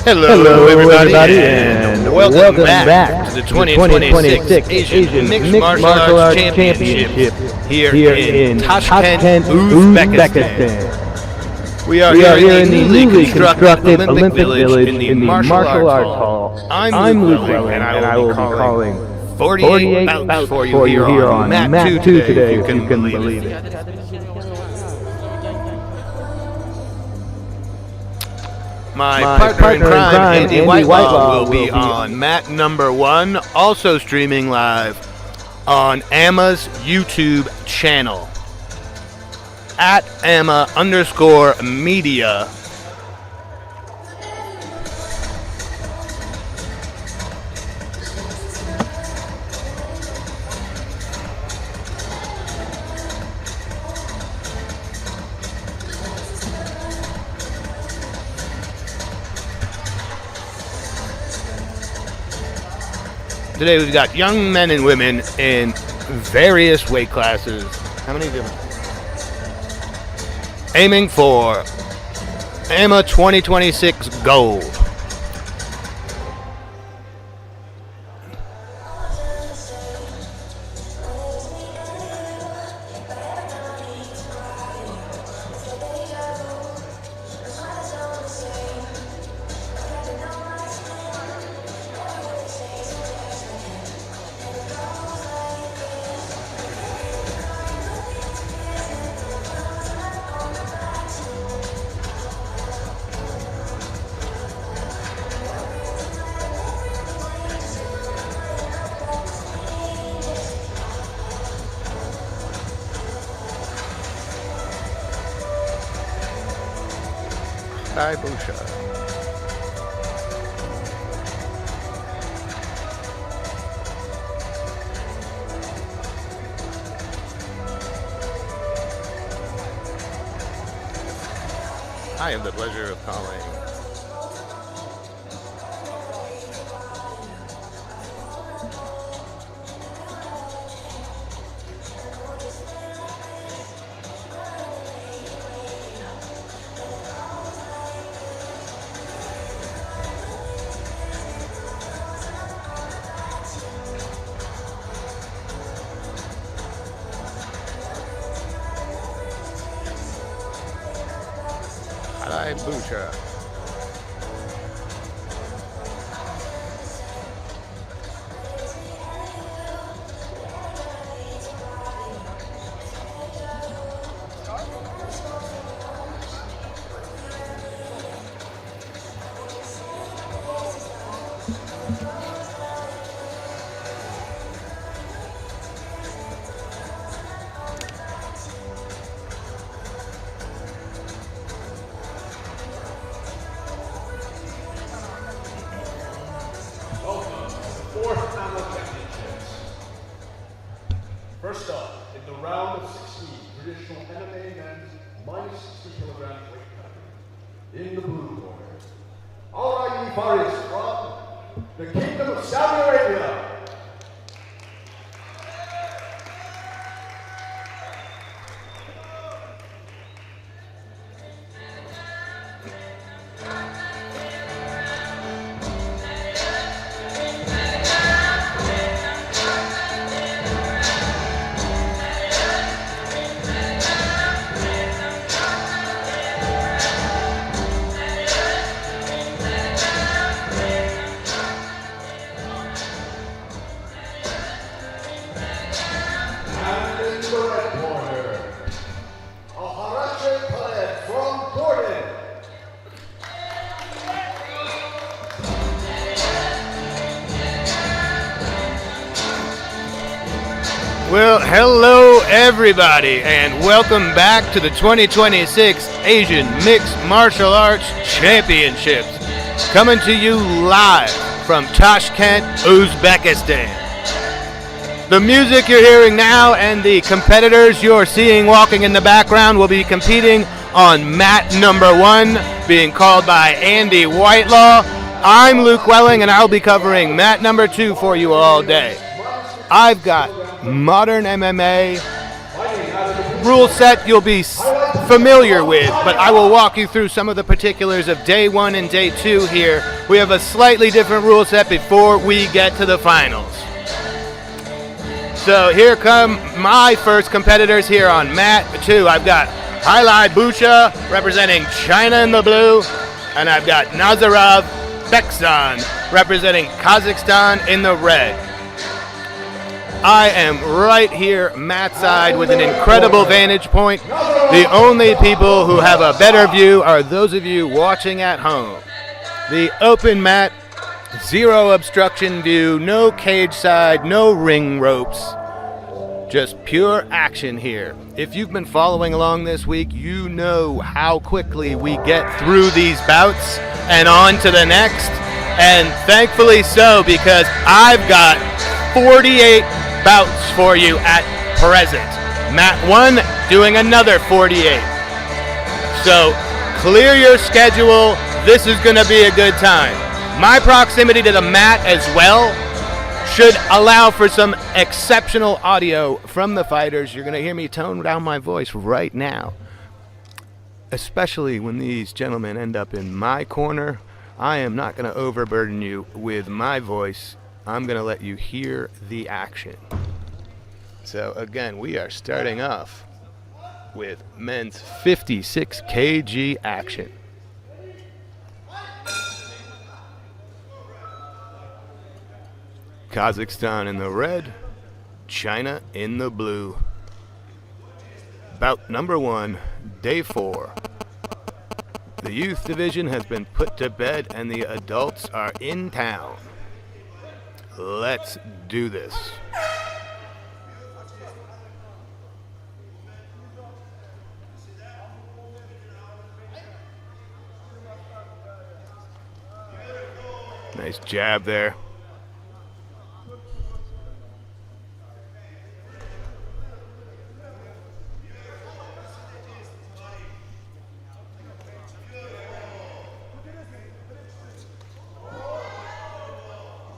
Hello, everybody, and welcome back to the 2026 Asian Mixed Martial Arts Championship here in Tashkent, Uzbekistan. We are here in the newly constructed Olympic Village in the Martial Arts Hall. I'm Luke Welling, and I will be calling 48 bouts for you here on Mat 2 today, if you can believe it. My partner in crime, Andy Whitelaw, will be on mat number 1, also streaming live on AMMA's YouTube channel at AMMA_media. Today we've got young men and women in various weight classes. How many of you? Aiming for AMMA 2026 gold. Busha. I have the pleasure of calling Busha. First up, in the round of 16, traditional MMA men's minus 60 kilogram weight category. In the blue corner, Al-Rayi Faris from the Kingdom of Saudi Arabia. Well, hello everybody, and welcome back to the 2026 Asian Mixed Martial Arts Championships, coming to you live from Tashkent, Uzbekistan. The music you're hearing now and the competitors you're seeing walking in the background will be competing on mat number 1, being called by Andy Whitelaw. I'm Luke Welling, and I'll be covering mat number 2 for you all day. I've got modern MMA, rule set you'll be familiar with, but I will walk you through some of the particulars of day 1 and day 2 here. We have a slightly different rule set before we get to the finals. So here come my first competitors here on mat 2. I've got Hailai Busha representing China in the blue, and I've got Nazarov Beksan representing Kazakhstan in the red. I am right here mat side with an incredible vantage point. The only people who have a better view are those of you watching at home. The open mat, zero obstruction view, no cage side, no ring ropes. Just pure action here. If you've been following along this week, you know how quickly we get through these bouts and on to the next. And thankfully so, because I've got 48 bouts for you at present. Mat 1 doing another 48. So clear your schedule. This is going to be a good time. My proximity to the mat as well should allow for some exceptional audio from the fighters. You're going to hear me tone down my voice right now, especially when these gentlemen end up in my corner. I am not going to overburden you with my voice. I'm going to let you hear the action. So again, we are starting off with men's 56 kg action. Kazakhstan in the red, China in the blue. Bout number 1, day 4. The youth division has been put to bed and the adults are in town. Let's do this. Nice jab there.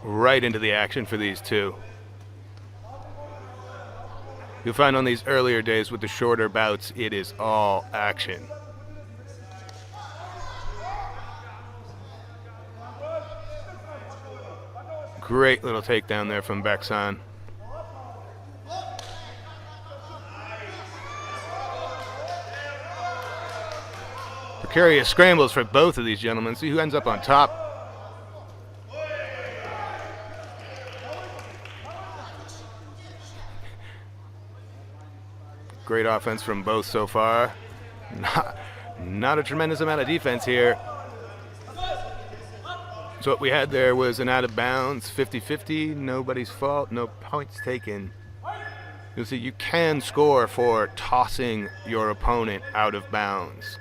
Right into the action for these two. You'll find on these earlier days with the shorter bouts, it is all action. Great little takedown there from Beksan. Precarious scrambles for both of these gentlemen. See who ends up on top. Great offense from both so far. Not a tremendous amount of defense here. So what we had there was an out of bounds, 50-50, nobody's fault, no points taken. You'll see you can score for tossing your opponent out of bounds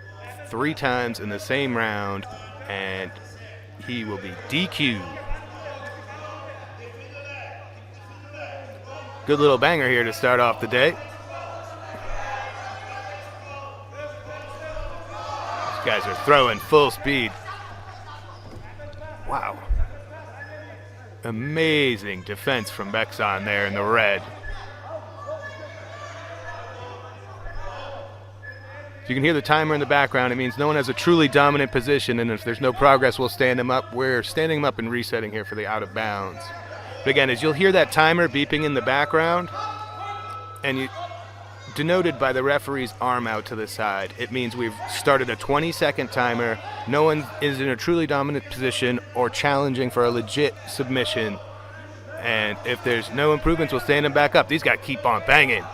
3 times in the same round, and he will be DQ'd. Good little banger here to start off the day. These guys are throwing full speed. Wow. Amazing defense from Beksan there in the red. You can hear the timer in the background. It means no one has a truly dominant position, and if there's no progress, we'll stand him up. We're standing him up and resetting here for the out of bounds. But again, as you'll hear that timer beeping in the background, and denoted by the referee's arm out to the side, it means we've started a 20-second timer. No one is in a truly dominant position or challenging for a legit submission. And if there's no improvements, we'll stand him back up. These guys keep on banging.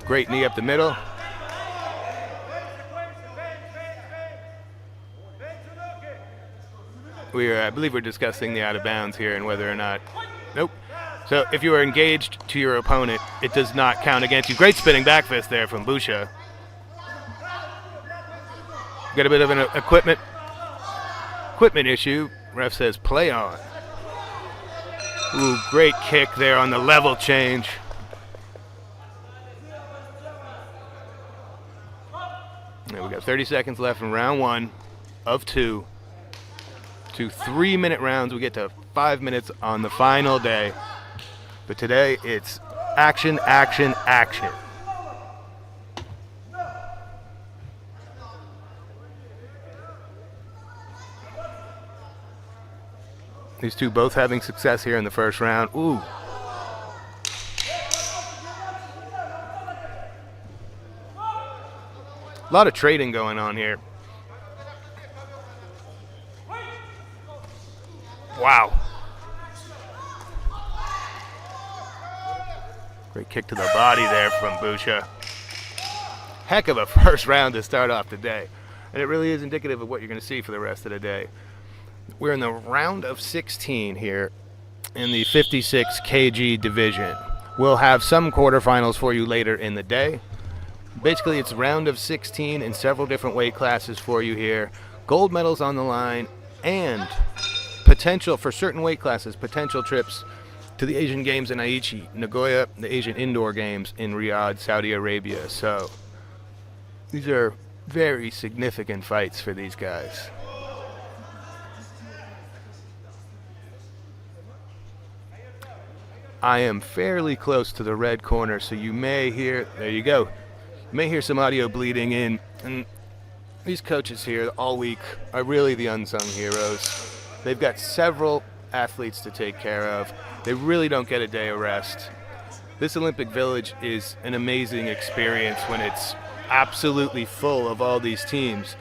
Great knee up the middle. I believe we're discussing the out of bounds here and whether or not. Nope. So if you are engaged to your opponent, it does not count against you. Great spinning back fist there from Busha. Got a bit of an equipment issue. Ref says play on. Ooh, great kick there on the level change. Now we got 30 seconds left in round 1 of 2. 2 3-minute rounds. We get to 5 minutes on the final day. But today it's action, action, action. These two both having success here in the first round. Ooh. A lot of trading going on here. Wow. Great kick to the body there from Busha. Heck of a first round to start off the day. And it really is indicative of what you're going to see for the rest of the day. We're in the round of 16 here in the 56 kg division. We'll have some quarterfinals for you later in the day. Basically, it's round of 16 in several different weight classes for you here. Gold medals on the line and potential for certain weight classes, potential trips to the Asian Games in Aichi, Nagoya, the Asian Indoor Games in Riyadh, Saudi Arabia. So these are very significant fights for these guys. I am fairly close to the red corner, so you may hear, there you go, you may hear some audio bleeding in. And these coaches here all week are really the unsung heroes. They've got several athletes to take care of. They really don't get a day of rest. This Olympic Village is an amazing experience when it's absolutely full of all these teams.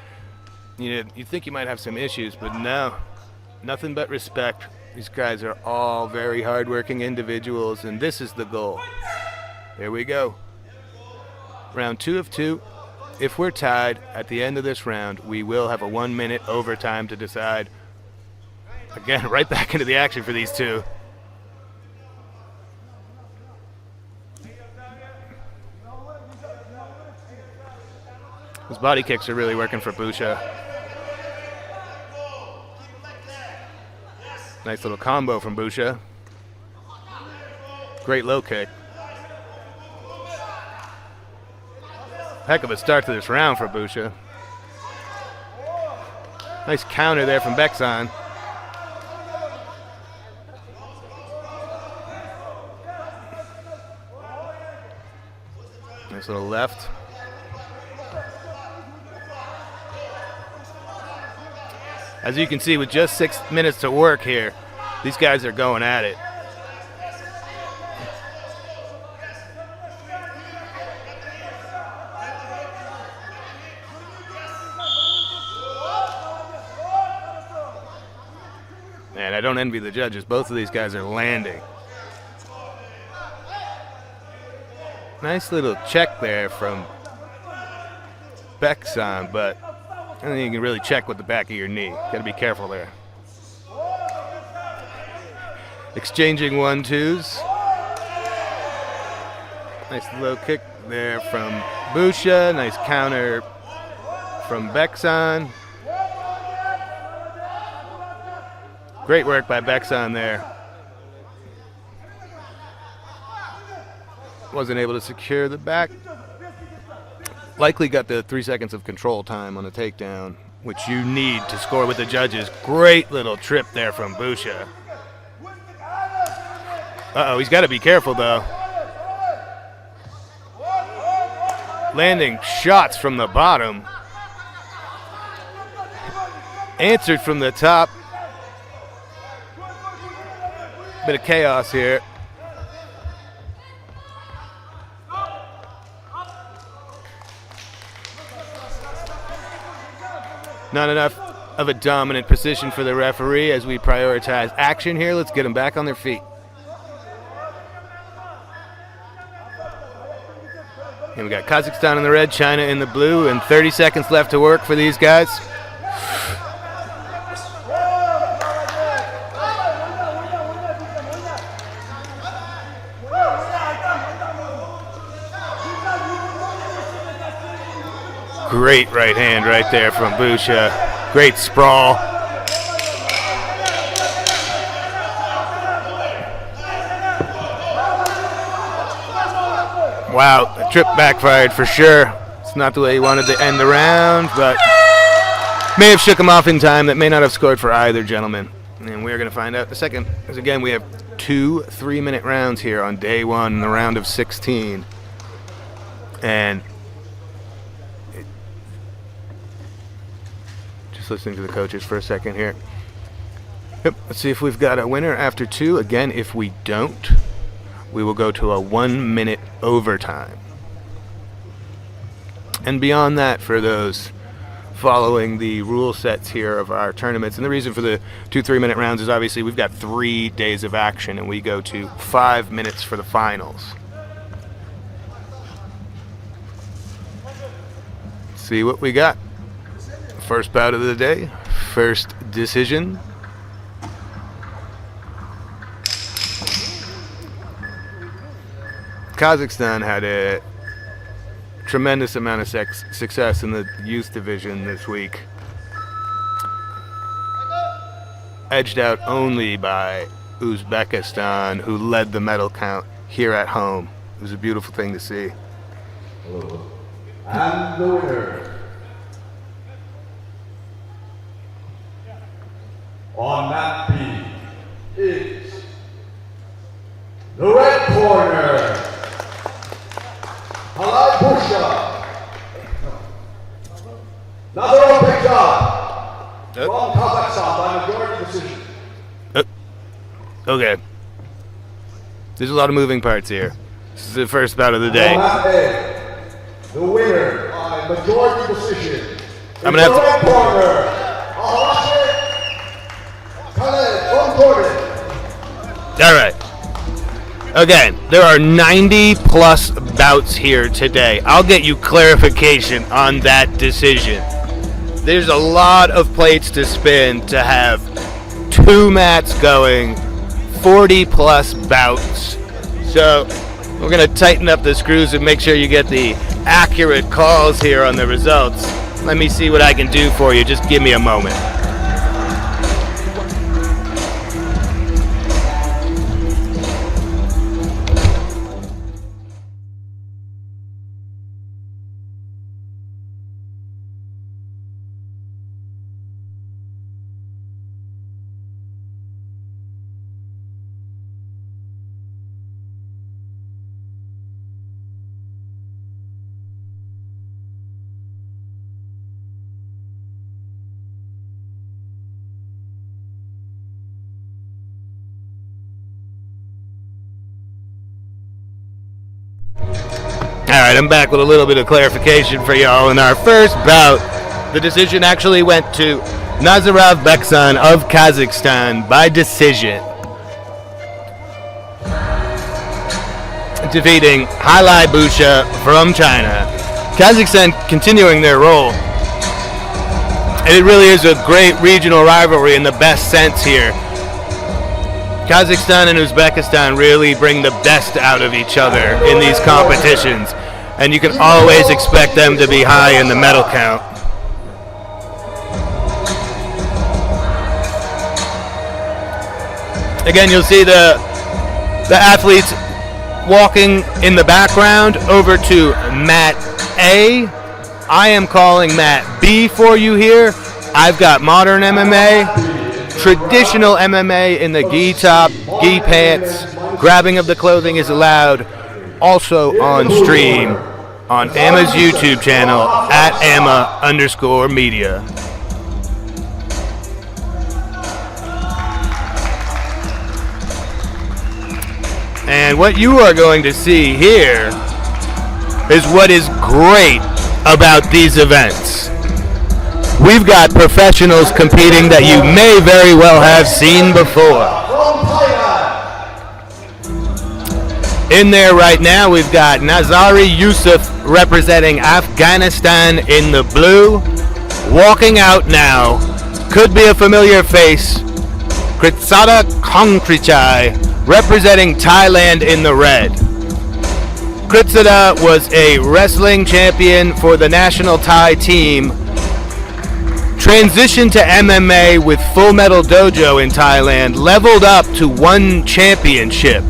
You know, you think you might have some issues, but no, nothing but respect. These guys are all very hardworking individuals, and this is the goal. There we go. Round 2 of 2. If we're tied at the end of this round, we will have a 1-minute overtime to decide. Again, right back into the action for these two. Those body kicks are really working for Busha. Nice little combo from Busha. Great low kick. Heck of a start to this round for Busha. Nice counter there from Bexon. Nice little left. As you can see, with just 6 minutes to work here, these guys are going at it. Man, I don't envy the judges. Both of these guys are landing. Nice little check there from Bexon, but I don't think you can really check with the back of your knee. Got to be careful there. Exchanging 1-2s. Nice low kick there from Busha. Nice counter from Bexon. Great work by Bexon there. Wasn't able to secure the back. Likely got the 3 seconds of control time on a takedown, which you need to score with the judges. Great little trip there from Busha. Uh-oh, he's got to be careful, though. Landing shots from the bottom. Answered from the top. Bit of chaos here. Not enough of a dominant position for the referee as we prioritize action here. Let's get them back on their feet. And we got Kazakhstan in the red, China in the blue, and 30 seconds left to work for these guys. Great right hand right there from Busha. Great sprawl. Wow, the trip backfired for sure. It's not the way he wanted to end the round, but may have shook him off in time. That may not have scored for either gentleman. And we're going to find out the second. Because again, we have 2 3-minute rounds here on day 1 in the round of 16. And just listening to the coaches for a second here. Yep, let's see if we've got a winner after 2. Again, if we don't, we will go to a 1-minute overtime. And beyond that, for those following the rule sets here of our tournaments, and the reason for the 2 3-minute rounds is obviously we've got 3 days of action, and we go to 5 minutes for the finals. Let's see what we got. First bout of the day, first decision. Kazakhstan had a tremendous amount of success in the youth division this week. Edged out only by Uzbekistan, who led the medal count here at home. It was a beautiful thing to see. And the winner, on that B, is the red corner, Pusha. Another big job from Kazakhstan by majority decision. Okay. There's a lot of moving parts here. This is the first bout of the day. The winner by majority decision. I'm gonna have to. Red corner, Khaled from Jordan. All right. Again, there are 90 plus bouts here today. I'll get you clarification on that decision. There's a lot of plates to spin to have 2 mats going, 40 plus bouts. So we're going to tighten up the screws and make sure you get the accurate calls here on the results. Let me see what I can do for you. Just give me a moment. Alright, I'm back with a little bit of clarification for y'all. In our first bout, the decision actually went to Nazarov Beksan of Kazakhstan by decision, defeating Halai Busha from China. Kazakhstan continuing their role. And it really is a great regional rivalry in the best sense here. Kazakhstan and Uzbekistan really bring the best out of each other in these competitions, and you can always expect them to be high in the medal count. Again, you'll see the athletes walking in the background over to mat A. I am calling mat B for you here. I've got modern MMA. Traditional MMA in the gi top, gi pants. Grabbing of the clothing is allowed. Also on stream on AMMA's YouTube channel at AMMA_media. And what you are going to see here is what is great about these events. We've got professionals competing that you may very well have seen before. In there right now, we've got Nazari Yusuf representing Afghanistan in the blue. Walking out now, could be a familiar face, Kritsada Kongtrichai representing Thailand in the red. Kritsada was a wrestling champion for the national Thai team. Transitioned to MMA with Full Metal Dojo in Thailand, leveled up to 1 championship.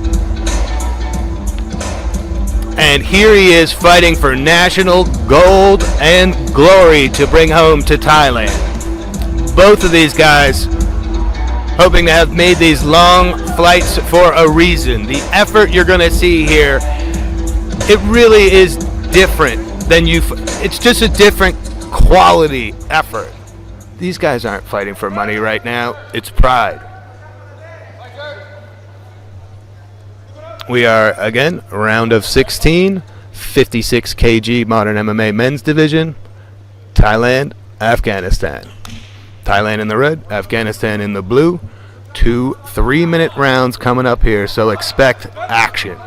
And here he is fighting for national gold and glory to bring home to Thailand. Both of these guys hoping to have made these long flights for a reason. The effort you're going to see here, it really is different than it's just a different quality effort. These guys aren't fighting for money right now. It's pride. We are, again, round of 16, 56 kg modern MMA men's division, Thailand, Afghanistan. Thailand in the red, Afghanistan in the blue. 2 3-minute rounds coming up here, so expect action.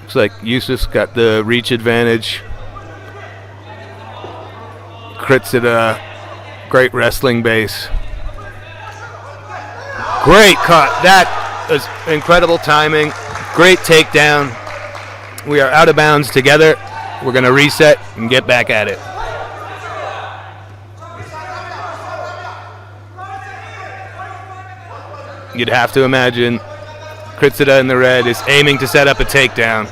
Looks like Yusuf's got the reach advantage. Crits at a great wrestling base. Great cut. That was incredible timing. Great takedown. We are out of bounds together. We're going to reset and get back at it. You'd have to imagine Kritsida in the red is aiming to set up a takedown.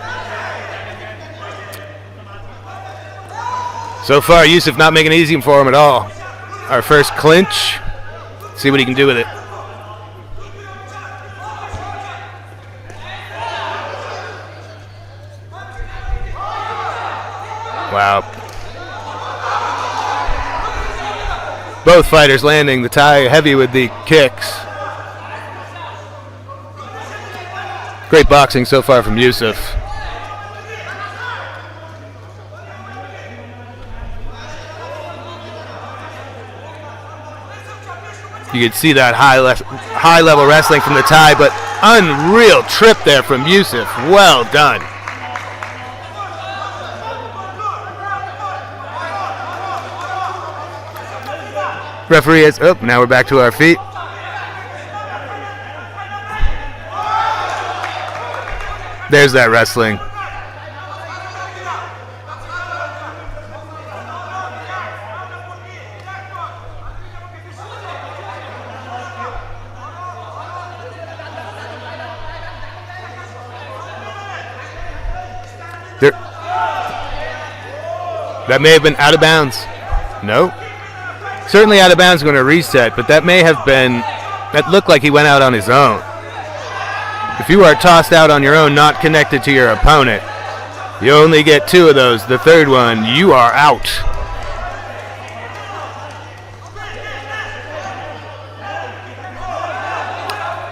So far, Yusuf not making it easy for him at all. Our first clinch. See what he can do with it. Wow. Both fighters landing the Thai heavy with the kicks. Great boxing so far from Yusuf. You could see that high level wrestling from the Thai, but unreal trip there from Yusuf. Well done. Referee has, now we're back to our feet. There's that wrestling. That may have been out of bounds. No. Certainly out of bounds, going to reset, but that may have been, that looked like he went out on his own. If you are tossed out on your own, not connected to your opponent, you only get 2 of those. The third one, you are out.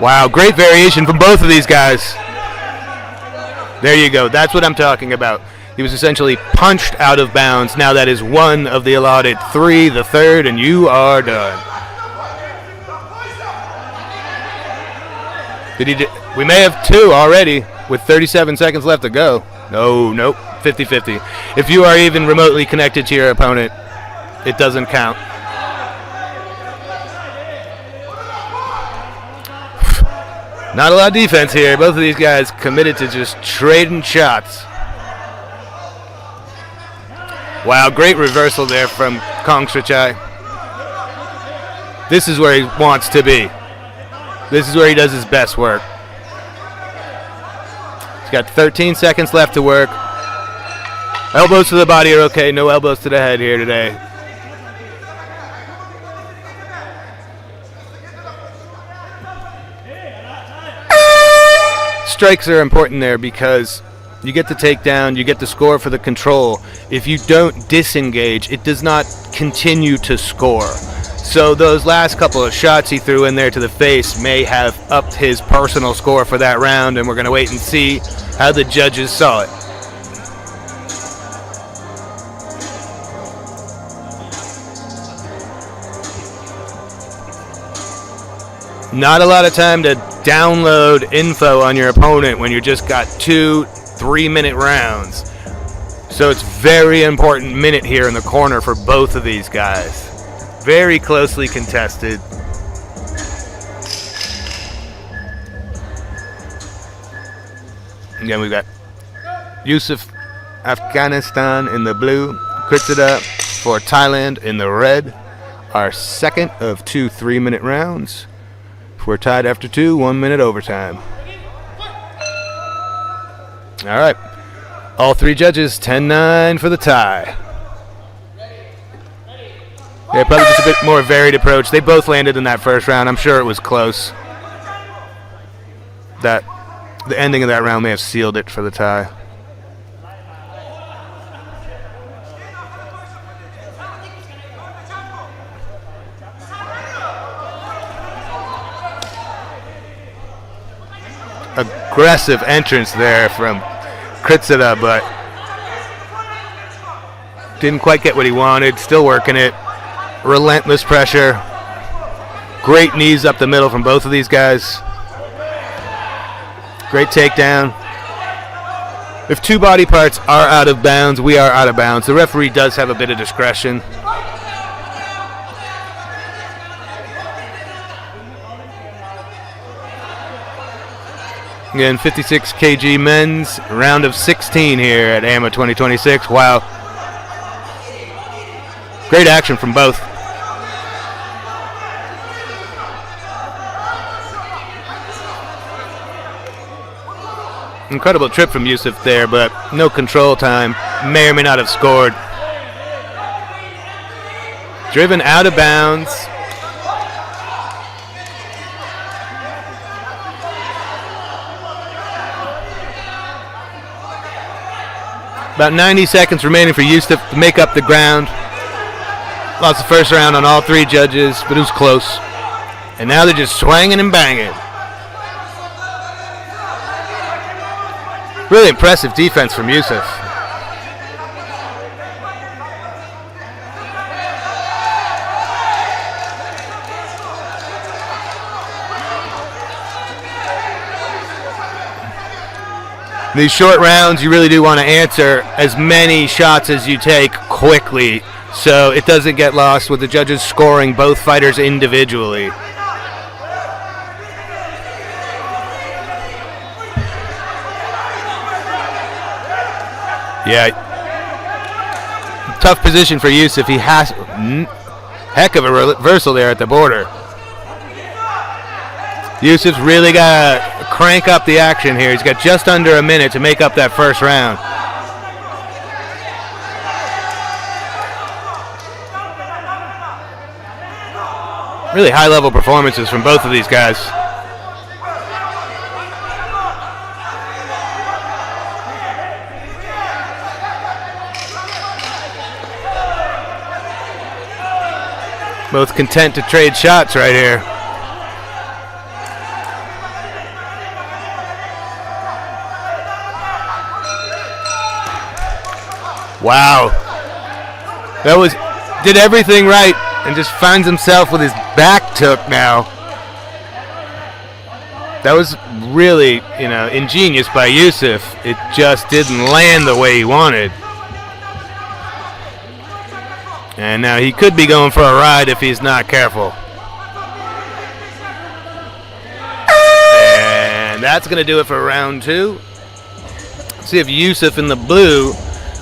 Wow, great variation from both of these guys. There you go. That's what I'm talking about. He was essentially punched out of bounds. Now that is 1 of the allotted 3, the third, and you are done. We may have 2 already with 37 seconds left to go. Nope, 50-50. If you are even remotely connected to your opponent, it doesn't count. Not a lot of defense here. Both of these guys committed to just trading shots. Wow, great reversal there from Kong Srichai. This is where he wants to be. This is where he does his best work. He's got 13 seconds left to work. Elbows to the body are okay. No elbows to the head here today. Strikes are important there because you get the takedown, you get the score for the control. If you don't disengage, it does not continue to score. So those last couple of shots he threw in there to the face may have upped his personal score for that round, and we're going to wait and see how the judges saw it. Not a lot of time to download info on your opponent when you just got 2 3-minute rounds. So it's very important minute here in the corner for both of these guys. Very closely contested. Again, we've got Yusuf, Afghanistan in the blue, Kritsida for Thailand in the red. our second of 2 3-minute rounds. If we're tied after 2, 1 minute overtime. All right. All 3 judges, 10-9 for the tie. Yeah, probably just a bit more varied approach. They both landed in that first round. I'm sure it was close. The ending of that round may have sealed it for the tie. Aggressive entrance there from Kritsida, but didn't quite get what he wanted. Still working it. Relentless pressure. Great knees up the middle from both of these guys. Great takedown. If 2 body parts are out of bounds, we are out of bounds. The referee does have a bit of discretion. Again, 56 kg men's, round of 16 here at AMMA 2026. Wow. Great action from both. Incredible trip from Yusuf there, but no control time. May or may not have scored. Driven out of bounds. About 90 seconds remaining for Yusuf to make up the ground. Lost the first round on all 3 judges, but it was close. And now they're just swinging and banging. Really impressive defense from Yusuf. These short rounds, you really do want to answer as many shots as you take quickly so it doesn't get lost with the judges scoring both fighters individually. Yeah. Tough position for Yusuf. He has heck of a reversal there at the border. Yusuf's really got to crank up the action here. He's got just under a minute to make up that first round. Really high-level performances from both of these guys. Both content to trade shots right here. Wow. Did everything right and just finds himself with his back took now. That was really, ingenious by Yusuf. It just didn't land the way he wanted. And now he could be going for a ride if he's not careful. And that's going to do it for round 2. Let's see if Yusuf in the blue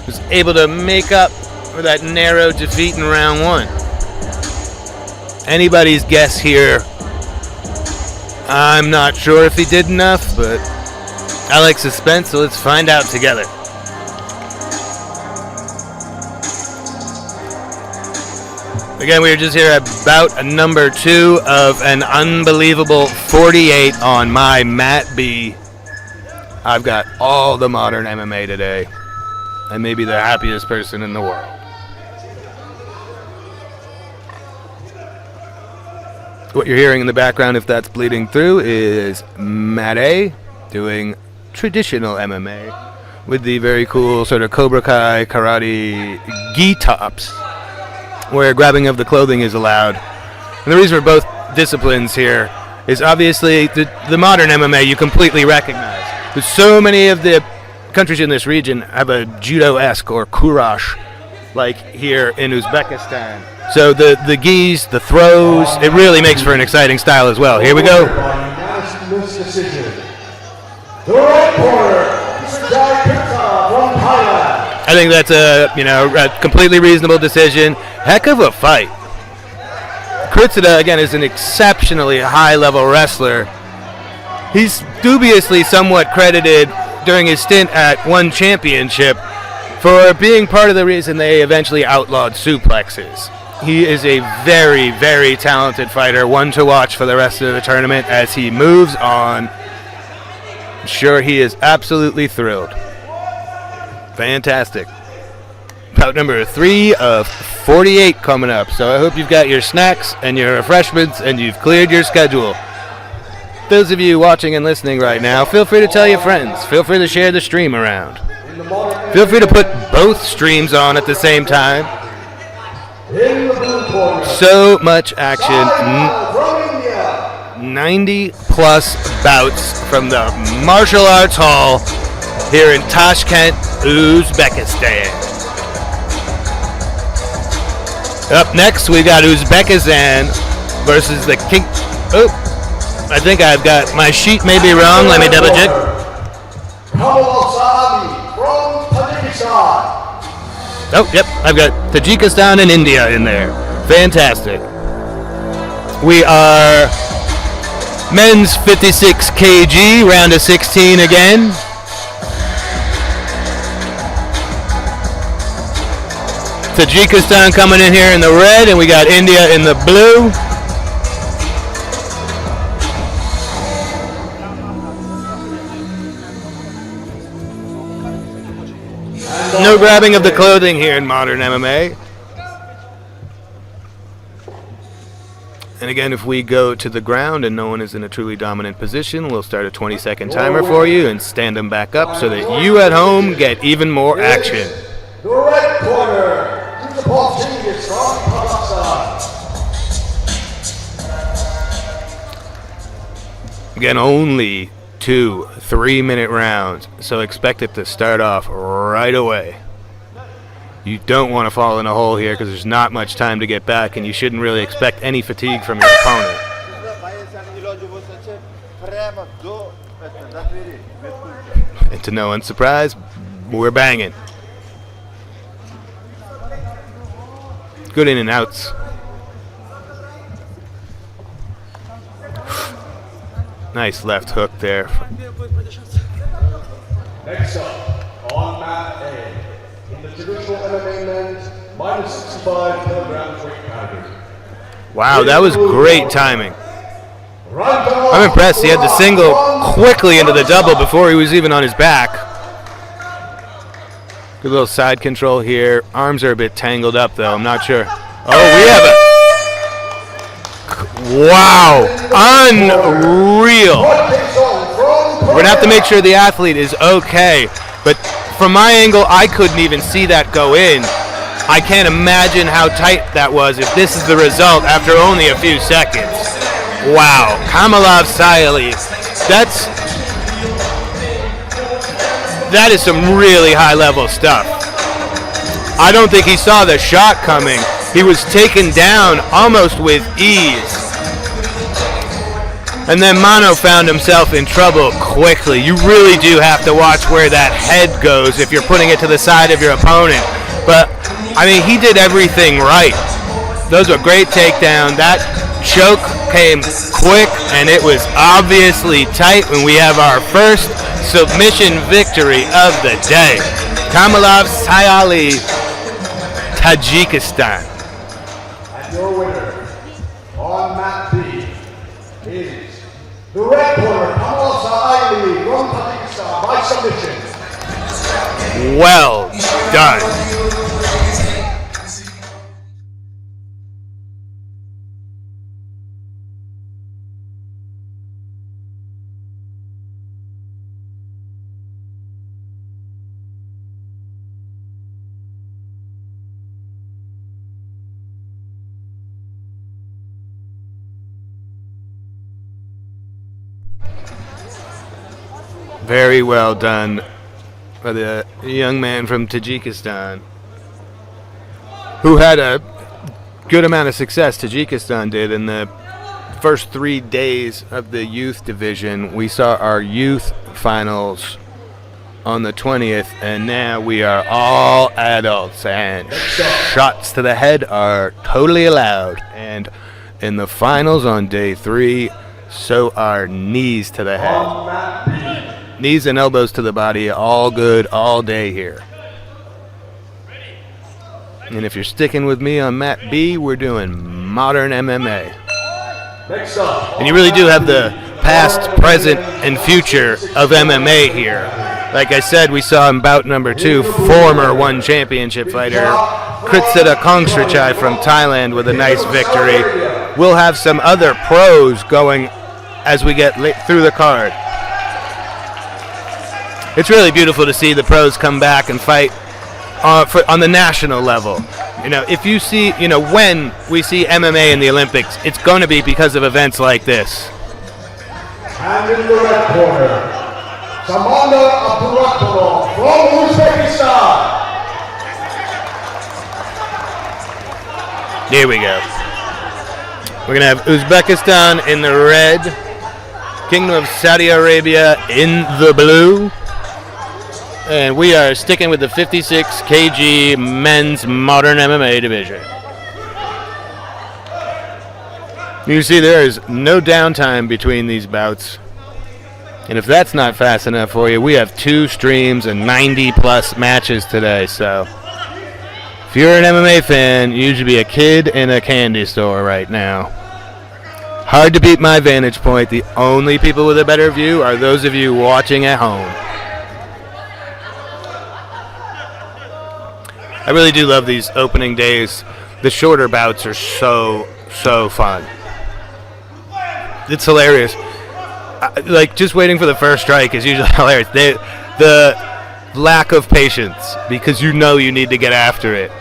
was able to make up for that narrow defeat in round 1. Anybody's guess here. I'm not sure if he did enough, but I like suspense, so let's find out together. Again, we are just here at bout number 2 of an unbelievable 48 on my Mat B. I've got all the modern MMA today. I may be the happiest person in the world. What you're hearing in the background, if that's bleeding through, is Mat A doing traditional MMA with the very cool sort of Cobra Kai karate gi tops, where grabbing of the clothing is allowed. And the reason for both disciplines here is obviously the modern MMA you completely recognize. But so many of the countries in this region have a judo-esque or kurash, like here in Uzbekistan. So the gis, the throws, it really makes for an exciting style as well. Here we go. I think that's a completely reasonable decision. Heck of a fight. Kritsida, again, is an exceptionally high-level wrestler. He's dubiously somewhat credited during his stint at One Championship for being part of the reason they eventually outlawed suplexes. He is a very, very talented fighter, one to watch for the rest of the tournament as he moves on. I'm sure he is absolutely thrilled. Fantastic. Bout number 3 of 48 coming up, so I hope you've got your snacks and your refreshments and you've cleared your schedule. Those of you watching and listening right now, feel free to tell your friends. Feel free to share the stream around. Feel free to put both streams on at the same time. So much action. 90 plus bouts from the Martial Arts Hall here in Tashkent, Uzbekistan. Up next, we got Uzbekistan versus the King. Oh, I think I've got my sheet may be wrong. Let me double check. Oh, yep, I've got Tajikistan and India in there. Fantastic. We are men's 56 kg, round of 16 again. Tajikistan coming in here in the red, and we got India in the blue. No grabbing of the clothing here in modern MMA. And again, if we go to the ground and no one is in a truly dominant position, we'll start a 20-second timer for you and stand them back up so that you at home get even more action. The red corner. Again, only 2 3-minute rounds, so expect it to start off right away. You don't want to fall in a hole here because there's not much time to get back, and you shouldn't really expect any fatigue from your opponent. And to no one's surprise, we're banging. Good in and outs. Nice left hook there. Next up, on mat A, in the traditional MMA men's minus 65 kilograms weight category. Wow, that was great timing. I'm impressed. He had the single quickly into the double before he was even on his back. Good little side control here. Arms are a bit tangled up, though. I'm not sure. Oh, we have a... Wow. Unreal. We're going to have to make sure the athlete is okay. But from my angle, I couldn't even see that go in. I can't imagine how tight that was if this is the result after only a few seconds. Wow. Kamalov Sayali. That is some really high-level stuff. I don't think he saw the shot coming. He was taken down almost with ease. And then Mano found himself in trouble quickly. You really do have to watch where that head goes if you're putting it to the side of your opponent. But, I mean, he did everything right. Those were great takedowns. That choke came quick, and it was obviously tight when we have our first submission victory of the day. Kamalov Sayali, Tajikistan. And your winner on mat B is the red corner, Kamalov Sayali from Tajikistan by submission. Well done. Very well done by the young man from Tajikistan, who had a good amount of success. Tajikistan did in the first 3 days of the youth division. We saw our youth finals on the 20th, and now we are all adults, and shots to the head are totally allowed. And In the finals on day 3, so are knees to the head. On mat B. Knees and elbows to the body, all good all day here. And if you're sticking with me on mat B, we're doing modern MMA. Next up. And you really do have the past, present, and future of MMA here. Like I said, we saw in bout number 2, former one championship fighter, Kritsita Kongstrichai from Thailand with a nice victory. We'll have some other pros going as we get through the card. It's really beautiful to see the pros come back and fight on the national level. You know, if you see, when we see MMA in the Olympics, it's going to be because of events like this. And in the red corner, Samanda Abdurakhmanov from Uzbekistan. Here we go. We're going to have Uzbekistan in the red, Kingdom of Saudi Arabia in the blue, and we are sticking with the 56 kg men's modern MMA division. You see there is no downtime between these bouts. And if that's not fast enough for you, we have 2 streams and 90-plus matches today. So if you're an MMA fan, you should be a kid in a candy store right now. Hard to beat my vantage point. The only people with a better view are those of you watching at home. I really do love these opening days. The shorter bouts are so fun. It's hilarious. Like, just waiting for the first strike is usually hilarious. The lack of patience, because you know you need to get after it.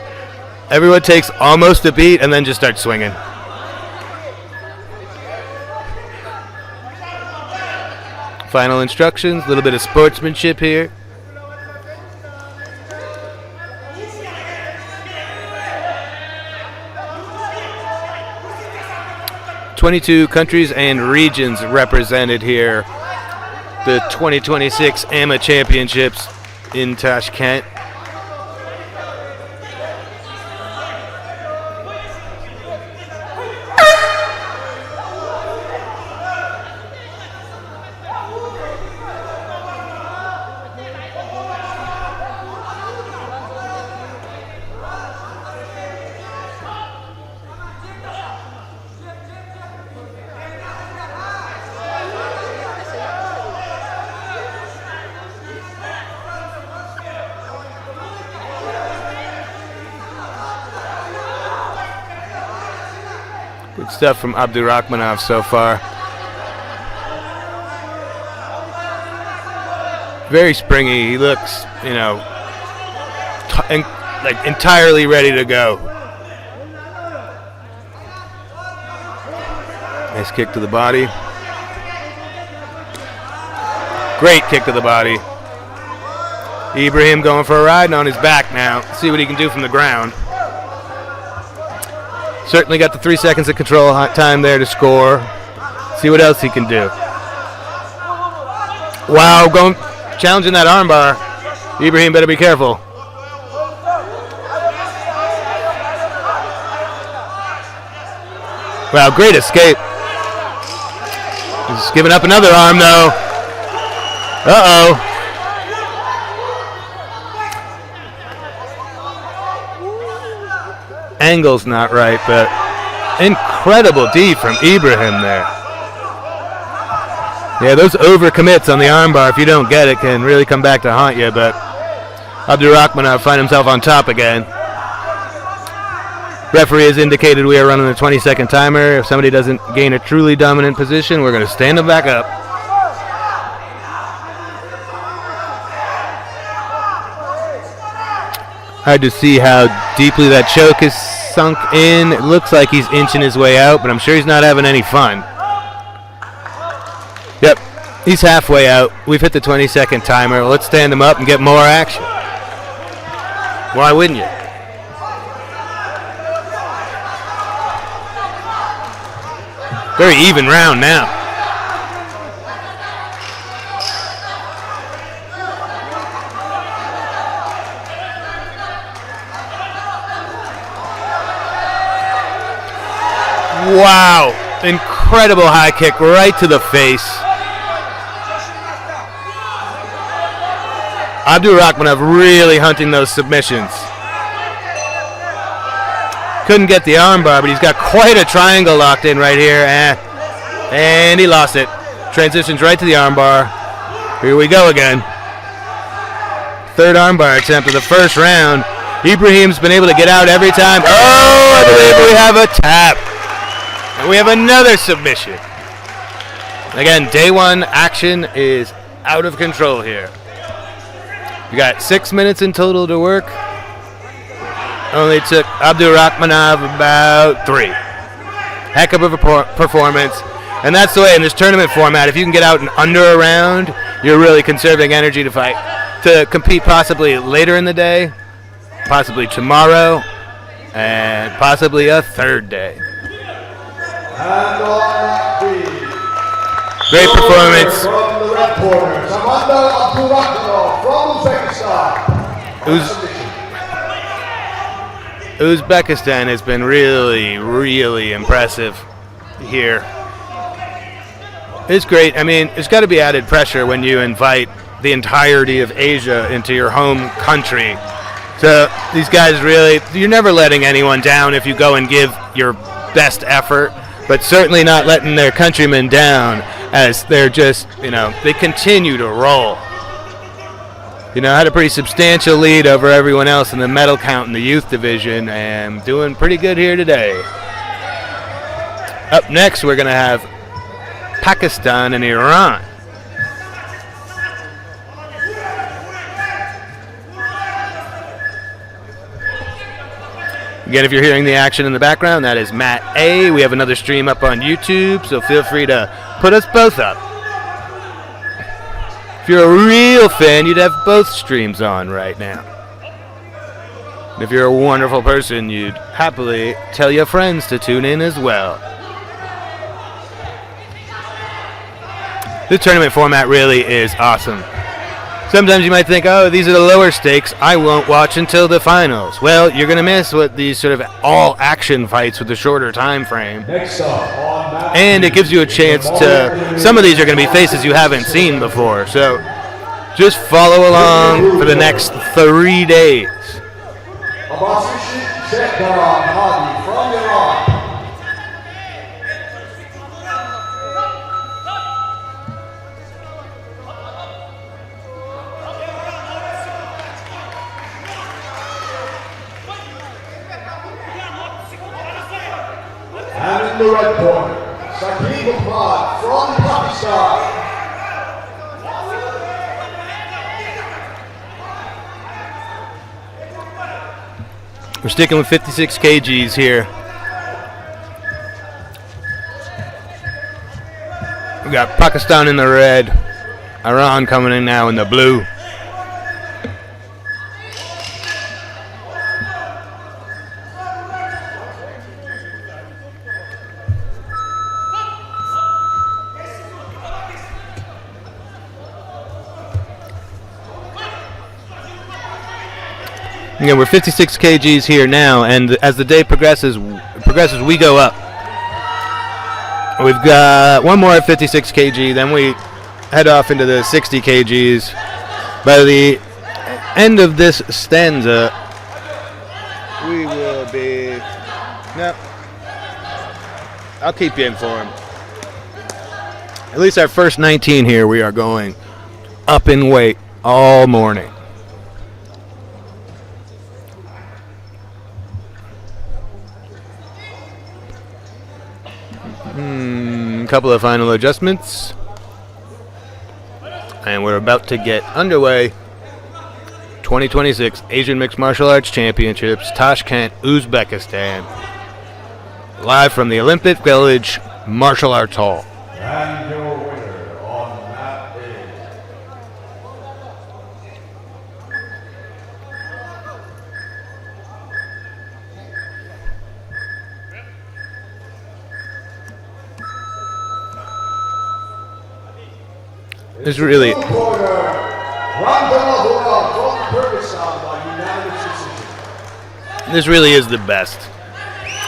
Everyone takes almost a beat and then just starts swinging. Final instructions, a little bit of sportsmanship here. "22 countries and regions represented here. The 2026 AMMA Championships in Tashkent. Good stuff from Abdurakhmanov so far. Very springy. He looks, like entirely ready to go. Nice kick to the body. Great kick to the body. Ibrahim going for a ride and on his back now. See what he can do from the ground. Certainly got the 3 seconds of control time there to score. See what else he can do. Wow, challenging that armbar. Ibrahim better be careful. Wow, great escape. He's giving up another arm though. Uh-oh. Angle's not right, but incredible D from Ibrahim there. Yeah, those overcommits on the armbar, if you don't get it, can really come back to haunt you, but Abdurakhmanov find himself on top again. Referee has indicated we are running a 20-second timer. If somebody doesn't gain a truly dominant position, we're going to stand them back up. Hard to see how deeply that choke is sunk in. It looks like he's inching his way out, but I'm sure he's not having any fun. Yep, he's halfway out. We've hit the 20-second timer. Let's stand him up and get more action. Why wouldn't you? Very even round now. Wow. Incredible high kick right to the face. Abdurakhmanov really hunting those submissions. Couldn't get the armbar, but he's got quite a triangle locked in right here. And he lost it. Transitions right to the armbar. Here we go again. Third armbar attempt of the first round. Ibrahim's been able to get out every time. Oh, I believe we have a tap. And we have another submission. Again, day one action is out of control here. We got 6 minutes in total to work. Only took Abdurakhmanov about 3. Heck of a performance. And that's the way in this tournament format. If you can get out in under a round, you're really conserving energy to fight. To compete possibly later in the day, possibly tomorrow, and possibly a third day. Great performance. From the red corner, Abdurakhmanov from Uzbekistan. Uzbekistan has been really, really impressive here. It's great. I mean, there's got to be added pressure when you invite the entirety of Asia into your home country. So these guys really, you're never letting anyone down if you go and give your best effort, but certainly not letting their countrymen down as they're just, they continue to roll. Had a pretty substantial lead over everyone else in the medal count in the youth division and doing pretty good here today. Up next, we're going to have Pakistan and Iran. Again, if you're hearing the action in the background, that is Matt A. We have another stream up on YouTube, so feel free to put us both up. If you're a real fan, you'd have both streams on right now. And if you're a wonderful person, you'd happily tell your friends to tune in as well. This tournament format really is awesome. Sometimes you might think, oh, these are the lower stakes. I won't watch until the finals. Well, you're going to miss what these sort of all-action fights with the shorter time frame. And it gives you a chance to... Some of these are going to be faces you haven't seen before. So just follow along for the next 3 days. And in the red corner, Saqib Ahmad from Pakistan. We're sticking with 56 kgs here. We got Pakistan in the red, Iran coming in now in the blue. Again, we're 56 kgs here now, and as the day progresses, we go up. We've got one more at 56 kg, then we head off into the 60 kgs. By the end of this stanza, we will be... No, I'll keep you informed. At least our first 19 here, we are going up in weight all morning. Couple of final adjustments, and we're about to get underway. 2026 Asian Mixed Martial Arts Championships, Tashkent, Uzbekistan, live from the Olympic Village Martial Arts Hall. And your winner on that day. This really, this really is the best.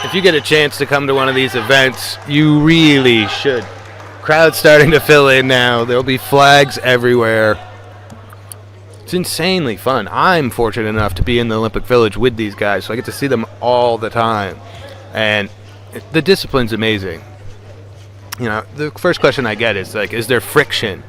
If you get a chance to come to one of these events, you really should. Crowd's starting to fill in now. There'll be flags everywhere. It's insanely fun. I'm fortunate enough to be in the Olympic Village with these guys, so I get to see them all the time. And the discipline's amazing. You know, the first question I get is, like, is there friction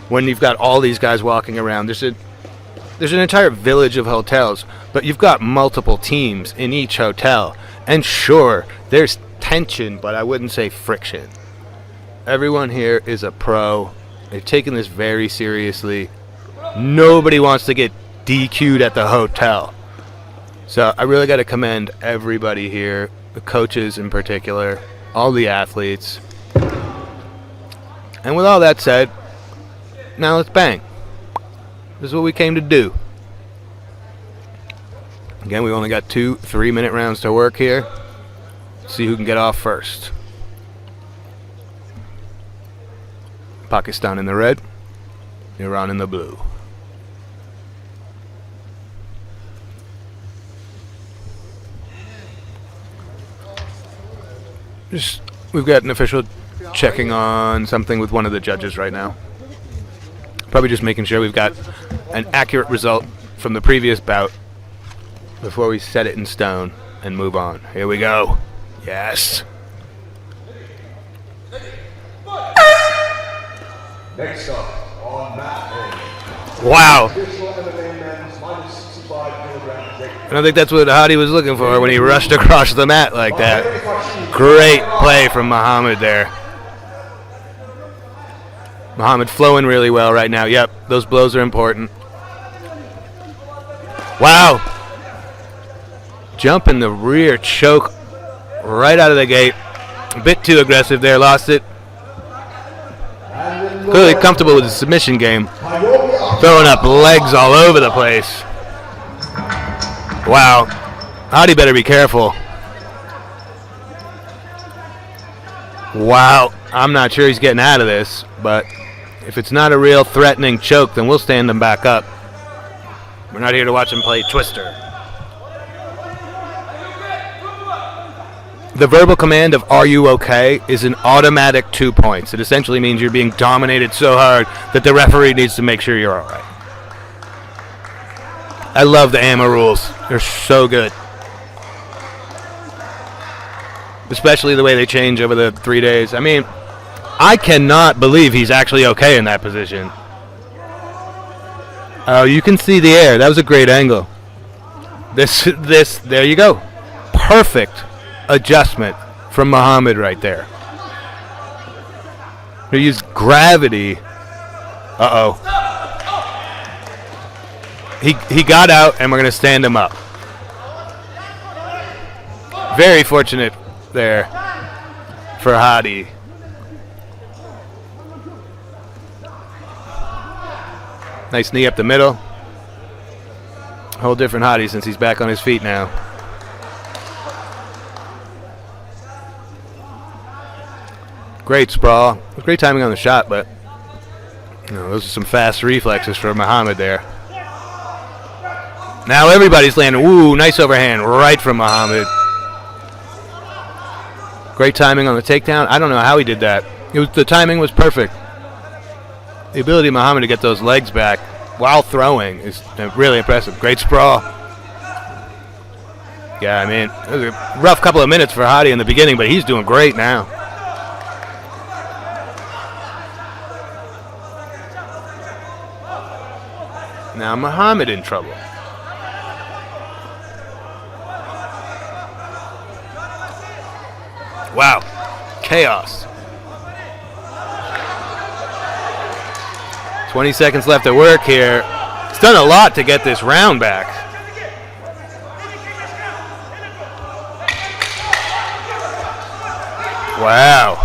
when you've got all these guys walking around? There's an entire village of hotels, but you've got multiple teams in each hotel. And sure, there's tension, but I wouldn't say friction. Everyone here is a pro. They've taken this very seriously. Nobody wants to get DQ'd at the hotel. So I really got to commend everybody here, the coaches in particular, all the athletes. And with all that said, now let's bang. This is what we came to do. Again, we've only got 2 3-minute rounds to work here. See who can get off first. Pakistan in the red, Iran in the blue. We've got an official checking on something with one of the judges right now. Probably just making sure we've got an accurate result from the previous bout before we set it in stone and move on. Here we go. Yes. Next up on mat A. Wow. Traditional MMA men's minus 65 kilograms weight. I don't think that's what Hadi was looking for when he rushed across the mat like that. Great play from Muhammad there. Muhammad flowing really well right now. Yep, those blows are important. Wow. Jump in the rear choke right out of the gate. A bit too aggressive there, lost it. Clearly comfortable with the submission game. Throwing up legs all over the place. Wow. Hadi better be careful. Wow. I'm not sure he's getting out of this, but if it's not a real threatening choke, then we'll stand him back up. We're not here to watch him play Twister. The verbal command of "Are you okay?" is an automatic 2 points. It essentially means you're being dominated so hard that the referee needs to make sure you're all right. I love the AMMA rules. They're so good. Especially the way they change over the 3 days. I mean, I cannot believe he's actually okay in that position. Oh, you can see the air. That was a great angle. There you go. Perfect adjustment from Muhammad right there. He used gravity. Uh-oh. He got out, and we're going to stand him up. Very fortunate there for Hadi. Nice knee up the middle. Whole different Hadi since he's back on his feet now. Great sprawl. Great timing on the shot, but those are some fast reflexes for Muhammad there. Now everybody's landing. Ooh, nice overhand right from Muhammad. Great timing on the takedown. I don't know how he did that. The timing was perfect. The ability of Muhammad to get those legs back while throwing is really impressive. Great sprawl. Yeah, I mean, it was a rough couple of minutes for Hadi in the beginning, but he's doing great now. Now Muhammad in trouble. Wow. Chaos. 20 seconds left to work here. He's done a lot to get this round back. Wow.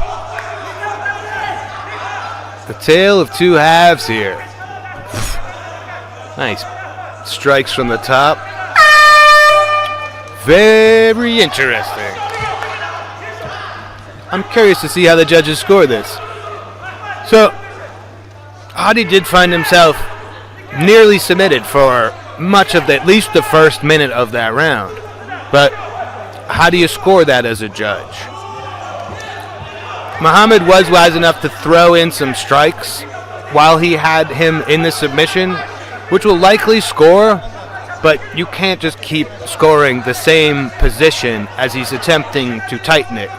The tale of two halves here. Nice strikes from the top. Very interesting. I'm curious to see how the judges score this. So, Hadi did find himself nearly submitted for much of at least the first minute of that round. But how do you score that as a judge? Muhammad was wise enough to throw in some strikes while he had him in the submission, which will likely score, but you can't just keep scoring the same position as he's attempting to tighten it.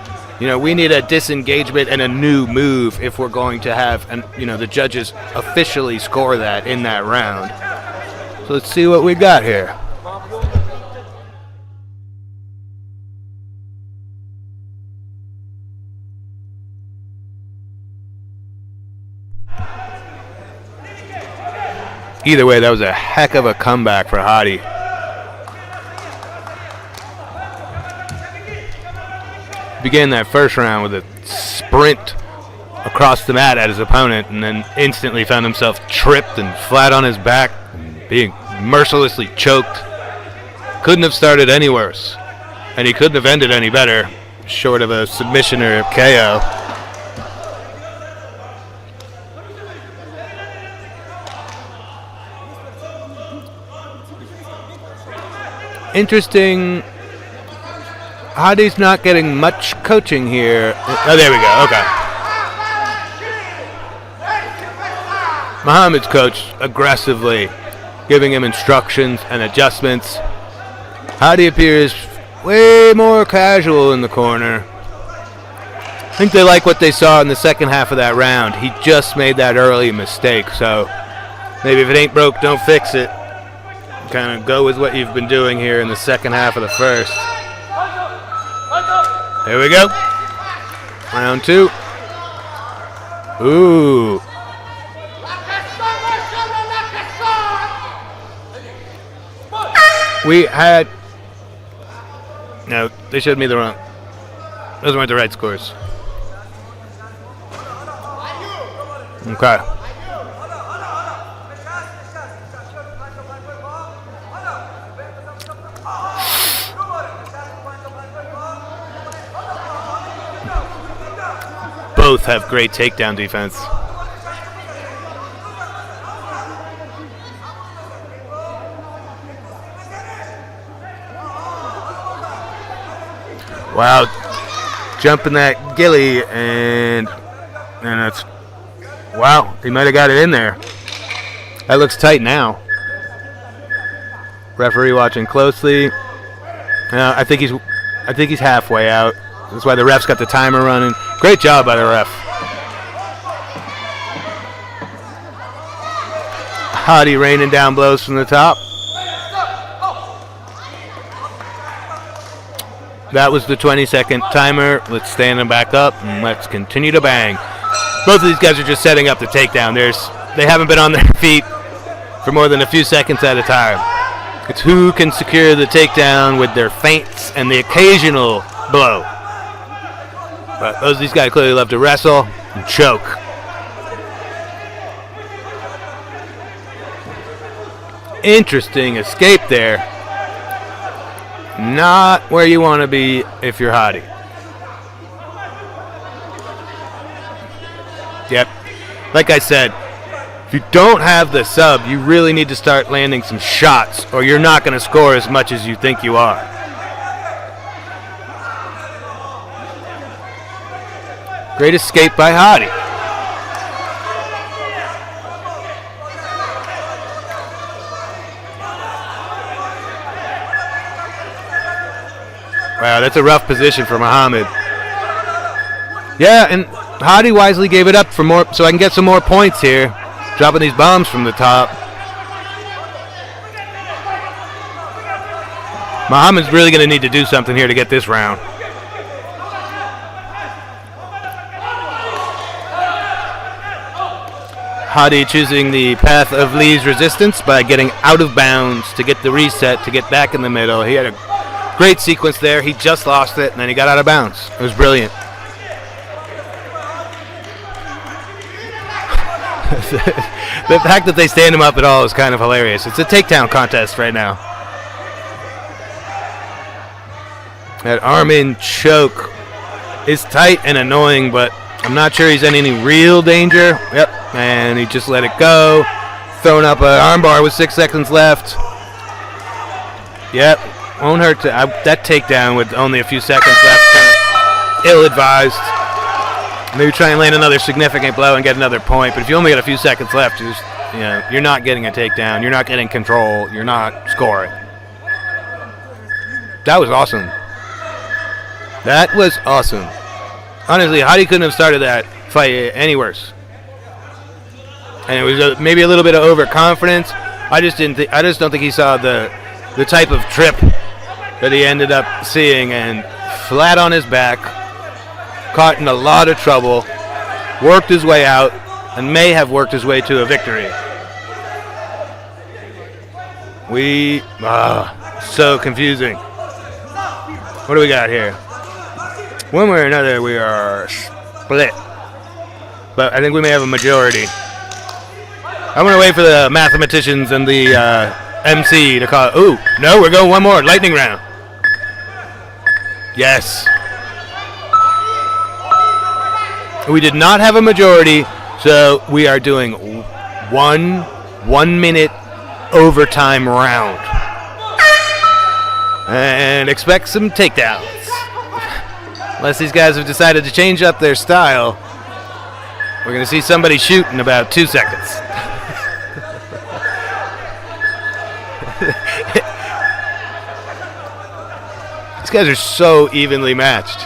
We need a disengagement and a new move if we're going to have, the judges officially score that in that round. So let's see what we got here. Either way, that was a heck of a comeback for Hadi. Began that first round with a sprint across the mat at his opponent, and then instantly found himself tripped and flat on his back, being mercilessly choked. Couldn't have started any worse, and he couldn't have ended any better, short of a submission or a KO. Interesting. Hadi's not getting much coaching here. Oh, there we go. Okay. Muhammad's coach aggressively giving him instructions and adjustments. Hadi appears way more casual in the corner. I think they like what they saw in the second half of that round. He just made that early mistake, so maybe if it ain't broke, don't fix it. Kind of go with what you've been doing here in the second half of the first. There we go. Round two. Ooh. We had... No, they showed me the wrong... Those weren't the right scores. Okay. Both have great takedown defense. Wow, jumping that gilly and that's, wow, he might have got it in there. That looks tight now. Referee watching closely. I think he's halfway out. That's why the ref's got the timer running. Great job by the ref. Hadi raining down blows from the top. That was the 20-second timer. Let's stand them back up and let's continue to bang. Both of these guys are just setting up the takedown. They haven't been on their feet for more than a few seconds at a time. It's who can secure the takedown with their feints and the occasional blow. But both of these guys clearly love to wrestle and choke. Interesting escape there. Not where you want to be if you're Hadi. Yep. Like I said, if you don't have the sub, you really need to start landing some shots, or you're not going to score as much as you think you are. Great escape by Hadi. Wow, that's a rough position for Muhammad. Yeah, and Hadi wisely gave it up for more, so I can get some more points here. Dropping these bombs from the top. Muhammad's really going to need to do something here to get this round. Hadi choosing the path of least resistance by getting out of bounds to get the reset, to get back in the middle. He had a great sequence there. He just lost it, and then he got out of bounds. It was brilliant. The fact that they stand him up at all is kind of hilarious. It's a takedown contest right now. That arm-in choke is tight and annoying, but I'm not sure he's in any real danger. Yep, and he just let it go. Throwing up an armbar with 6 seconds left. Yep, Won't hurt to that takedown with only a few seconds left. Kind of ill-advised. Maybe try and land another significant blow and get another point. But if you only got a few seconds left, you're not getting a takedown. You're not getting control. You're not scoring. That was awesome. That was awesome. Honestly, Hadi couldn't have started that fight any worse. And it was maybe a little bit of overconfidence. I just don't think he saw the type of trip that he ended up seeing, and flat on his back, caught in a lot of trouble, worked his way out, and may have worked his way to a victory. So confusing. What do we got here? One way or another, we are split. But I think we may have a majority. I'm going to wait for the mathematicians and the MC to call it. Ooh, no, we're going one more. Lightning round. Yes. We did not have a majority, so we are doing one minute overtime round. And expect some takedowns. Unless these guys have decided to change up their style, we're going to see somebody shoot in about 2 seconds. These guys are so evenly matched.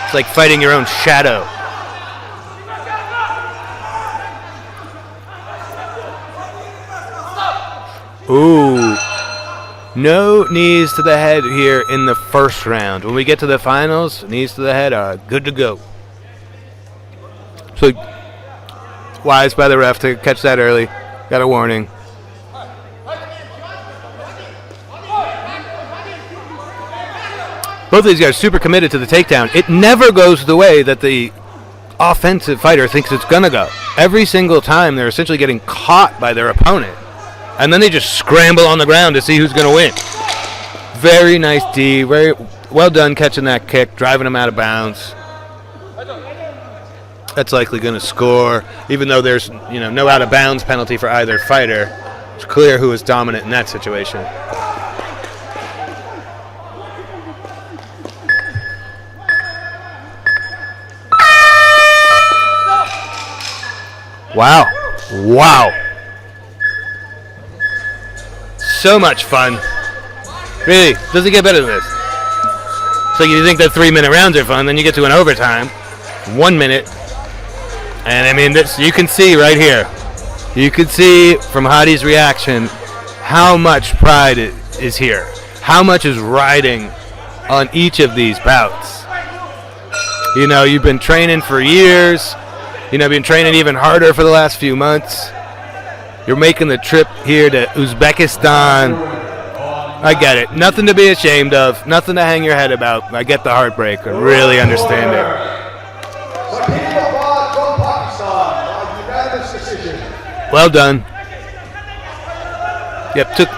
It's like fighting your own shadow. Ooh. No knees to the head here in the first round. When we get to the finals, knees to the head are good to go. So, wise by the ref to catch that early. Got a warning. Both of these guys are super committed to the takedown. It never goes the way that the offensive fighter thinks it's going to go. Every single time they're essentially getting caught by their opponent. And then they just scramble on the ground to see who's going to win. Very nice D. Very well done catching that kick, driving him out of bounds. That's likely going to score, even though there's no out of bounds penalty for either fighter. It's clear who is dominant in that situation. Wow. So much fun. Really, doesn't get better than this. So you think that 3-minute rounds are fun, then you get to an overtime, 1 minute, and I mean, this you can see right here. You can see from Hadi's reaction how much pride is here, how much is riding on each of these bouts. You've been training for years. Been training even harder for the last few months. You're making the trip here to Uzbekistan. I get it. Nothing to be ashamed of. Nothing to hang your head about. I get the heartbreak. I really understand it. Well done. Yep, took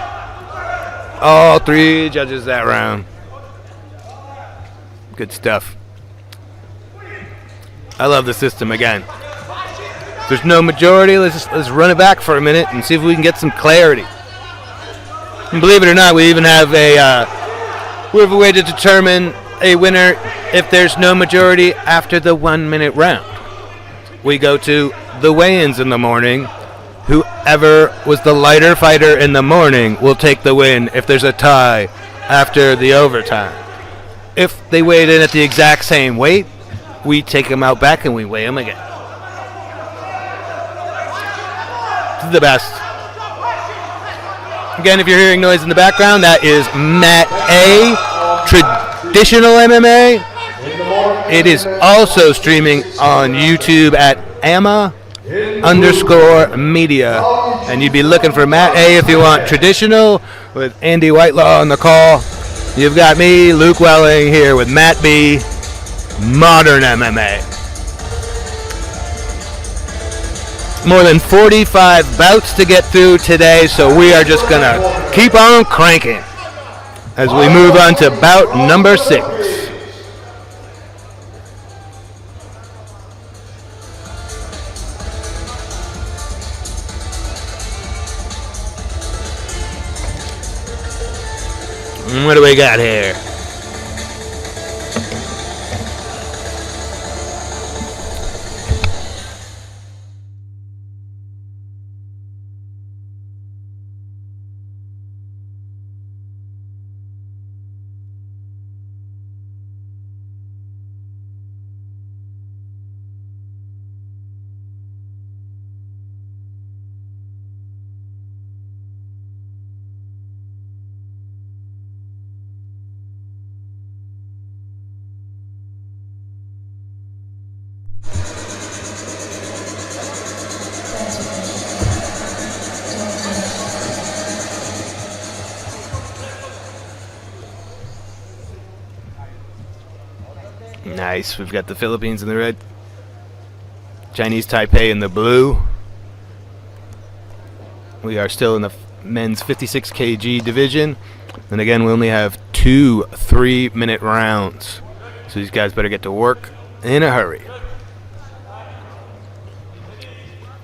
all 3 judges that round. Good stuff. I love the system again. If there's no majority, let's run it back for a minute and see if we can get some clarity. And believe it or not, we even have a way to determine a winner if there's no majority after the 1 minute round. We go to the weigh-ins in the morning. Whoever was the lighter fighter in the morning will take the win if there's a tie after the overtime. If they weighed in at the exact same weight, we take them out back and we weigh them again. This is the best. Again, if you're hearing noise in the background, that is Mat A, traditional MMA. It is also streaming on YouTube at AMMA_media. And you'd be looking for Mat A if you want traditional, with Andy Whitelaw on the call. You've got me, Luke Welling, here with Mat B, modern MMA. More than 45 bouts to get through today, so we are just going to keep on cranking as we move on to bout number 6. What do we got here? Nice. We've got the Philippines in the red, Chinese Taipei in the blue. We are still in the men's 56 kg division. And again, we only have 2 3-minute rounds. So these guys better get to work in a hurry.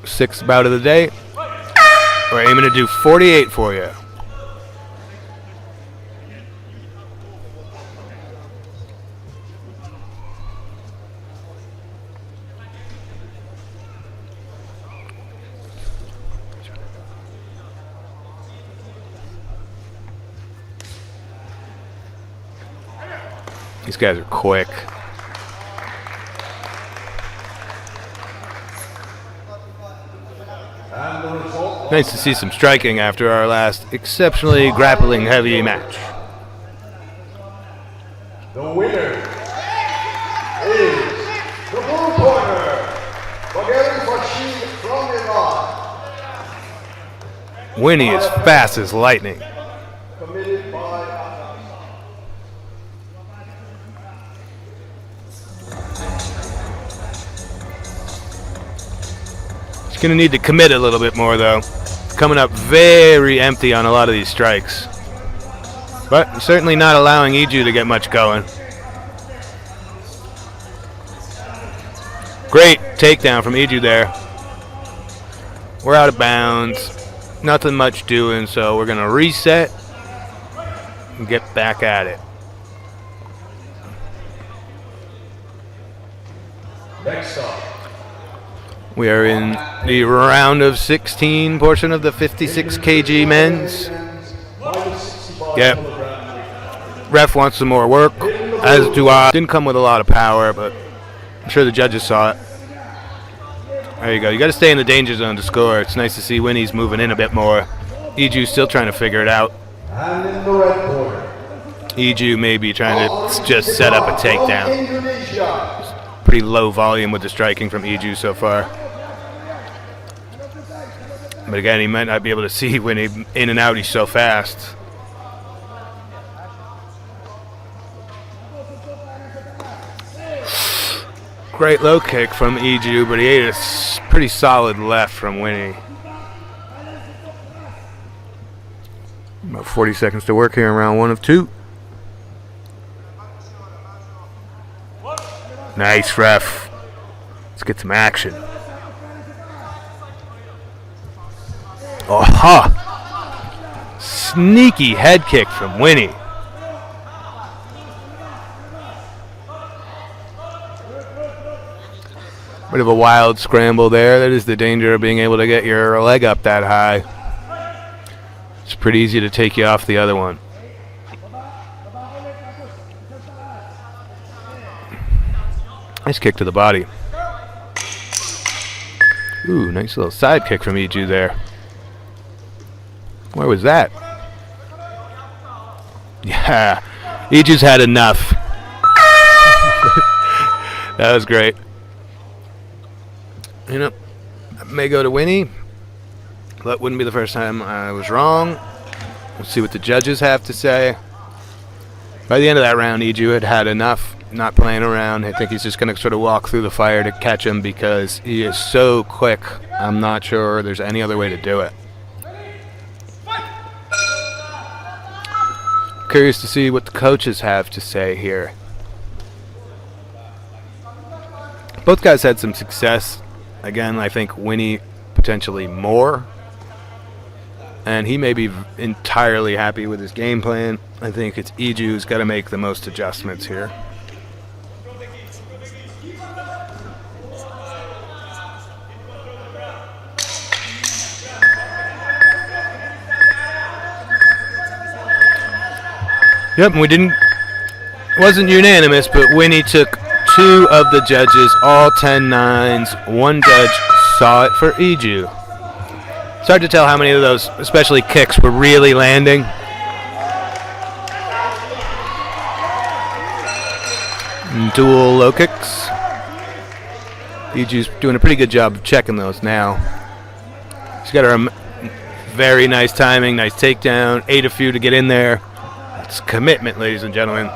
6th bout of the day. We're aiming to do 48 for you. These guys are quick. Nice to see some striking after our last exceptionally grappling heavy match. The winner is the blue corner, from Iran. Winnie is fast as lightning. Committed by She's going to need to commit a little bit more, though. Coming up very empty on a lot of these strikes. But certainly not allowing Iju to get much going. Great takedown from Iju there. We're out of bounds. Nothing much doing, so we're going to reset and get back at it. next up. We are in the round of 16 portion of the 56 kg men's. Yep. Ref wants some more work, as do I. Didn't come with a lot of power, but I'm sure the judges saw it. There you go. You got to stay in the danger zone to score. It's nice to see Winnie's moving in a bit more. Iju's still trying to figure it out. And in the red corner, Iju may be trying to just set up a takedown. Pretty low volume with the striking from Iju so far. But again, he might not be able to see when he in and out. He's so fast. Great low kick from Iju, but he ate a pretty solid left from Winnie. About 40 seconds to work here in round 1 of 2. Nice, ref. Let's get some action. Oh, ha! Sneaky head kick from Winnie. Bit of a wild scramble there. That is the danger of being able to get your leg up that high. It's pretty easy to take you off the other one. Nice kick to the body. Ooh, nice little side kick from Iju there. Where was that? Yeah, Iju's had enough. That was great. You know, I may go to Winnie. That wouldn't be the first time I was wrong. We'll see what the judges have to say. By the end of that round, Iju had had enough. Not playing around. I think he's just going to sort of walk through the fire to catch him because he is so quick. I'm not sure there's any other way to do it. Curious to see what the coaches have to say here. Both guys had some success. Again, I think Winnie potentially more. and he may be entirely happy with his game plan. I think it's Iju who's got to make the most adjustments here. Yep, and wasn't unanimous, but Winnie took 2 of the judges, all 10 nines. 1 judge saw it for Iju. It's hard to tell how many of those, especially kicks, were really landing. Dual low kicks. Iju's doing a pretty good job of checking those now. She's got her very nice timing, nice takedown, ate a few to get in there. It's commitment, ladies and gentlemen.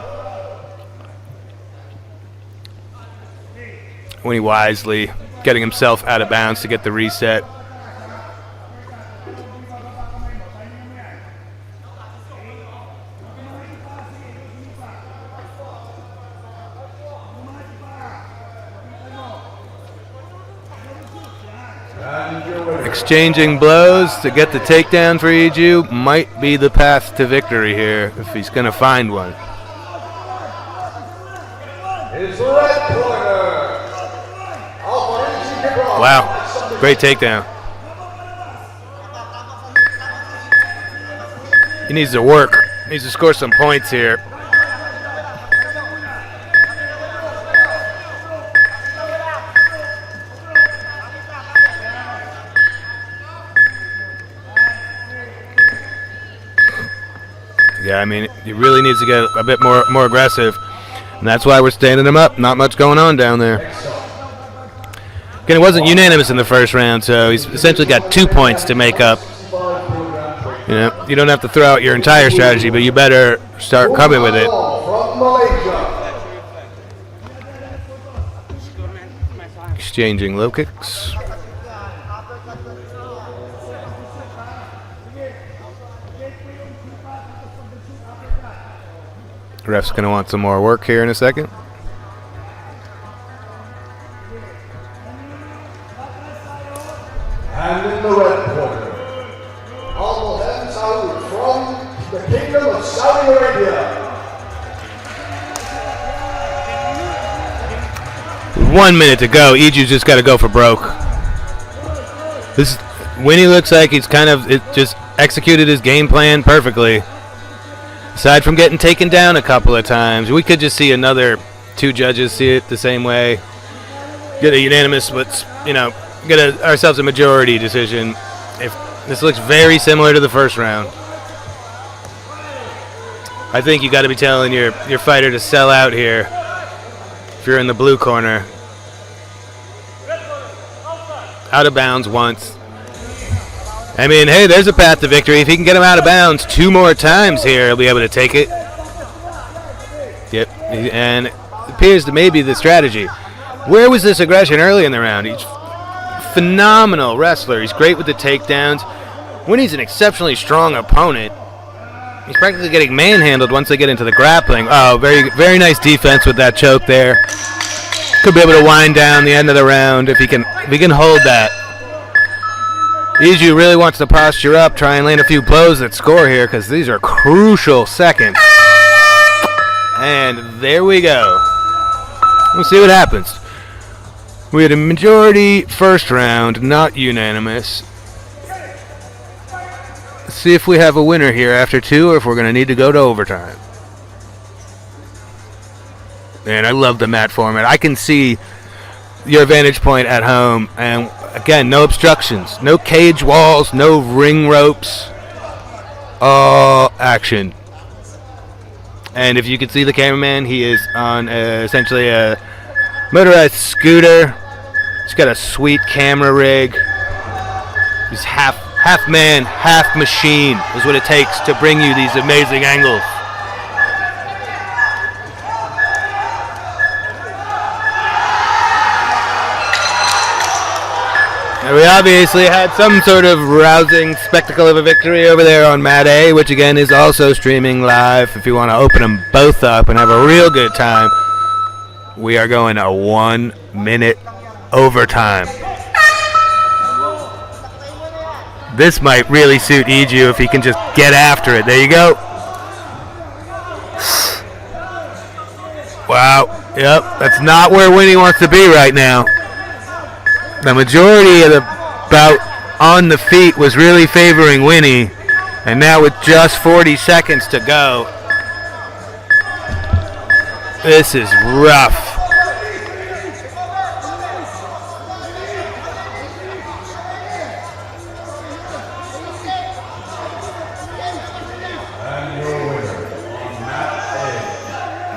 Winnie wisely getting himself out of bounds to get the reset. Exchanging blows to get the takedown for Iju might be the path to victory here if he's going to find one. Wow, great takedown. He needs to work. He needs to score some points here. Yeah, I mean, he really needs to get a bit more aggressive, and that's why we're standing him up. Not much going on down there. Again, it wasn't unanimous in the first round, so he's essentially got 2 points to make up. You know, you don't have to throw out your entire strategy, but you better start coming with it. Exchanging low kicks. Ref's going to want some more work here in a second. And in the red corner, from the Kingdom of Saudi Arabia. 1 minute to go. Iju's just got to go for broke. Winnie looks like he's just executed his game plan perfectly. Aside from getting taken down a couple of times, we could just see another 2 judges see it the same way. Get a unanimous, but get ourselves a majority decision. If this looks very similar to the first round, I think you got to be telling your fighter to sell out here. If you're in the blue corner, out of bounds once. I mean, hey, there's a path to victory. If he can get him out of bounds 2 more times here, he'll be able to take it. Yep, and it appears to maybe the strategy. Where was this aggression early in the round? He's a phenomenal wrestler. He's great with the takedowns. When he's an exceptionally strong opponent, he's practically getting manhandled once they get into the grappling. Oh, very, very nice defense with that choke there. Could be able to wind down the end of the round if he can hold that. Iju really wants to posture up, try and land a few blows that score here, because these are crucial seconds. And there we go. We'll see what happens. We had a majority first round, not unanimous. Let's see if we have a winner here after 2, or if we're going to need to go to overtime. Man, I love the mat format. I can see your vantage point at home, and again, no obstructions, no cage walls, no ring ropes, all action. And if you can see the cameraman, he is on essentially a motorized scooter. He's got a sweet camera rig. He's half man, half machine is what it takes to bring you these amazing angles. And we obviously had some sort of rousing spectacle of a victory over there on Mat A, which again is also streaming live if you want to open them both up and have a real good time. We are going a 1 minute overtime. This might really suit Iju if he can just get after it. There you go. Wow. Yep, that's not where Winnie wants to be right now. The majority of the bout on the feet was really favoring Winnie. And now with just 40 seconds to go, this is rough.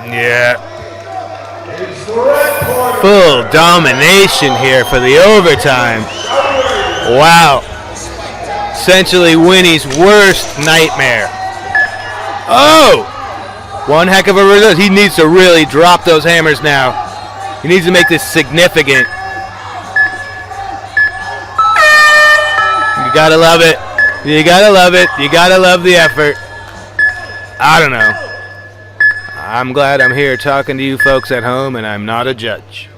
Yeah. Full domination here for the overtime. Wow. Essentially Winnie's worst nightmare. Oh! One heck of a result. He needs to really drop those hammers now. He needs to make this significant. You gotta love it. You gotta love it. You gotta love the effort. I don't know. I'm glad I'm here talking to you folks at home and I'm not a judge.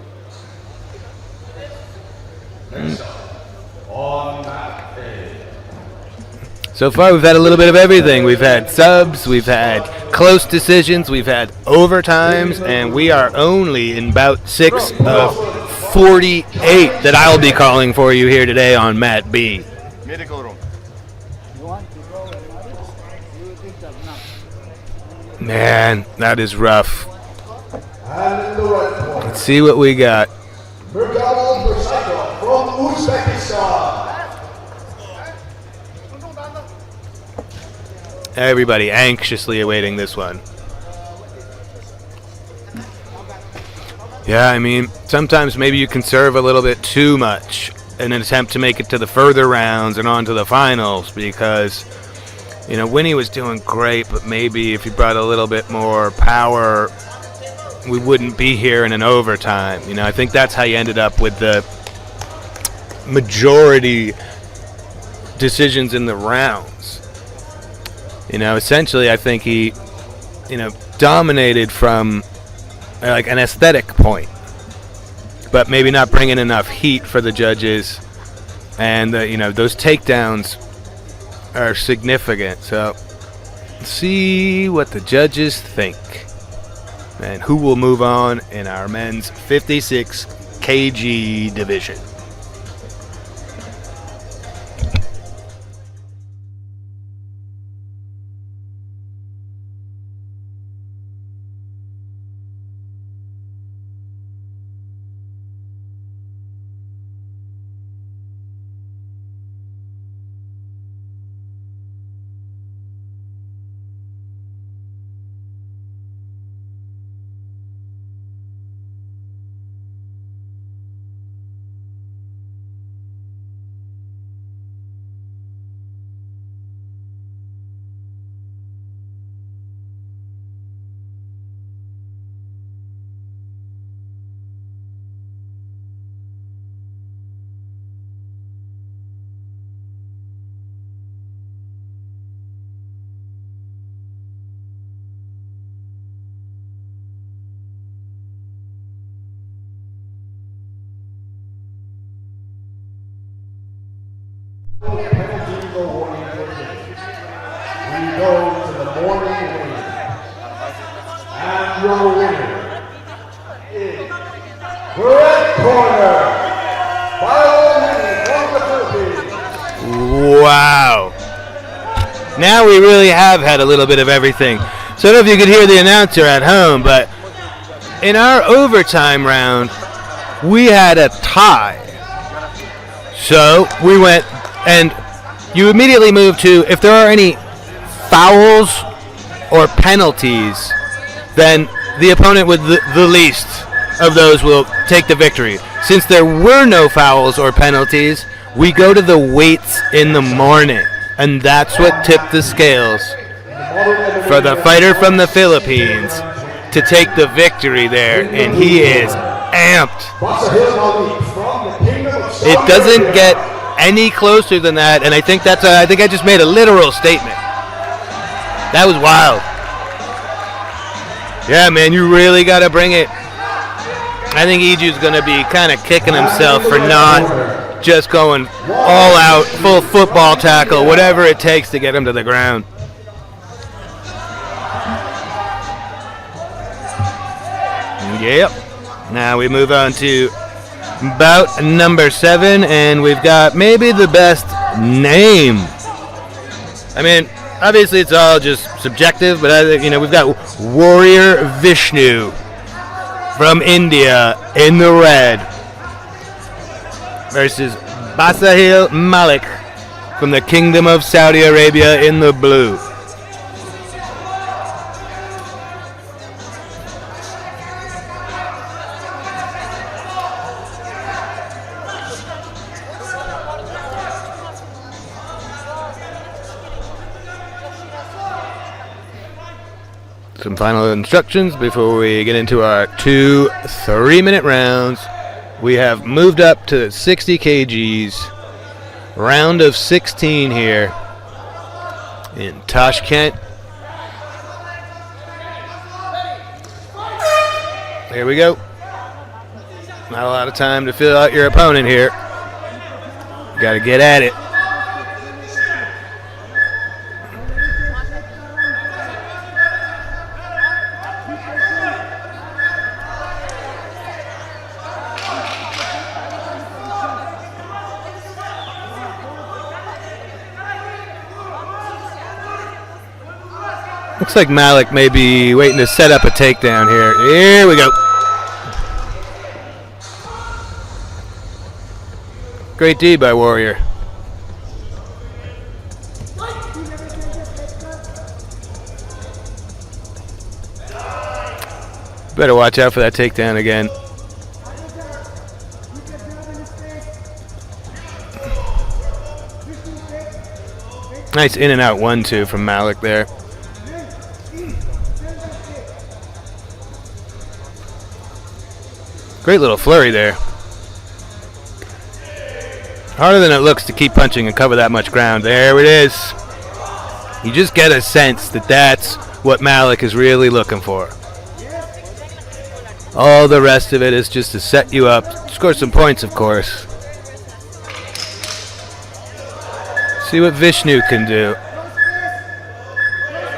So far we've had a little bit of everything. We've had subs, we've had close decisions, we've had overtimes, and we are only in bout 6 of 48 that I'll be calling for you here today on Mat B. Man, that is rough. Let's see what we got. From Uzbekistan. Everybody anxiously awaiting this one. Yeah, I mean, sometimes maybe you conserve a little bit too much in an attempt to make it to the further rounds and on to the finals because, you know, Winnie was doing great, but maybe if he brought a little bit more power, we wouldn't be here in an overtime. You know, I think that's how you ended up with the majority decisions in the rounds. You know, essentially, I think he, you know, dominated from like an aesthetic point, but maybe not bringing enough heat for the judges, and you know, those takedowns are significant. So, let's see what the judges think, and who will move on in our men's 56 kg division. Your winner is red corner from the Philippines. Wow. Now we really have had a little bit of everything. So I don't know if you could hear the announcer at home, but in our overtime round, we had a tie. So we went, and you immediately move to, if there are any fouls or penalties, then the opponent with the least of those will take the victory. Since there were no fouls or penalties, we go to the weights in the morning, and that's what tipped the scales for the fighter from the Philippines to take the victory there, and he is amped. It doesn't get any closer than that, and I think I think I just made a literal statement. That was wild. Yeah, man, you really got to bring it. I think Iju's going to be kind of kicking himself for not just going all out, full football tackle, whatever it takes to get him to the ground. Yep. Now we move on to bout number 7, and we've got maybe the best name. I mean, obviously it's all just subjective, but we've got Warrior Vishnu from India in the red versus Basahil Malik from the Kingdom of Saudi Arabia in the blue. Some final instructions before we get into our 2 3-minute rounds. We have moved up to 60 kgs, round of 16 here in Tashkent. Here we go. Not a lot of time to fill out your opponent here. Got to get at it. Looks like Malik may be waiting to set up a takedown here. Here we go. Great D by Warrior. Better watch out for that takedown again. Nice in and out 1-2 from Malik there. Great little flurry there. Harder than it looks to keep punching and cover that much ground. There it is. You just get a sense that that's what Malik is really looking for. All the rest of it is just to set you up, score some points, of course. See what Vishnu can do.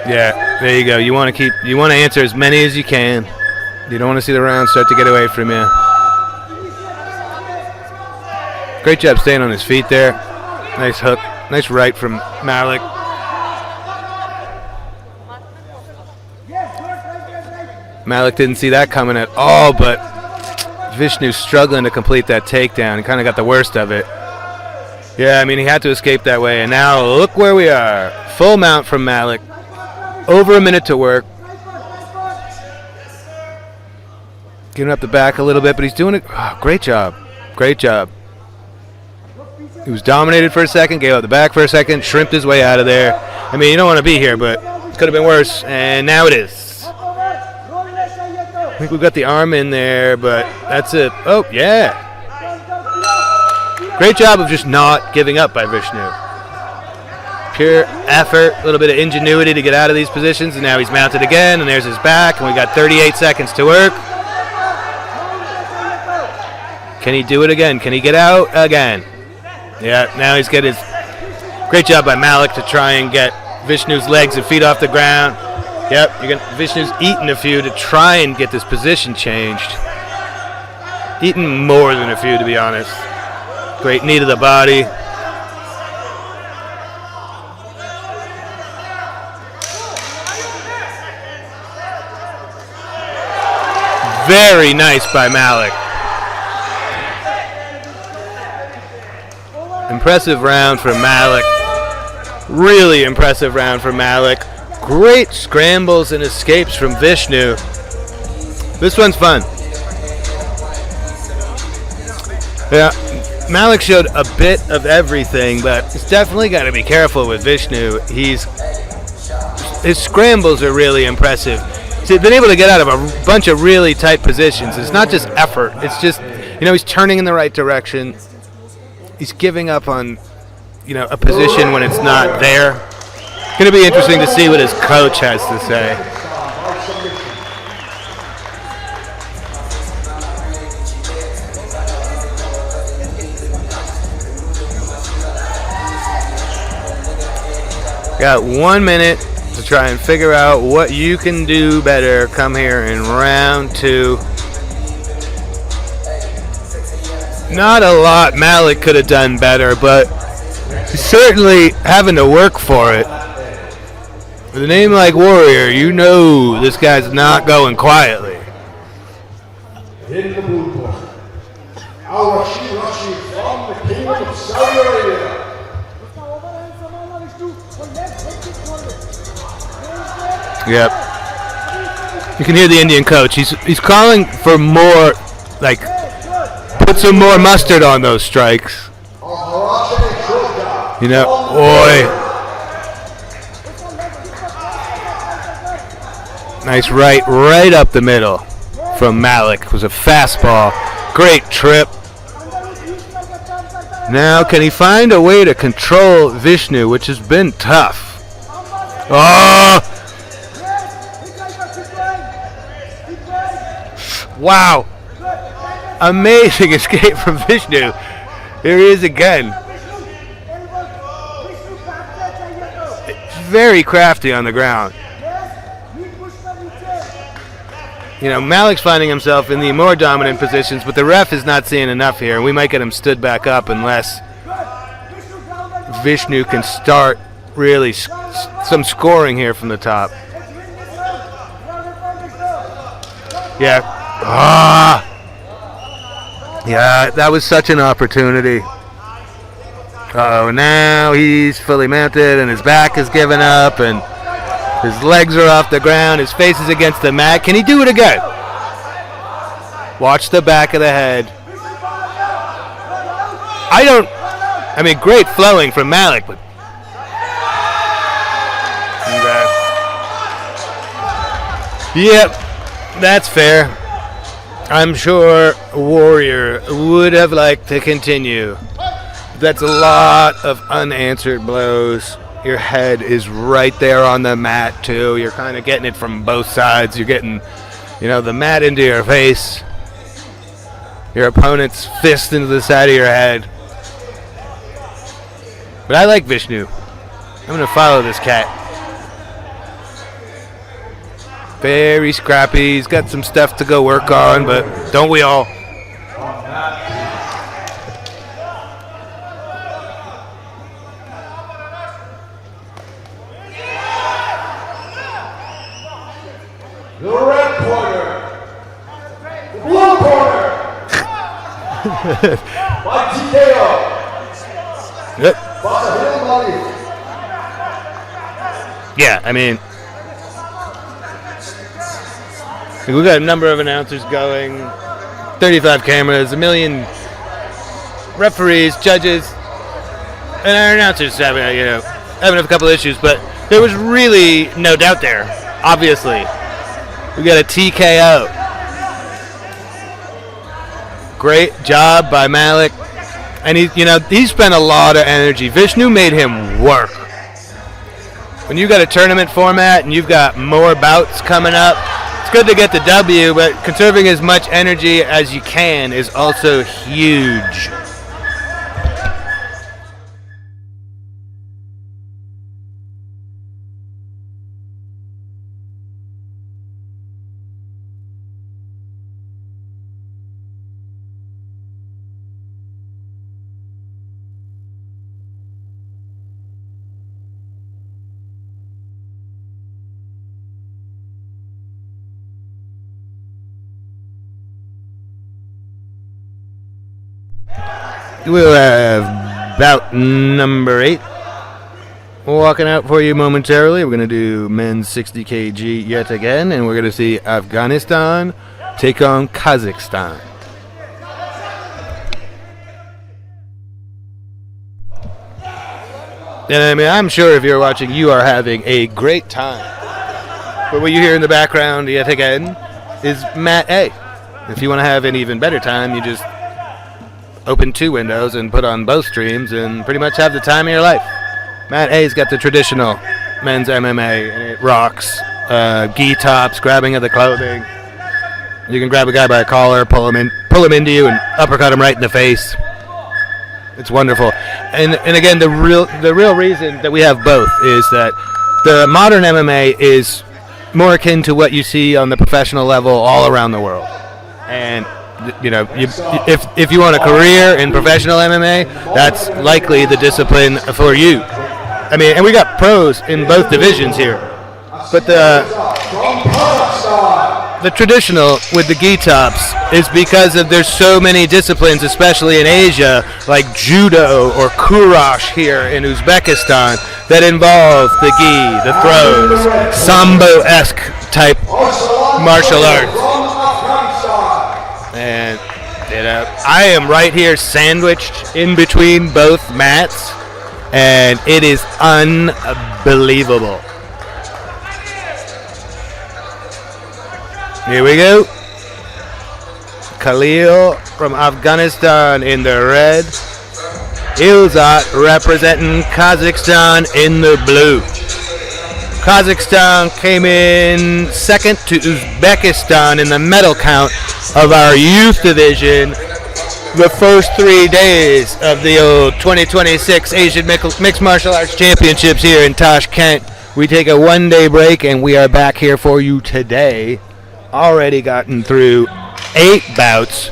Yeah, there you go. You want to answer as many as you can. You don't want to see the round start to get away from you. Great job staying on his feet there. Nice hook. Nice right from Malik. Malik didn't see that coming at all, but Vishnu's struggling to complete that takedown. He kind of got the worst of it. Yeah, I mean, he had to escape that way. And now look where we are. Full mount from Malik. Over a minute to work. Giving up the back a little bit, but he's doing it. Oh, great job. Great job. He was dominated for a second, gave up the back for a second, shrimped his way out of there. I mean, you don't want to be here, but it could have been worse, and now it is. I think we've got the arm in there, but that's it. Oh, yeah. Great job of just not giving up by Vishnu. Pure effort, a little bit of ingenuity to get out of these positions, and now he's mounted again, and there's his back, and we got 38 seconds to work. Can he do it again? Can he get out again? Yeah, now he's got his... Great job by Malik to try and get Vishnu's legs and feet off the ground. Yep, Vishnu's eaten a few to try and get this position changed. Eaten more than a few, to be honest. Great knee to the body. Very nice by Malik. Impressive round from Malik. Really impressive round from Malik. Great scrambles and escapes from Vishnu. This one's fun. Yeah, Malik showed a bit of everything, but he's definitely got to be careful with Vishnu. His scrambles are really impressive. He's been able to get out of a bunch of really tight positions. It's not just effort. It's just, he's turning in the right direction. He's giving up on, a position when it's not there. It's going to be interesting to see what his coach has to say. Got 1 minute to try and figure out what you can do better come here in round 2. Not a lot Malik could have done better, but he's certainly having to work for it. With a name like Warrior, you know this guy's not going quietly. In the blue corner, Al-Rashid from the Kingdom of Saudi Arabia. Yep. You can hear the Indian coach. He's calling for more, like, put some more mustard on those strikes. You know, boy. Nice right up the middle from Malik. It was a fastball. Great trip. Now, can he find a way to control Vishnu, which has been tough? Oh! Wow. Amazing escape from Vishnu. Here he is again. Very crafty on the ground. You know, Malik's finding himself in the more dominant positions, but the ref is not seeing enough here. We might get him stood back up unless Vishnu can start really some scoring here from the top. Yeah. Yeah, that was such an opportunity. Oh, now he's fully mounted and his back is giving up and his legs are off the ground. His face is against the mat. Can he do it again? Watch the back of the head. I mean, great flowing from Malik, but yep, that's fair. I'm sure Warrior would have liked to continue. That's a lot of unanswered blows. Your head is right there on the mat, too. You're kind of getting it from both sides. You're getting, the mat into your face. Your opponent's fist into the side of your head. But I like Vishnu. I'm going to follow this cat. Very scrappy. He's got some stuff to go work on, but don't we all? The red corner. The blue corner. By TKO. Yep. Bahil Malik. Yeah, I mean, we've got a number of announcers going, 35 cameras, a million referees, judges, and our announcers having a couple issues, but there was really no doubt there, obviously. We got a TKO. Great job by Malik. And he spent a lot of energy. Vishnu made him work. When you got a tournament format and you've got more bouts coming up, it's good to get the W, but conserving as much energy as you can is also huge. We'll have bout number 8 walking out for you momentarily. We're going to do men's 60 kg yet again, and we're going to see Afghanistan take on Kazakhstan. And I mean, I'm sure if you're watching, you are having a great time. But what you hear in the background yet again is Mat A. If you want to have an even better time, you just open 2 windows and put on both streams and pretty much have the time of your life. Mat A's got the traditional men's MMA, and it rocks. Gi tops, grabbing of the clothing. You can grab a guy by a collar, pull him into you, and uppercut him right in the face. It's wonderful. And again, the real reason that we have both is that the modern MMA is more akin to what you see on the professional level all around the world. And if you want a career in professional MMA, that's likely the discipline for you. I mean, and we got pros in both divisions here. But the traditional with the gi tops is because there's so many disciplines, especially in Asia, like judo or kurash here in Uzbekistan, that involve the gi, the throws, sambo-esque type martial arts. And I am right here sandwiched in between both mats, and it is unbelievable. Here we go. Khalil from Afghanistan in the red. Ilzat representing Kazakhstan in the blue. Kazakhstan came in second to Uzbekistan in the medal count of our youth division the first 3 days of the old 2026 Asian Mixed Martial Arts Championships here in Tashkent. We take a one-day break and we are back here for you today. Already gotten through 8 bouts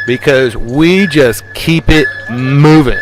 because we just keep it moving.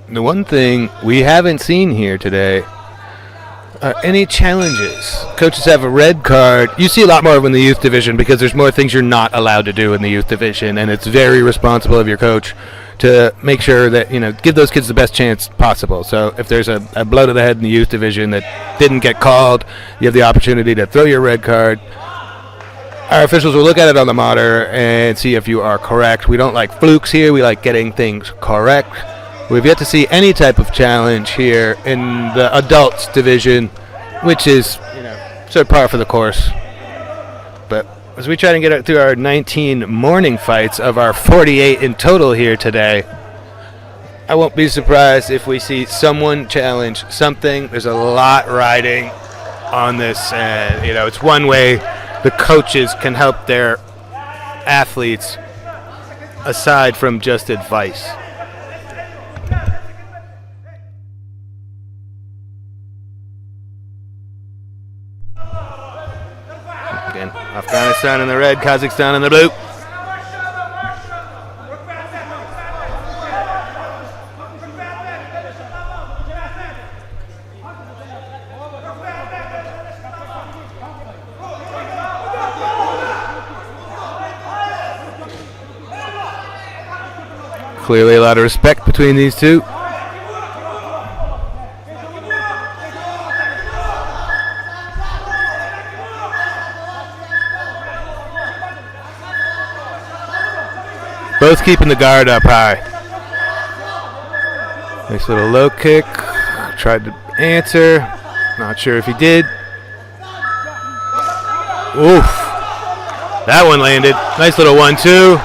The one thing we haven't seen here today are any challenges. Coaches have a red card. You see a lot more of in the youth division because there's more things you're not allowed to do in the youth division, and it's very responsible of your coach to make sure that, give those kids the best chance possible. So if there's a blow to the head in the youth division that didn't get called, you have the opportunity to throw your red card. Our officials will look at it on the monitor and see if you are correct. We don't like flukes here. We like getting things correct. We've yet to see any type of challenge here in the adults division, which is, sort of par for the course. But as we try to get through our 19 morning fights of our 48 in total here today, I won't be surprised if we see someone challenge something. There's a lot riding on this, and, it's one way the coaches can help their athletes aside from just advice. Again, Afghanistan in the red, Kazakhstan in the blue. Clearly a lot of respect between these two. Both keeping the guard up high. Nice little low kick. Tried to answer. Not sure if he did. Oof. That one landed. Nice little 1-2.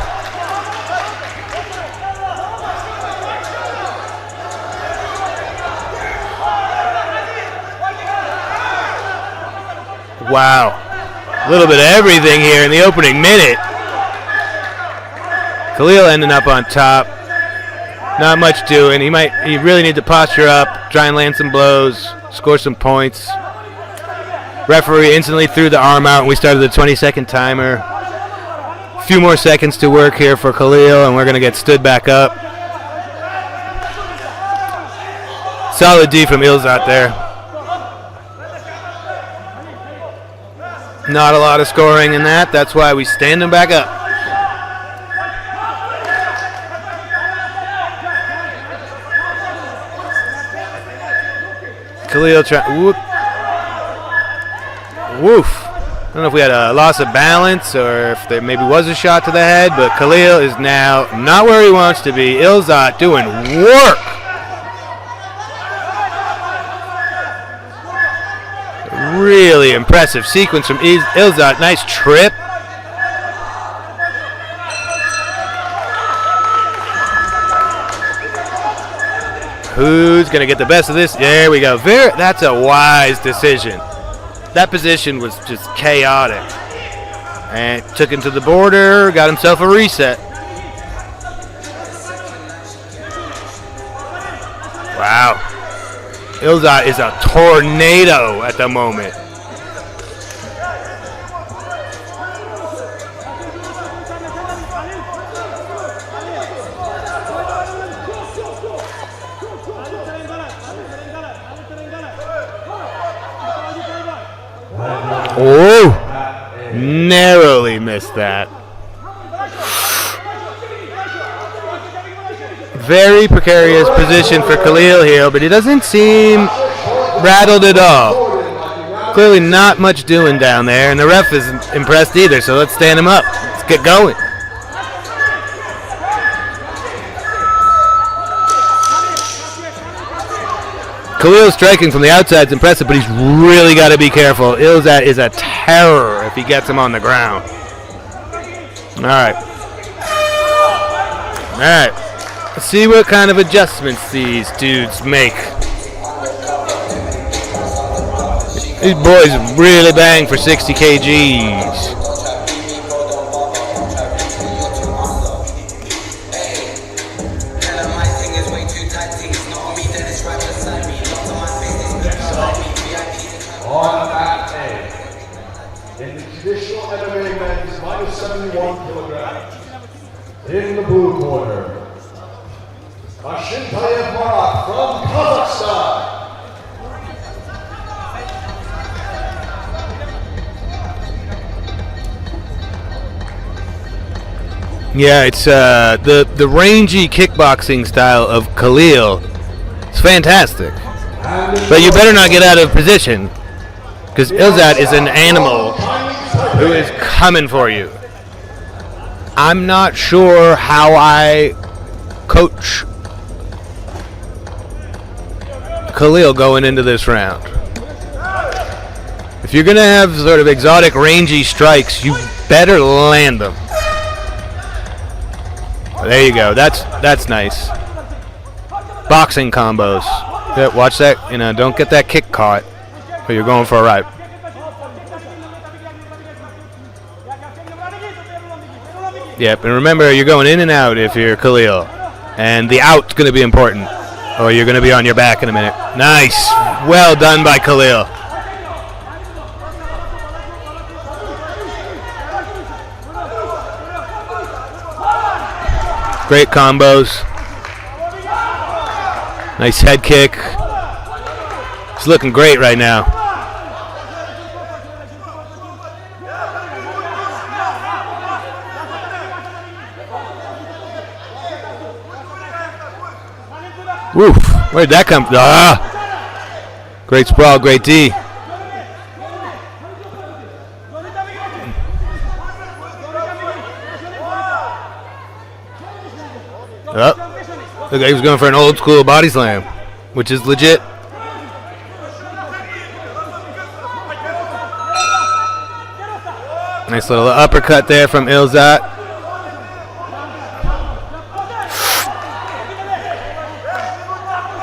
Wow. A little bit of everything here in the opening minute. Khalil ending up on top. Not much doing. He really need to posture up, try and land some blows, score some points. Referee instantly threw the arm out and we started the 20-second timer. A few more seconds to work here for Khalil and we're going to get stood back up. Solid D from Ilzat there. Not a lot of scoring in that. That's why we stand him back up. Khalil woof. I don't know if we had a loss of balance or if there maybe was a shot to the head, but Khalil is now not where he wants to be. Ilzat doing work. really impressive sequence from Ilzat. Nice trip. Who's going to get the best of this? There we go. That's a wise decision. That position was just chaotic. And took him to the border, got himself a reset. Wow. Ilzat is a tornado at the moment. Oh, narrowly missed that. Very precarious position for Khalil here, but he doesn't seem rattled at all. Clearly not much doing down there, and the ref isn't impressed either, so let's stand him up. Let's get going. Khalil striking from the outside is impressive, but he's really got to be careful. Ilzat is a terror if he gets him on the ground. All right. All right. Let's see what kind of adjustments these dudes make. These boys really bang for 60 kgs. On mat A, in the traditional MMA men's minus 71 kilograms, in the blue corner, AMMA from Kazakhstan. Yeah, it's the rangy kickboxing style of Khalil. It's fantastic. But you better not get out of position, because Ilzat is an animal who is coming for you. I'm not sure how I coach Khalil going into this round. If you're going to have sort of exotic rangy strikes, you better land them. There you go. That's nice. Boxing combos. Yeah, watch that. Don't get that kick caught, or you're going for a ride. Yep, and remember, you're going in and out if you're Khalil, and the out's going to be important, or you're going to be on your back in a minute. Nice. Well done by Khalil. Great combos. Nice head kick. He's looking great right now. Woof. Where'd that come from? Ah! Great sprawl, great D. Oh. Look, he was going for an old school body slam, which is legit. Nice little uppercut there from Ilzat.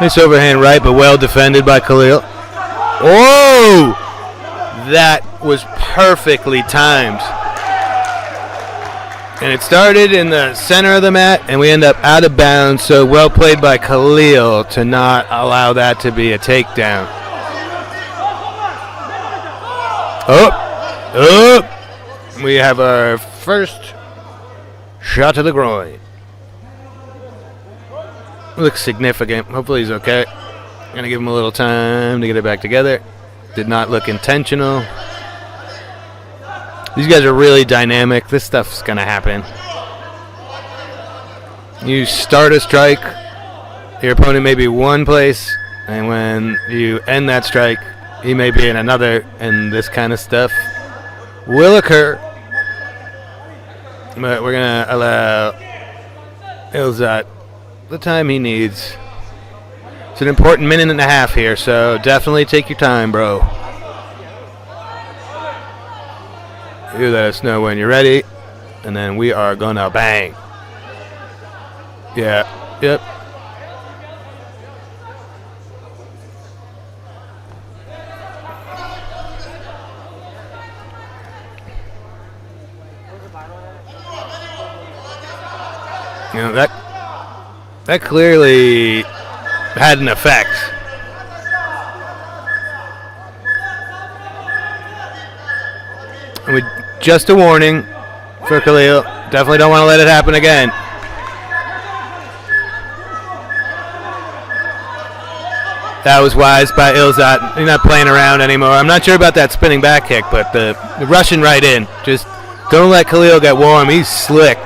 Nice overhand right, but well defended by Khalil. Oh! That was perfectly timed. And it started in the center of the mat, and we end up out of bounds, so well played by Khalil to not allow that to be a takedown. Oh! We have our first shot to the groin. Looks significant. Hopefully he's okay. Gonna give him a little time to get it back together. Did not look intentional. These guys are really dynamic. This stuff's gonna happen. You start a strike, your opponent may be one place, and when you end that strike, he may be in another, and this kind of stuff will occur. But we're gonna allow Ilzat the time he needs. It's an important minute and a half here, so definitely take your time, bro. You let us know when you're ready, and then we are gonna bang. Yeah. Yep. You know, that clearly had an effect. And just a warning for Khalil. Definitely don't want to let it happen again. That was wise by Ilzat. He's not playing around anymore. I'm not sure about that spinning back kick, but the rushing right in. Just don't let Khalil get warm. He's slick.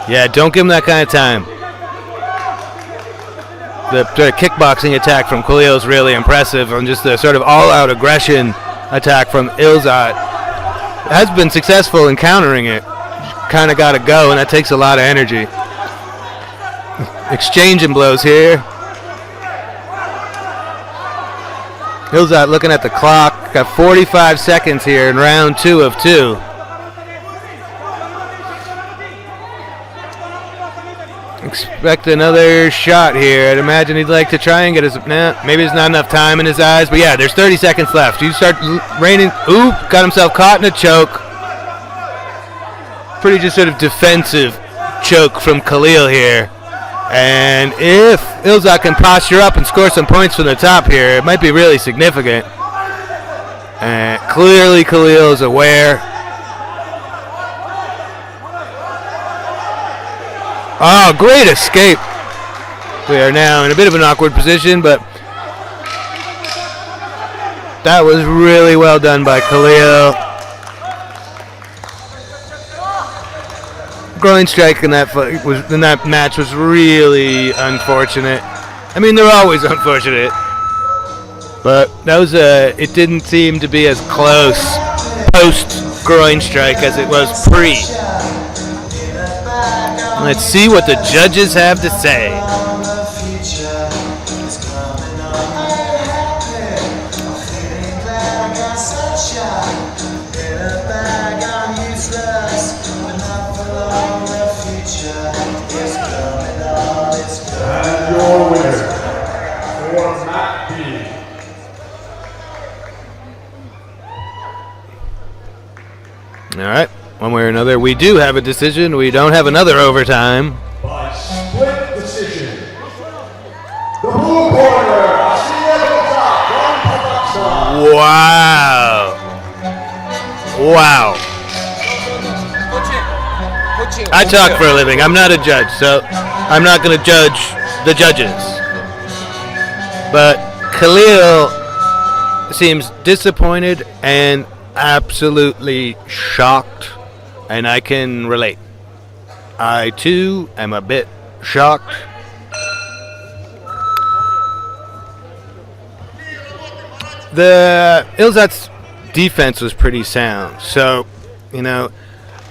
Yeah, don't give him that kind of time. The sort of kickboxing attack from Khalil is really impressive, and just the sort of all-out aggression attack from Ilzat has been successful in countering it. Kind of got to go, and that takes a lot of energy. Exchanging blows here. Ilzat looking at the clock. Got 45 seconds here in round 2 of 2. Expect another shot here. I'd imagine he'd like to try and get his... Nah, maybe there's not enough time in his eyes. But yeah, there's 30 seconds left. You start raining... Oop, got himself caught in a choke. Pretty just sort of defensive choke from Khalil here. And if Ilzat can posture up and score some points from the top here, it might be really significant. And clearly Khalil is aware. Oh, great escape. We are now in a bit of an awkward position, but that was really well done by Khalil. Groin strike in that match was really unfortunate. I mean, they're always unfortunate, but that was it didn't seem to be as close post groin strike as it was pre. Let's see what the judges have to say. And your winner, for Matt B. All right. One way or another, we do have a decision. We don't have another overtime. By split decision, the blue corner, Wow. Wow. I talk for a living. I'm not a judge, so I'm not going to judge the judges. But Khalil seems disappointed and absolutely shocked. And I can relate. I, too, am a bit shocked. The Ilzat's defense was pretty sound. So, you know,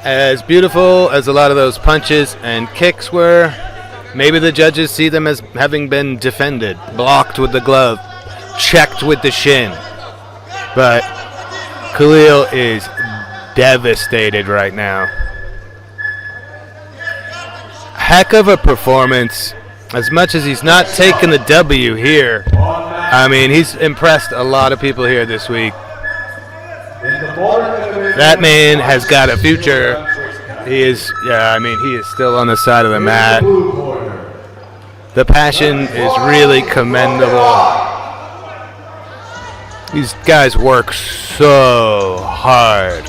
as beautiful as a lot of those punches and kicks were, maybe the judges see them as having been defended, blocked with the glove, checked with the shin. But Khalil is devastated right now. Heck of a performance. As much as he's not taking the W here, I mean, he's impressed a lot of people here this week. That man has got a future. He is, yeah, I mean, he is still on the side of the mat. The passion is really commendable. These guys work so hard.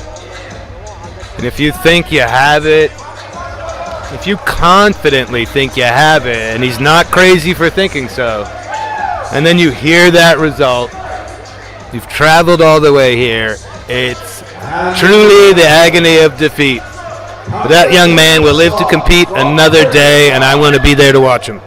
And if you think you have it, if you confidently think you have it, and he's not crazy for thinking so, and then you hear that result, you've traveled all the way here, it's truly the agony of defeat. But that young man will live to compete another day, and I want to be there to watch him.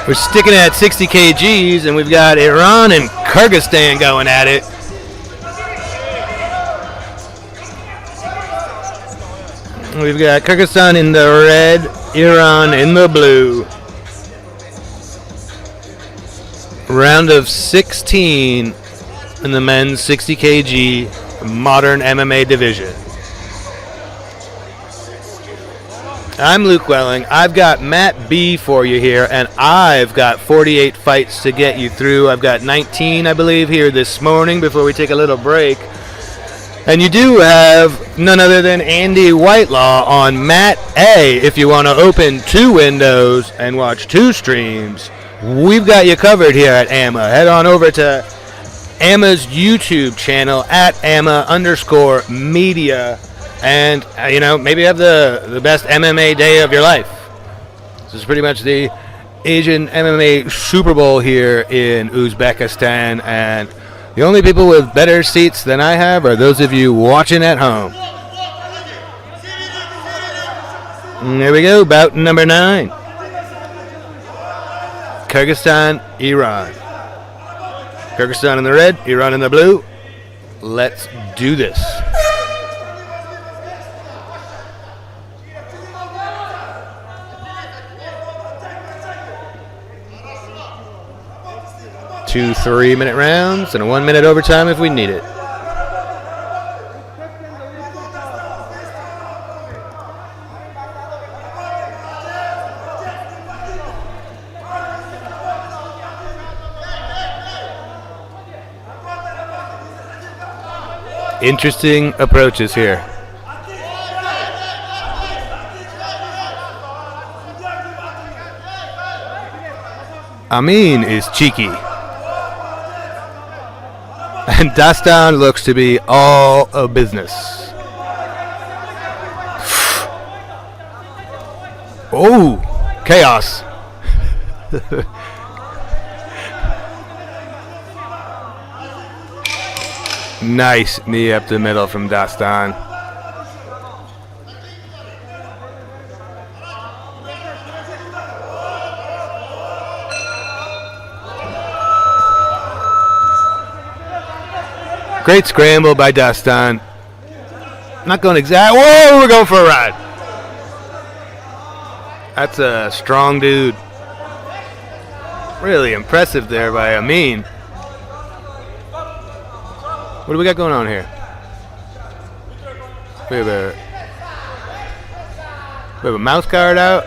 We're sticking at 60 kgs, and we've got Iran and Kyrgyzstan going at it. We've got Kyrgyzstan in the red, Iran in the blue. Round of 16 in the men's 60 kg modern MMA division. I'm Luke Welling. I've got Matt B for you here, and I've got 48 fights to get you through. I've got 19, I believe, here this morning before we take a little break. And you do have none other than Andy Whitelaw on Matt A. If you want to open 2 windows and watch 2 streams, we've got you covered here at AMMA. Head on over to AMMA's YouTube channel at AMMA_media, and maybe have the best MMA day of your life. This is pretty much the Asian MMA Super Bowl here in Uzbekistan, and the only people with better seats than I have are those of you watching at home. And there we go, bout number 9. Kyrgyzstan, Iran. Kyrgyzstan in the red, Iran in the blue. Let's do this. Two 3-minute rounds and a 1-minute overtime if we need it. Interesting approaches here. Amin is cheeky. And Dastan looks to be all a business. Oh, chaos. Nice knee up the middle from Dastan. Great scramble by Dastan. Not going exact. Whoa, we're going for a ride. That's a strong dude. Really impressive there by Amin. What do we got going on here? We have a mouse guard out.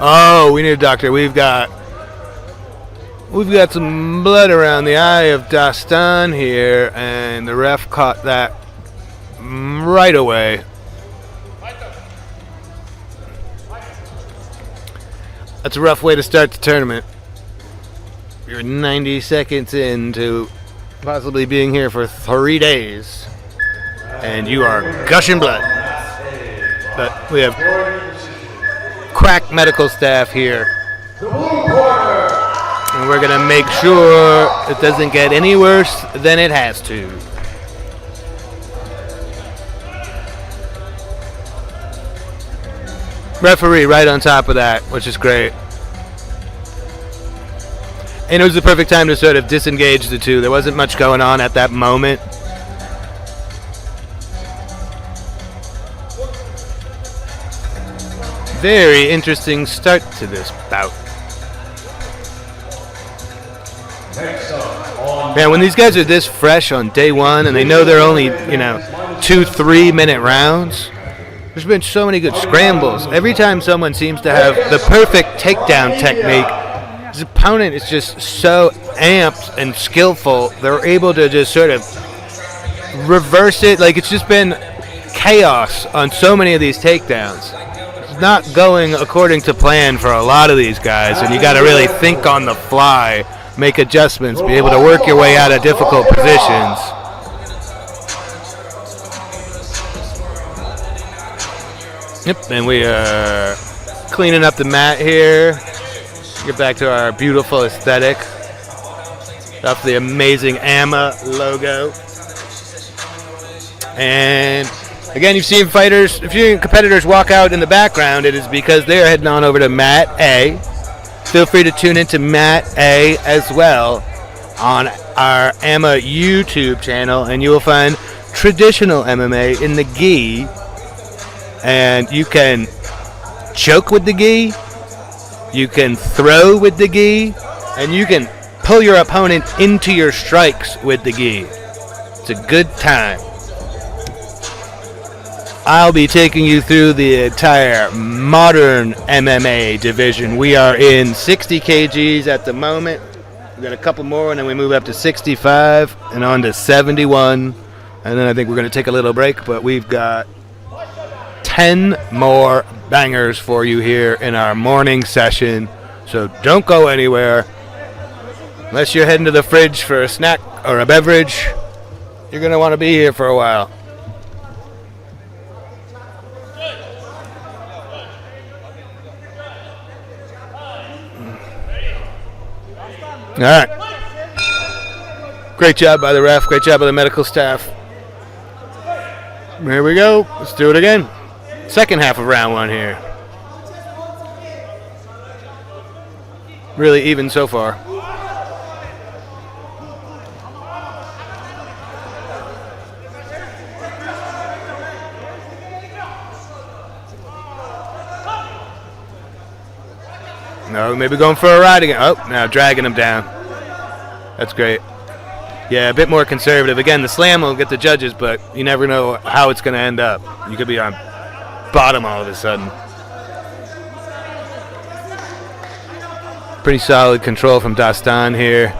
Oh, we need a doctor. We've got some blood around the eye of Dastan here, and the ref caught that right away. That's a rough way to start the tournament. You're 90 seconds into possibly being here for 3 days, and you are gushing blood. But we have crack medical staff here, and we're going to make sure it doesn't get any worse than it has to. Referee right on top of that, which is great. And it was the perfect time to sort of disengage the two. There wasn't much going on at that moment. Very interesting start to this bout. Man, when these guys are this fresh on day one and they know they're only, 2 3-minute rounds, there's been so many good scrambles. Every time someone seems to have the perfect takedown technique, his opponent is just so amped and skillful, they're able to just sort of reverse it. Like, it's just been chaos on so many of these takedowns. It's not going according to plan for a lot of these guys, and you got to really think on the fly, make adjustments, be able to work your way out of difficult positions. Yep, and we are cleaning up the mat here. Get back to our beautiful aesthetic. Off the amazing AMMA logo. And again, you've seen competitors walk out in the background. It is because they are heading on over to Mat A. Feel free to tune into Matt A as well on our AMMA YouTube channel, and you will find traditional MMA in the gi. And you can choke with the gi, you can throw with the gi, and you can pull your opponent into your strikes with the gi. It's a good time. I'll be taking you through the entire modern MMA division. We are in 60 kgs at the moment. We've got a couple more, and then we move up to 65 and on to 71. And then I think we're going to take a little break, but we've got 10 more bangers for you here in our morning session. So don't go anywhere. Unless you're heading to the fridge for a snack or a beverage, you're going to want to be here for a while. All right. Great job by the ref. Great job by the medical staff. Here we go. Let's do it again. Second half of round one here. Really even so far. No, maybe going for a ride again. Oh, now dragging him down. That's great. Yeah, a bit more conservative. Again, the slam will get the judges, but you never know how it's going to end up. You could be on bottom all of a sudden. Pretty solid control from Dastan here.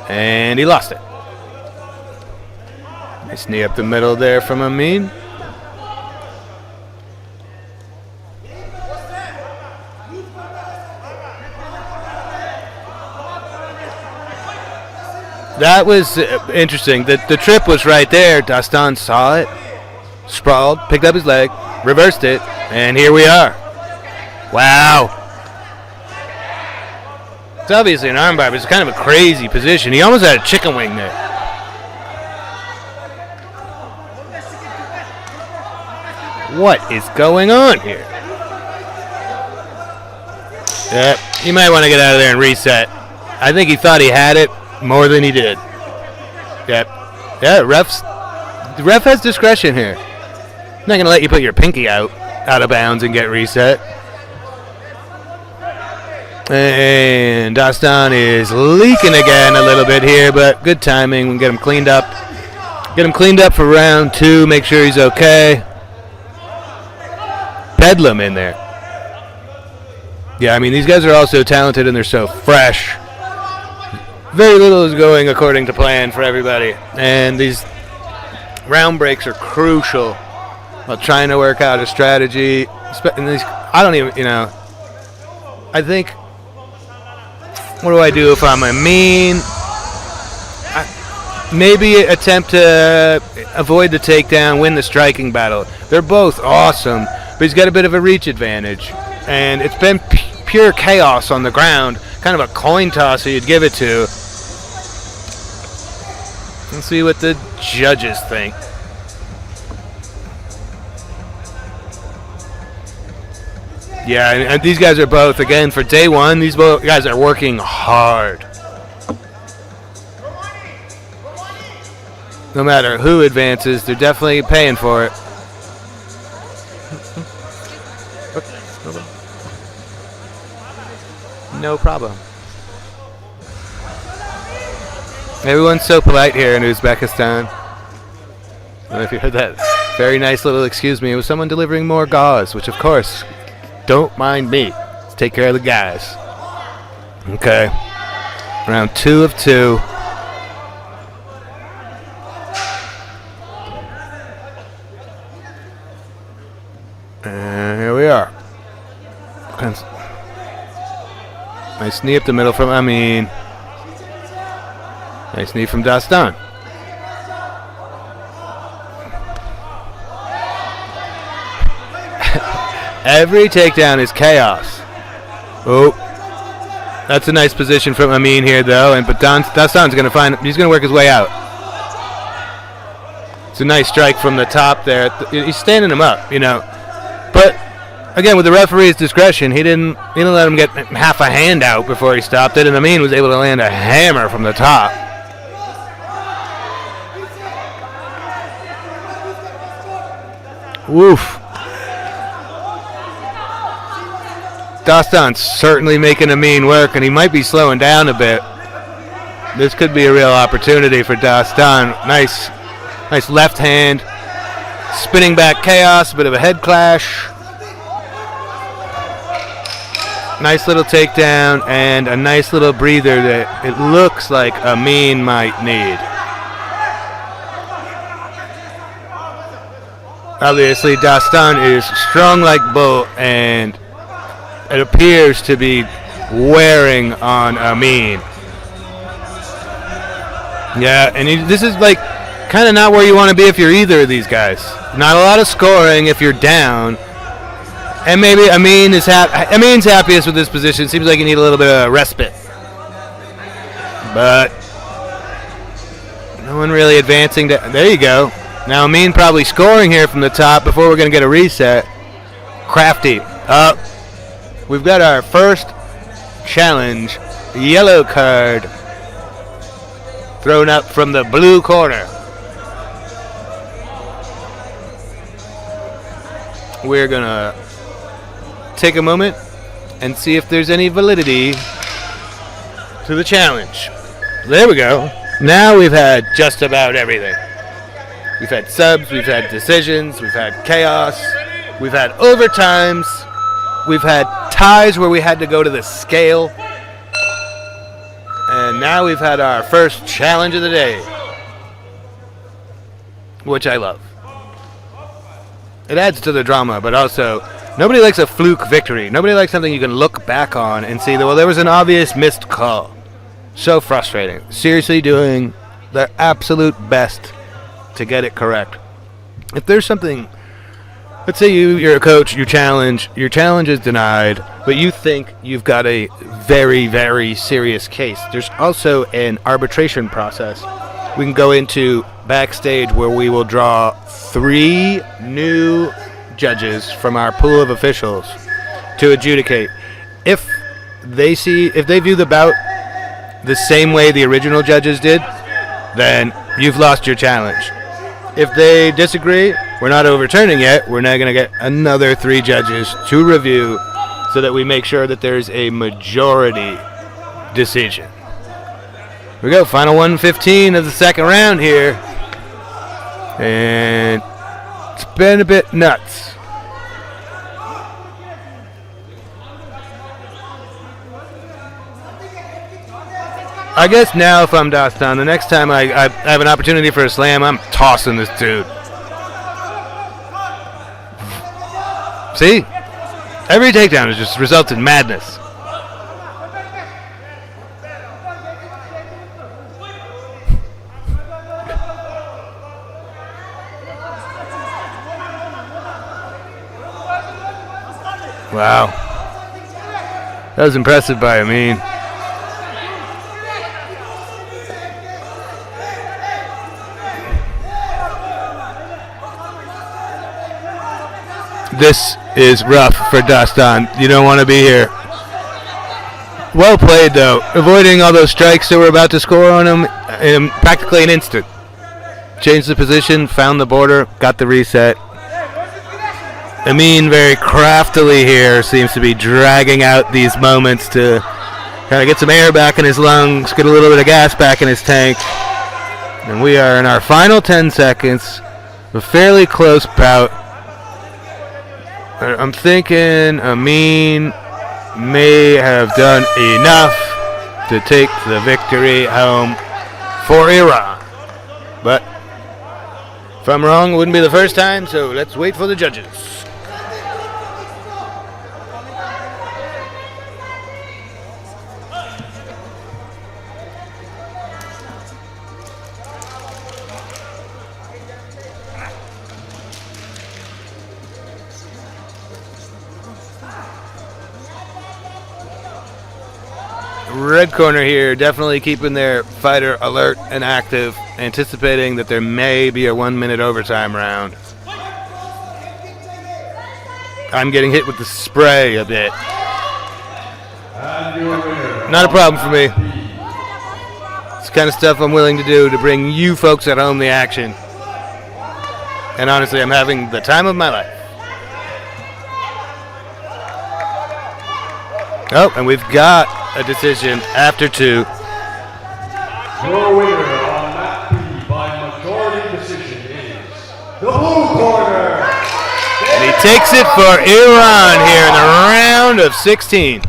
And he lost it. Nice knee up the middle there from Amin. That was interesting. The trip was right there. Dastan saw it, sprawled, picked up his leg, reversed it, and here we are. Wow. It's obviously an armbar, but it's kind of a crazy position. He almost had a chicken wing there. What is going on here? Yeah, you might want to get out of there and reset. I think he thought he had it more than he did. Yep. Yeah, the ref has discretion here. Not going to let you put your pinky out of bounds and get reset. And Dastan is leaking again a little bit here, but good timing. We'll get him cleaned up. Get him cleaned up for round two. Make sure he's okay. Bedlam in there. Yeah, I mean, these guys are all so talented and they're so fresh. Very little is going according to plan for everybody. And these round breaks are crucial while trying to work out a strategy. I don't even, I think, what do I do if I'm Amin? Maybe attempt to avoid the takedown, win the striking battle. They're both awesome, but he's got a bit of a reach advantage. And it's been pure chaos on the ground, kind of a coin toss you'd give it to. Let's see what the judges think. Yeah, and these guys are both, again, for day one, these both guys are working hard. No matter who advances, they're definitely paying for it. No problem. Everyone's so polite here in Uzbekistan. I don't know if you heard that very nice little excuse me. It was someone delivering more gauze, which of course, don't mind me. Let's take care of the guys. Okay. Round 2 of 2. And here we are. Nice knee up the middle from Amin. Nice knee from Dastan. Every takedown is chaos. Oh, that's a nice position from Amin here, though. But Dastan's going to find. He's going to work his way out. It's a nice strike from the top there. He's standing him up, But again, with the referee's discretion, he didn't let him get half a hand out before he stopped it, and Amin was able to land a hammer from the top. Woof. Dastan's certainly making Amin work, and he might be slowing down a bit. This could be a real opportunity for Dastan. Nice left hand. Spinning back chaos, a bit of a head clash. Nice little takedown and a nice little breather that it looks like Amin might need. Obviously, Dastan is strong like bull, and it appears to be wearing on Amin. Yeah, and this is like kind of not where you want to be if you're either of these guys. Not a lot of scoring if you're down. And maybe Amin's happiest with this position. Seems like you need a little bit of respite. But no one really advancing. There you go. Now Amin probably scoring here from the top before we're going to get a reset. Crafty up. We've got our first challenge. Yellow card thrown up from the blue corner. We're going to take a moment and see if there's any validity to the challenge. There we go. Now we've had just about everything. We've had subs, we've had decisions, we've had chaos, we've had overtimes, we've had ties where we had to go to the scale, and now we've had our first challenge of the day, which I love. It adds to the drama, but also nobody likes a fluke victory. Nobody likes something you can look back on and see that, well, there was an obvious missed call. So frustrating. Seriously doing their absolute best to get it correct. If there's something, let's say you're a coach, your challenge is denied, but you think you've got a very, very serious case. There's also an arbitration process. We can go into backstage where we will draw 3 new judges from our pool of officials to adjudicate. If they view the bout the same way the original judges did, then you've lost your challenge. If they disagree, we're not overturning yet. We're now going to get another 3 judges to review so that we make sure that there's a majority decision. Here we go, final 1:15 of the second round here. And it's been a bit nuts. I guess now if I'm Dastan, the next time I have an opportunity for a slam, I'm tossing this dude. See? Every takedown has just resulted in madness. Wow. That was impressive by Amin. This is rough for Dastan. You don't want to be here. Well played, though. Avoiding all those strikes that were about to score on him in practically an instant. Changed the position, found the border, got the reset. Amin very craftily here seems to be dragging out these moments to kind of get some air back in his lungs, get a little bit of gas back in his tank. And we are in our final 10 seconds. A fairly close bout. I'm thinking Amin may have done enough to take the victory home for Iran. But if I'm wrong, it wouldn't be the first time, so let's wait for the judges. Red corner here, definitely keeping their fighter alert and active, anticipating that there may be a 1-minute overtime round. I'm getting hit with the spray a bit. And your winner. Not a problem for me. It's the kind of stuff I'm willing to do to bring you folks at home the action. And honestly, I'm having the time of my life. Oh, and we've got a decision after 2. Your winner on Mat B by majority decision is the blue corner. And he takes it for Iran here in the round of 16.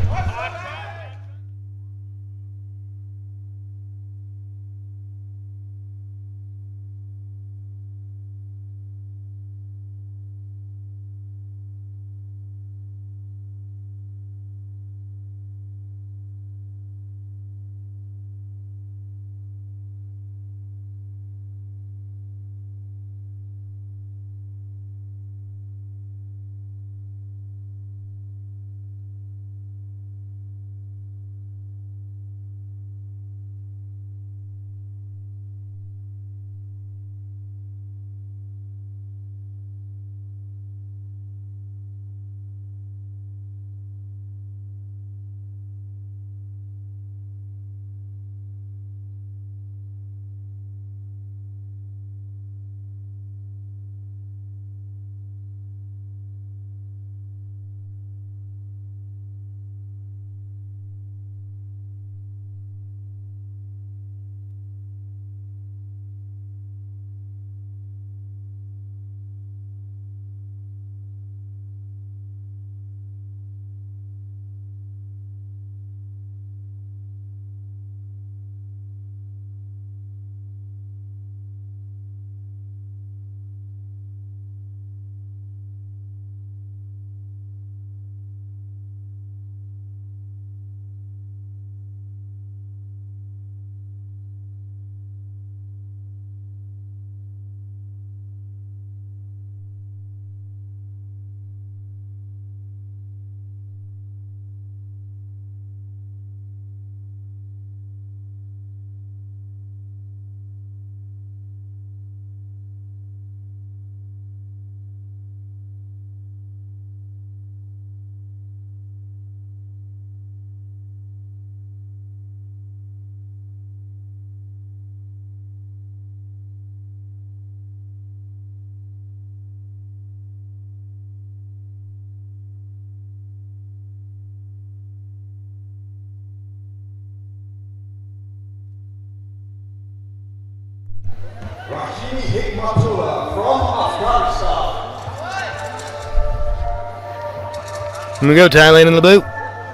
Here we go, Thailand in the blue.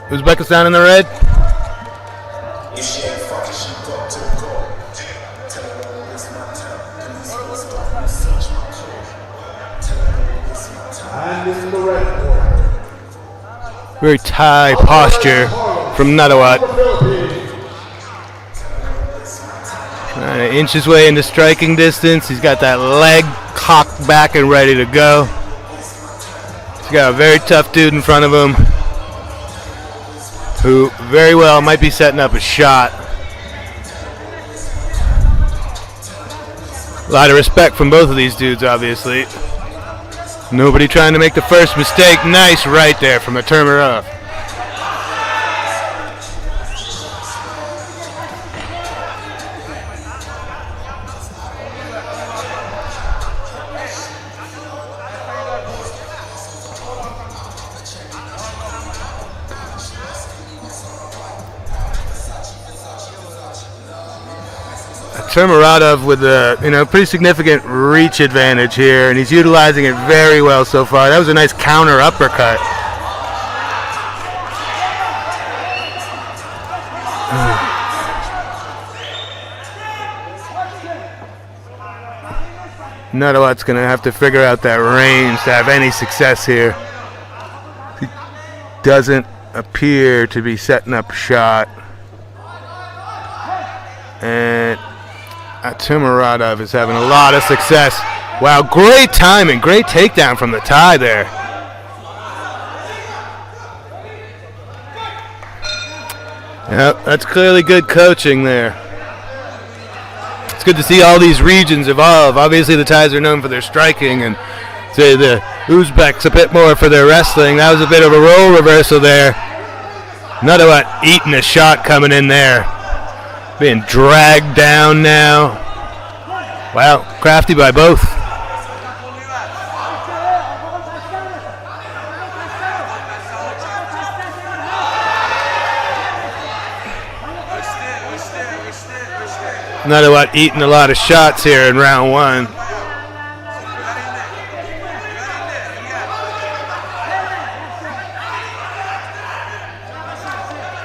Uzbekistan in the red. And in the red corner. Very Thai posture from Nadawat. Trying to inch his way into striking distance. He's got that leg cocked back and ready to go. He's got a very tough dude in front of him who very well might be setting up a shot. A lot of respect from both of these dudes, obviously. Nobody trying to make the first mistake. Nice right there from a Turmerov. Turmeradov with a pretty significant reach advantage here, and he's utilizing it very well so far. That was a nice counter uppercut. Nadawat's going to have to figure out that range to have any success here. He doesn't appear to be setting up a shot. And Turmeradov is having a lot of success. Wow, great timing, great takedown from the Thai there. Yep, that's clearly good coaching there. It's good to see all these regions evolve. Obviously the Thais are known for their striking, and say the Uzbeks a bit more for their wrestling. That was a bit of a role reversal there. Another one eating a shot coming in there. Being dragged down now. Wow, crafty by both. Another one eating a lot of shots here in round one.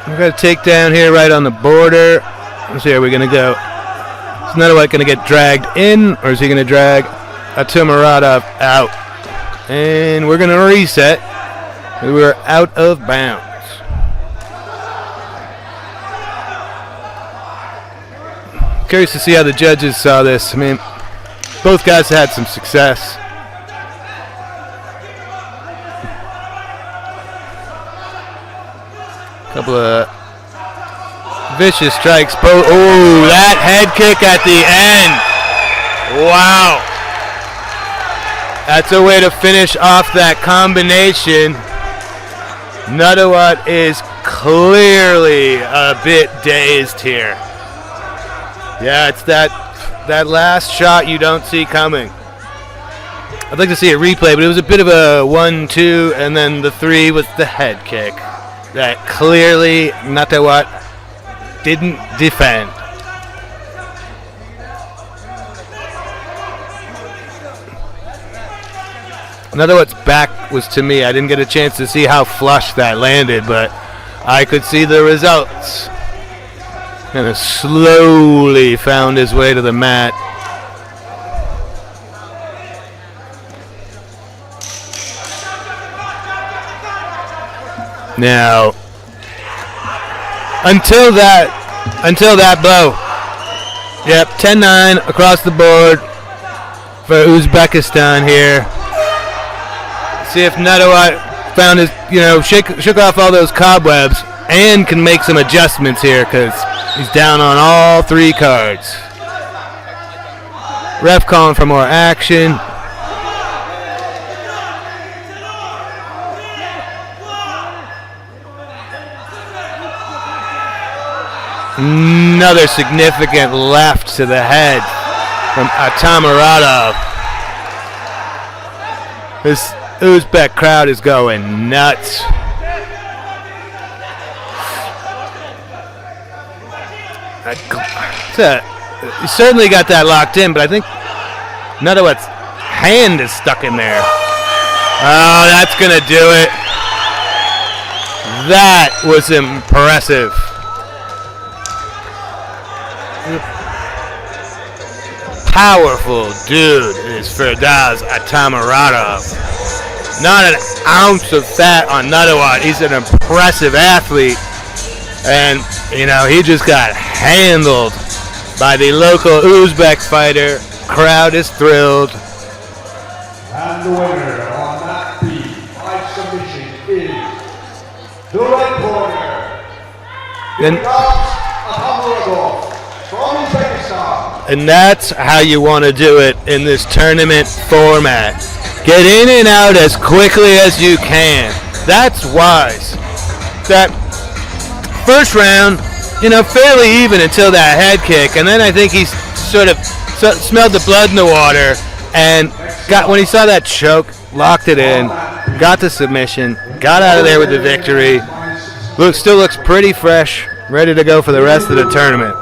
We've got a takedown here right on the border. Let's see, are we going to go? Is another one going to get dragged in, or is he going to drag Atamuratov out? And we're going to reset. We're out of bounds. Curious to see how the judges saw this. I mean, both guys had some success. Couple of vicious strikes. Oh, that head kick at the end. Wow. That's a way to finish off that combination. Nadawat is clearly a bit dazed here. Yeah, it's that last shot you don't see coming. I'd like to see a replay, but it was a bit of a 1-2, and then the 3 was the head kick. That clearly Natawat didn't defend. Natawat's back was to me. I didn't get a chance to see how flush that landed, but I could see the results. Kind of slowly found his way to the mat. Now, until that blow, yep, 10-9 across the board for Uzbekistan here. See if Nadawat found his, shook off all those cobwebs and can make some adjustments here because he's down on all 3 cards. Ref calling for more action. Another significant left to the head from Atamuratov. This Uzbek crowd is going nuts. He certainly got that locked in, but I think Nadawat's hand is stuck in there. Oh, that's going to do it. That was impressive. Powerful dude is Firdaz Atamuratov. Not an ounce of fat on Nadawat. He's an impressive athlete. And, he just got handled by the local Uzbek fighter. Crowd is thrilled. And the winner on that beat by submission is the red corner, Firdaz Atamuratov from Uzbekistan. And that's how you want to do it in this tournament format. Get in and out as quickly as you can. That's wise. That first round, fairly even until that head kick. And then I think he sort of smelled the blood in the water and when he saw that choke, locked it in, got the submission, got out of there with the victory. Still looks pretty fresh, ready to go for the rest of the tournament.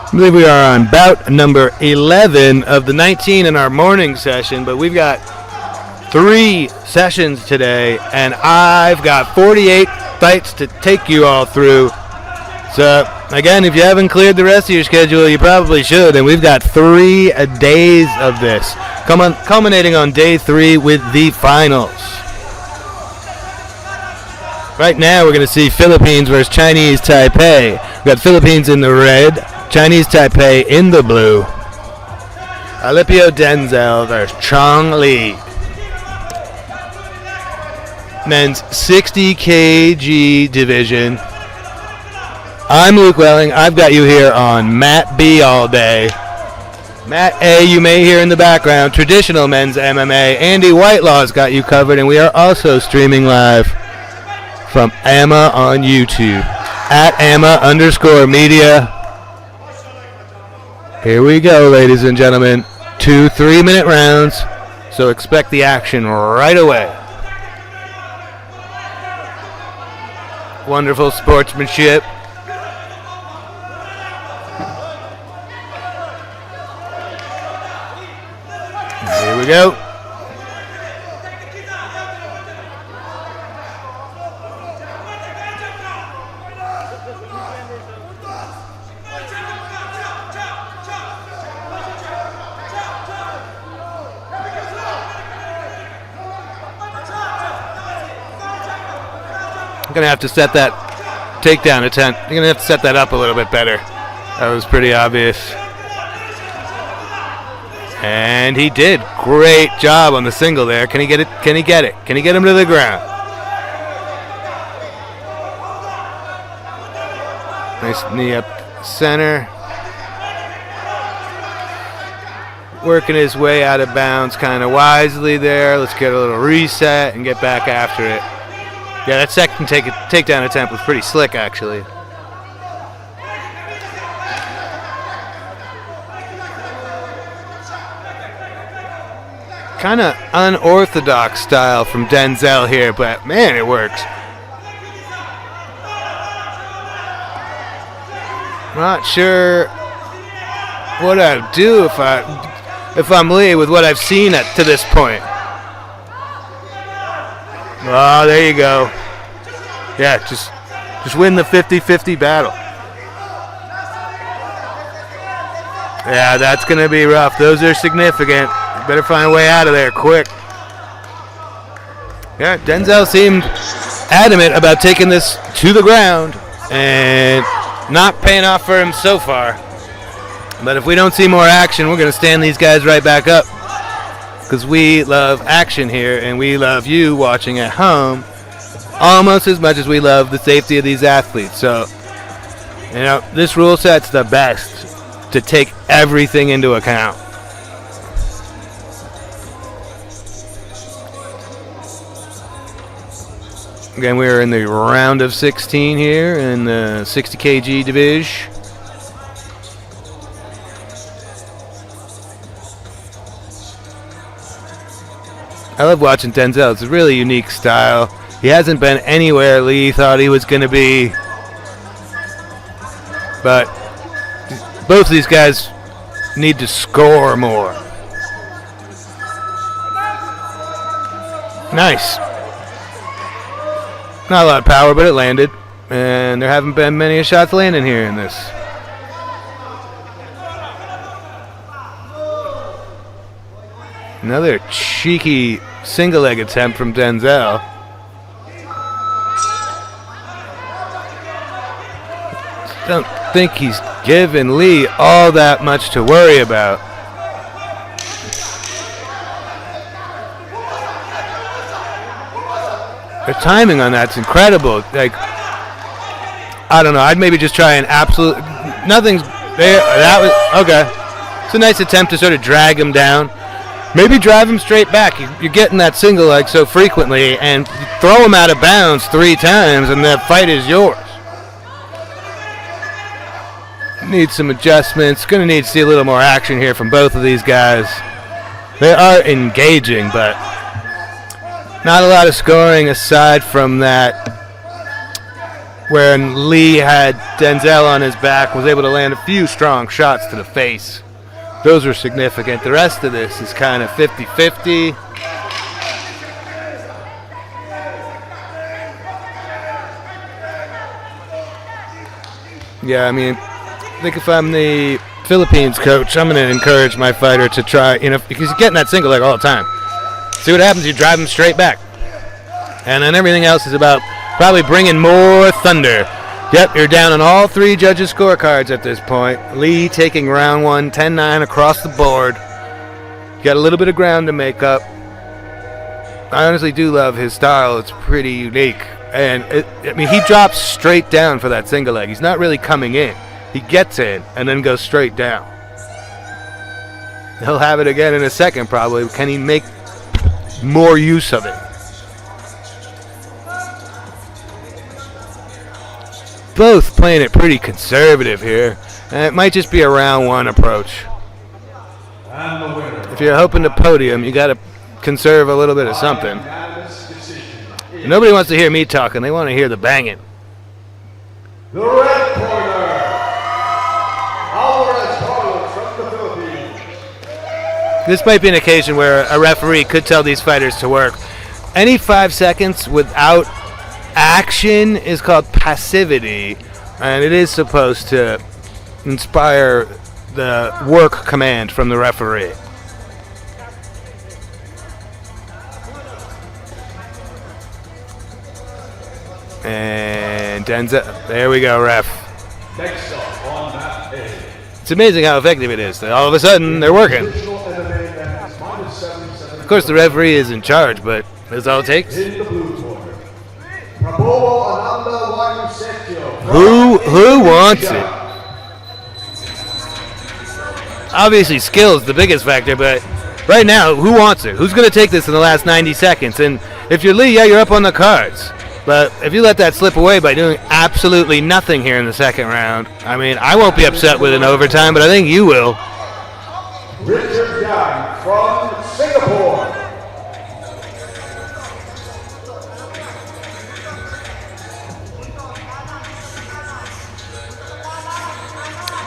I believe we are on bout number 11 of the 19 in our morning session, but we've got 3 sessions today, and I've got 48 fights to take you all through. So, again, if you haven't cleared the rest of your schedule, you probably should. And we've got 3 days of this, culminating on day 3 with the finals. Right now, we're going to see Philippines versus Chinese Taipei. We've got Philippines in the red, Chinese Taipei in the blue. Alipio Denzel versus Chong Li. Men's 60 kg division. I'm Luke Welling. I've got you here on Mat B all day. Mat A, you may hear in the background, traditional men's MMA. Andy Whitelaw's got you covered, and we are also streaming live from AMMA on YouTube, at AMMA_media. Here we go, ladies and gentlemen. 2 3-minute rounds, so expect the action right away. Wonderful sportsmanship. Here we go. I'm gonna have to set that takedown attempt. I'm gonna have to set that up a little bit better. That was pretty obvious. And he did. Great job on the single there. Can he get it? Can he get it? Can he get him to the ground? Nice knee up center. Working his way out of bounds kind of wisely there. Let's get a little reset and get back after it. Yeah, that second takedown attempt was pretty slick, actually. Kind of unorthodox style from Denzel here, but man, it works. Not sure what I'd do if I'm Lee with what I've seen to this point. Oh, there you go. Yeah, just win the 50-50 battle. Yeah, that's going to be rough. Those are significant. Better find a way out of there quick. Yeah, Denzel seemed adamant about taking this to the ground and not paying off for him so far. But if we don't see more action, we're going to stand these guys right back up. Because we love action here, and we love you watching at home almost as much as we love the safety of these athletes. So, you know, this rule set's the best to take everything into account. Again, we're in the round of 16 here in the 60 kg division. I love watching Denzel. It's a really unique style. He hasn't been anywhere Lee thought he was going to be. But both of these guys need to score more. Nice. Not a lot of power, but it landed. And there haven't been many shots landing here in this. Another cheeky single leg attempt from Denzel. Don't think he's given Lee all that much to worry about. The timing on that's incredible. Like, I don't know. I'd maybe just try an absolute. Nothing's there. That was okay. It's a nice attempt to sort of drag him down. Maybe drive him straight back. You're getting that single leg so frequently, and throw him out of bounds 3 times, and the fight is yours. Need some adjustments. Going to need to see a little more action here from both of these guys. They are engaging, but not a lot of scoring aside from that. When Lee had Denzel on his back, was able to land a few strong shots to the face. Those were significant. The rest of this is kind of 50-50. Yeah, I mean, I think if I'm the Philippines coach, I'm going to encourage my fighter to try, because he's getting that single leg all the time. See what happens, you drive him straight back. And then everything else is about probably bringing more thunder. Yep, you're down on all three judges' scorecards at this point. Lee taking round one, 10-9 across the board. Got a little bit of ground to make up. I honestly do love his style. It's pretty unique. And, he drops straight down for that single leg. He's not really coming in. He gets in and then goes straight down. He'll have it again in a second probably. Can he make more use of it? Both playing it pretty conservative here. And it might just be a round one approach. If you're hoping to podium, you got to conserve a little bit of something. Nobody wants to hear me talking. They want to hear the banging. The red corner, Alvarez Carlos from the Philippines. This might be an occasion where a referee could tell these fighters to work. Any 5 seconds without action is called passivity, and it is supposed to inspire the work command from the referee. And Denzel, there we go, ref. Next up on that page. It's amazing how effective it is. All of a sudden, they're working. Of course, the referee is in charge, but that's all it takes. In the blue corner, Prabowo Ananda Wayusekyo. Who wants it? Obviously, skill is the biggest factor, but right now, who wants it? Who's going to take this in the last 90 seconds? And if you're Lee, yeah, you're up on the cards. But if you let that slip away by doing absolutely nothing here in the second round, I won't be upset with an overtime, but I think you will. Richard Yang from Singapore.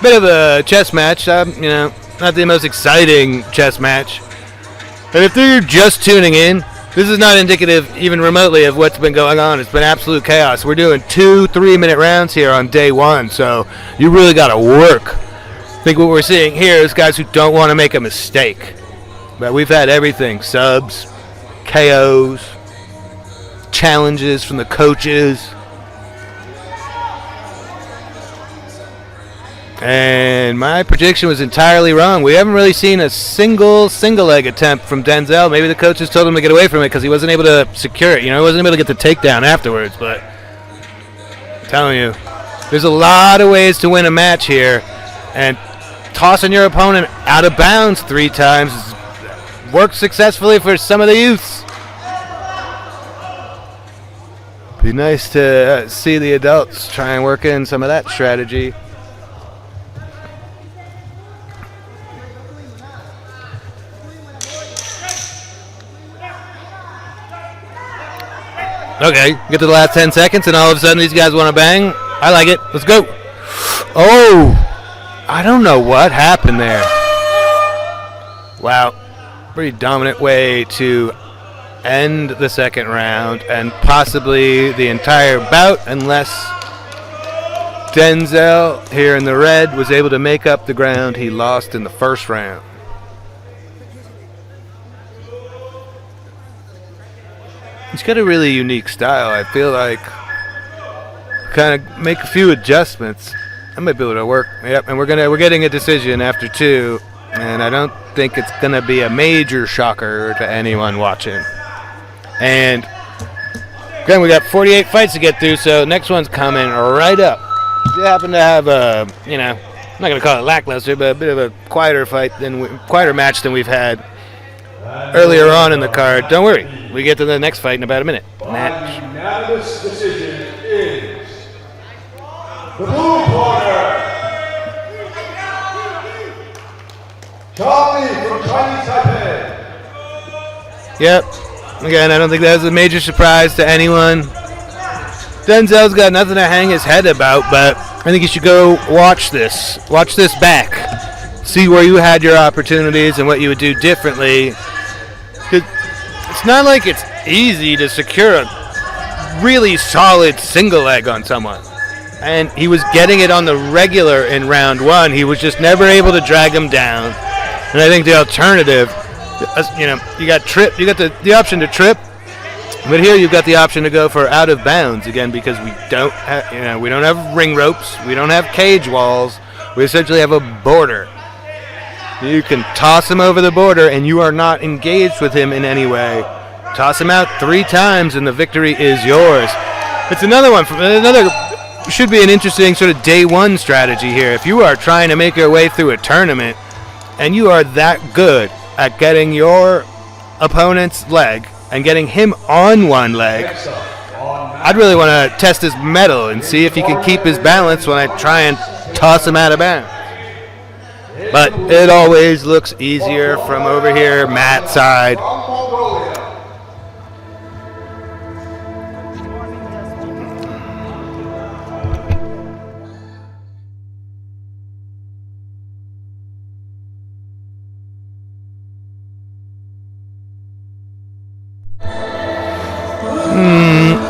Bit of a chess match, not the most exciting chess match. And if you're just tuning in, this is not indicative even remotely of what's been going on. It's been absolute chaos. We're doing 2 3-minute rounds here on day one, so you really got to work. I think what we're seeing here is guys who don't want to make a mistake. But we've had everything: subs, KOs, challenges from the coaches. And my prediction was entirely wrong. We haven't really seen a single leg attempt from Denzel. Maybe the coaches told him to get away from it because he wasn't able to secure it. He wasn't able to get the takedown afterwards. But I'm telling you, there's a lot of ways to win a match here. And tossing your opponent out of bounds 3 times worked successfully for some of the youths. Be nice to see the adults try and work in some of that strategy. Okay, get to the last 10 seconds, and all of a sudden these guys want to bang. I like it. Let's go. Oh, I don't know what happened there. Wow, pretty dominant way to end the second round and possibly the entire bout, unless Denzel here in the red was able to make up the ground he lost in the first round. He's got a really unique style. I feel like kind of make a few adjustments. I might be able to work. Yep, and we're getting a decision after 2, and I don't think it's gonna be a major shocker to anyone watching. And again, we got 48 fights to get through, so next one's coming right up. If you happen to have a, I'm not gonna call it lackluster, but a bit of a quieter match than we've had earlier on in the card, don't worry. We get to the next fight in about a minute. Match. Unanimous decision is the blue corner, Charlie from Chinese Taipei. Yep. Again, I don't think that was a major surprise to anyone. Denzel's got nothing to hang his head about, but I think you should go watch this. Watch this back. See where you had your opportunities and what you would do differently. It's not like it's easy to secure a really solid single leg on someone. and he was getting it on the regular in round one. He was just never able to drag him down. And I think the alternative, you got trip, you got the option to trip, but here you've got the option to go for out of bounds again, because we don't have, we don't have ring ropes, we don't have cage walls, we essentially have a border. You can toss him over the border, and you are not engaged with him in any way. Toss him out 3 times, and the victory is yours. It's another one. Should be an interesting sort of day one strategy here. If you are trying to make your way through a tournament, and you are that good at getting your opponent's leg and getting him on one leg, I'd really want to test his mettle and see if he can keep his balance when I try and toss him out of bounds. But it always looks easier from over here, Matt's side.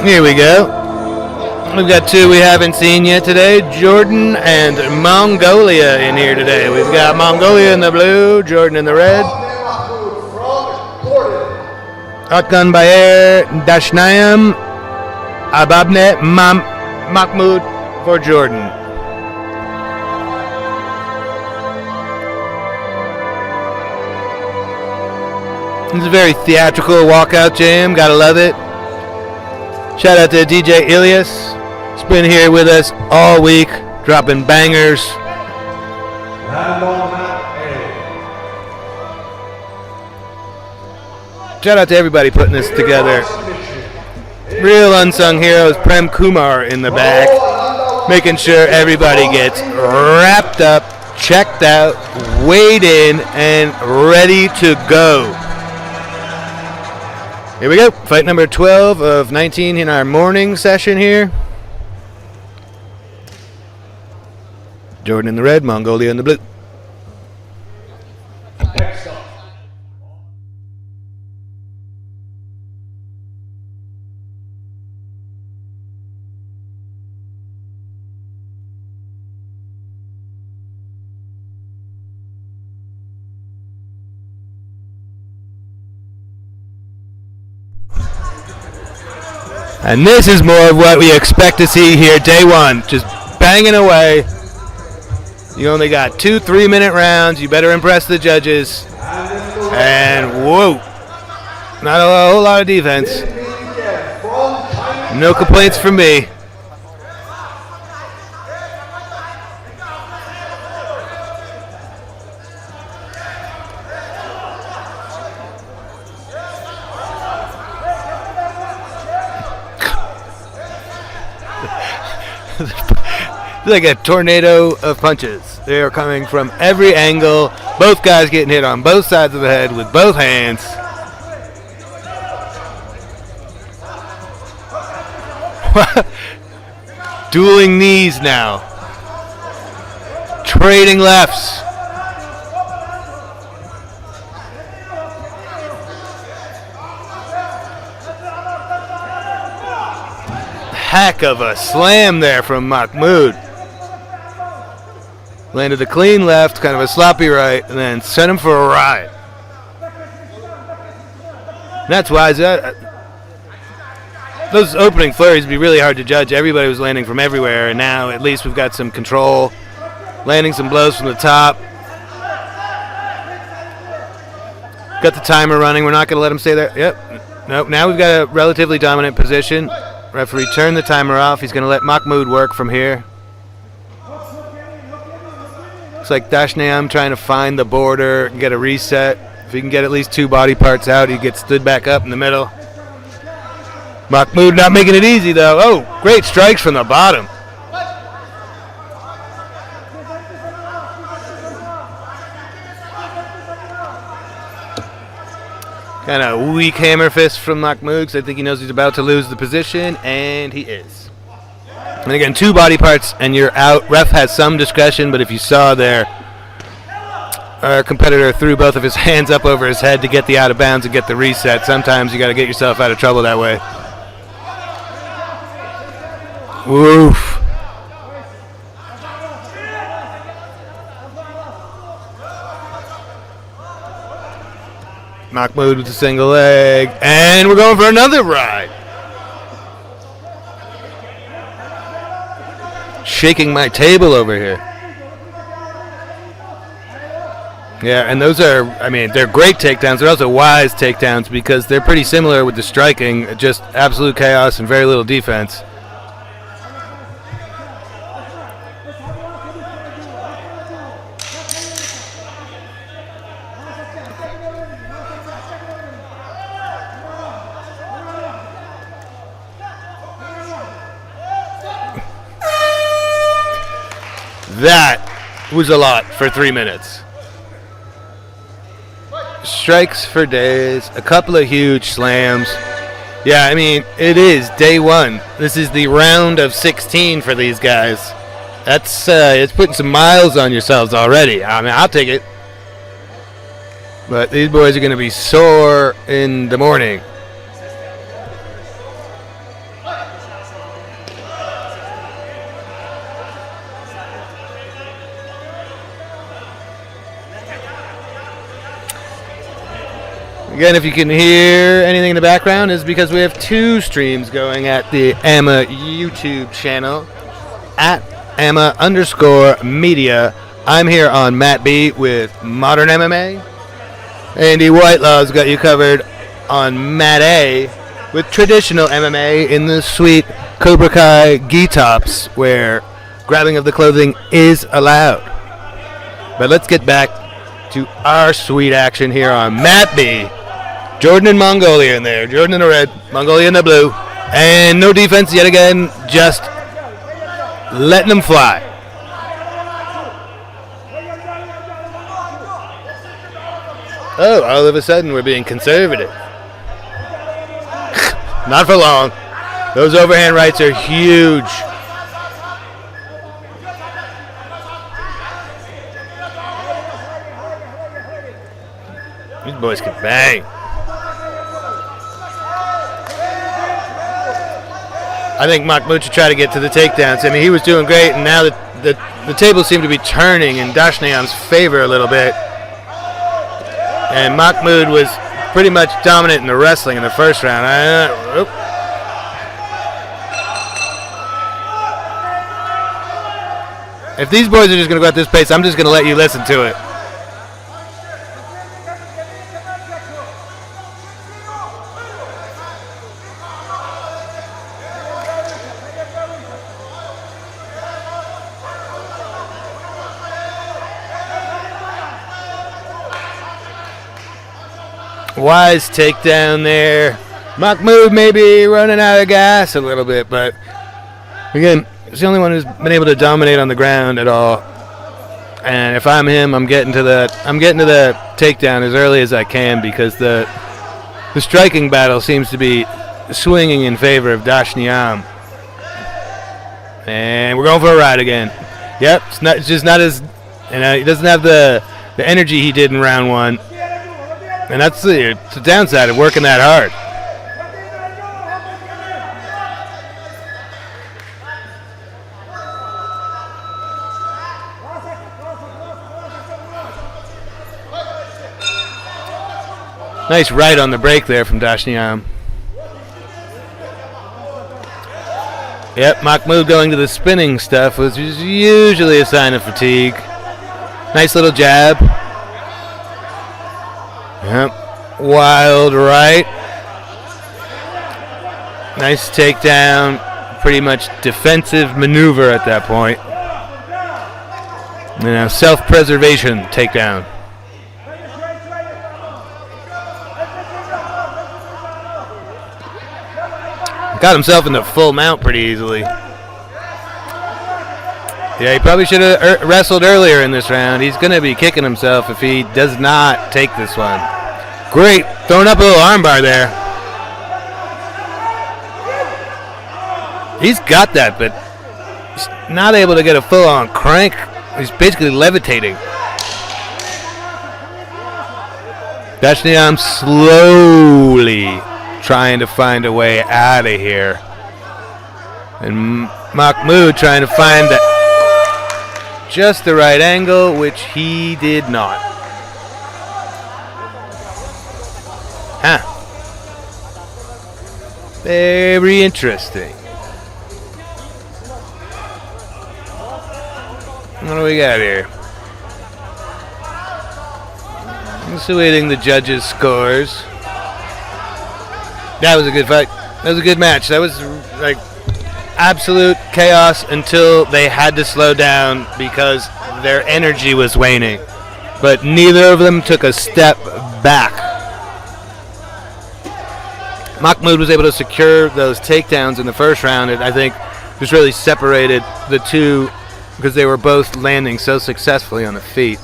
Here we go. We've got 2 we haven't seen yet today. Jordan and Mongolia in here today. We've got Mongolia in the blue, Jordan in the red. Atkan Bayer, Dashnayam, Ababne, Mahmoud for Jordan. It's a very theatrical walkout jam. Gotta love it. Shout out to DJ Ilias. He's been here with us all week, dropping bangers. Shout out to everybody putting this together. Real unsung heroes, Prem Kumar in the back, making sure everybody gets wrapped up, checked out, weighed in, and ready to go. Here we go, fight number 12 of 19 in our morning session here. Jordan in the red, Mongolia in the blue. And this is more of what we expect to see here, day one. Just banging away. You only got 2 3-minute rounds. You better impress the judges. And whoa, not a whole lot of defense. No complaints from me. Like a tornado of punches. They are coming from every angle. Both guys getting hit on both sides of the head with both hands. Dueling knees now. Trading lefts. Heck of a slam there from Mahmoud. Landed a clean left, kind of a sloppy right, and then sent him for a ride. That's why those opening flurries would be really hard to judge. Everybody was landing from everywhere, and now at least we've got some control. Landing some blows from the top. Got the timer running. We're not going to let him stay there. Yep. Nope. Now we've got a relatively dominant position. Referee turned the timer off. He's going to let Mahmoud work from here. Looks like Dashnayam trying to find the border and get a reset. If he can get at least 2 body parts out, he gets stood back up in the middle. Mahmoud not making it easy, though. Oh, great strikes from the bottom. Kind of weak hammer fist from Mahmoud, because I think he knows he's about to lose the position, and he is. And again, 2 body parts, and you're out. Ref has some discretion, but if you saw there, our competitor threw both of his hands up over his head to get the out of bounds and get the reset. Sometimes you got to get yourself out of trouble that way. Oof. Mahmoud with a single leg. And we're going for another ride. Shaking my table over here. Yeah, and those are, I mean, they're great takedowns. They're also wise takedowns because they're pretty similar with the striking, just absolute chaos and very little defense. That was a lot for 3 minutes. Strikes for days, a couple of huge slams. Yeah, I mean, it is day one. This is the round of 16 for these guys. That's it's putting some miles on yourselves already. I mean, I'll take it. But these boys are going to be sore in the morning. Again, if you can hear anything in the background, is because we have 2 streams going at the AMMA YouTube channel, at AMMA_media. I'm here on Matt B with Modern MMA. Andy Whitelaw's got you covered on Matt A with traditional MMA in the sweet Cobra Kai gi tops, where grabbing of the clothing is allowed. But let's get back to our sweet action here on Matt B. Jordan and Mongolia in there. Jordan in the red, Mongolia in the blue. And no defense yet again, just letting them fly. Oh, all of a sudden we're being conservative. Not for long. Those overhand rights are huge. These boys can bang. I think Mahmoud should try to get to the takedowns. I mean, he was doing great, and now the tables seem to be turning in Dashniam's favor a little bit. And Mahmoud was pretty much dominant in the wrestling in the first round. If these boys are just going to go at this pace, I'm just going to let you listen to it. Wise takedown there. Mahmoud maybe running out of gas a little bit, but again, he's the only one who's been able to dominate on the ground at all. And if I'm him, I'm getting to the takedown as early as I can, because the striking battle seems to be swinging in favor of Dashniam. And we're going for a ride again. Yep, it's just not as, he doesn't have the energy he did in round 1. And that's the downside of working that hard. Nice right on the break there from Dashniam. Yep, Mahmoud going to the spinning stuff, which is usually a sign of fatigue. Nice little jab. Yep, wild right. Nice takedown. Pretty much defensive maneuver at that point. And now self-preservation takedown. Got himself in the full mount pretty easily. Yeah, he probably should have wrestled earlier in this round. He's going to be kicking himself if he does not take this one. Great. Throwing up a little armbar there. He's got that, but he's not able to get a full-on crank. He's basically levitating. Dashniam slowly trying to find a way out of here. And Mahmoud trying to find just the right angle, which he did not. Huh. Very interesting. What do we got here? Just awaiting the judges' scores. That was a good fight. That was a good match. That was like absolute chaos until they had to slow down because their energy was waning. But neither of them took a step back. Mahmoud was able to secure those takedowns in the first round, and I think just really separated the two because they were both landing so successfully on the feet.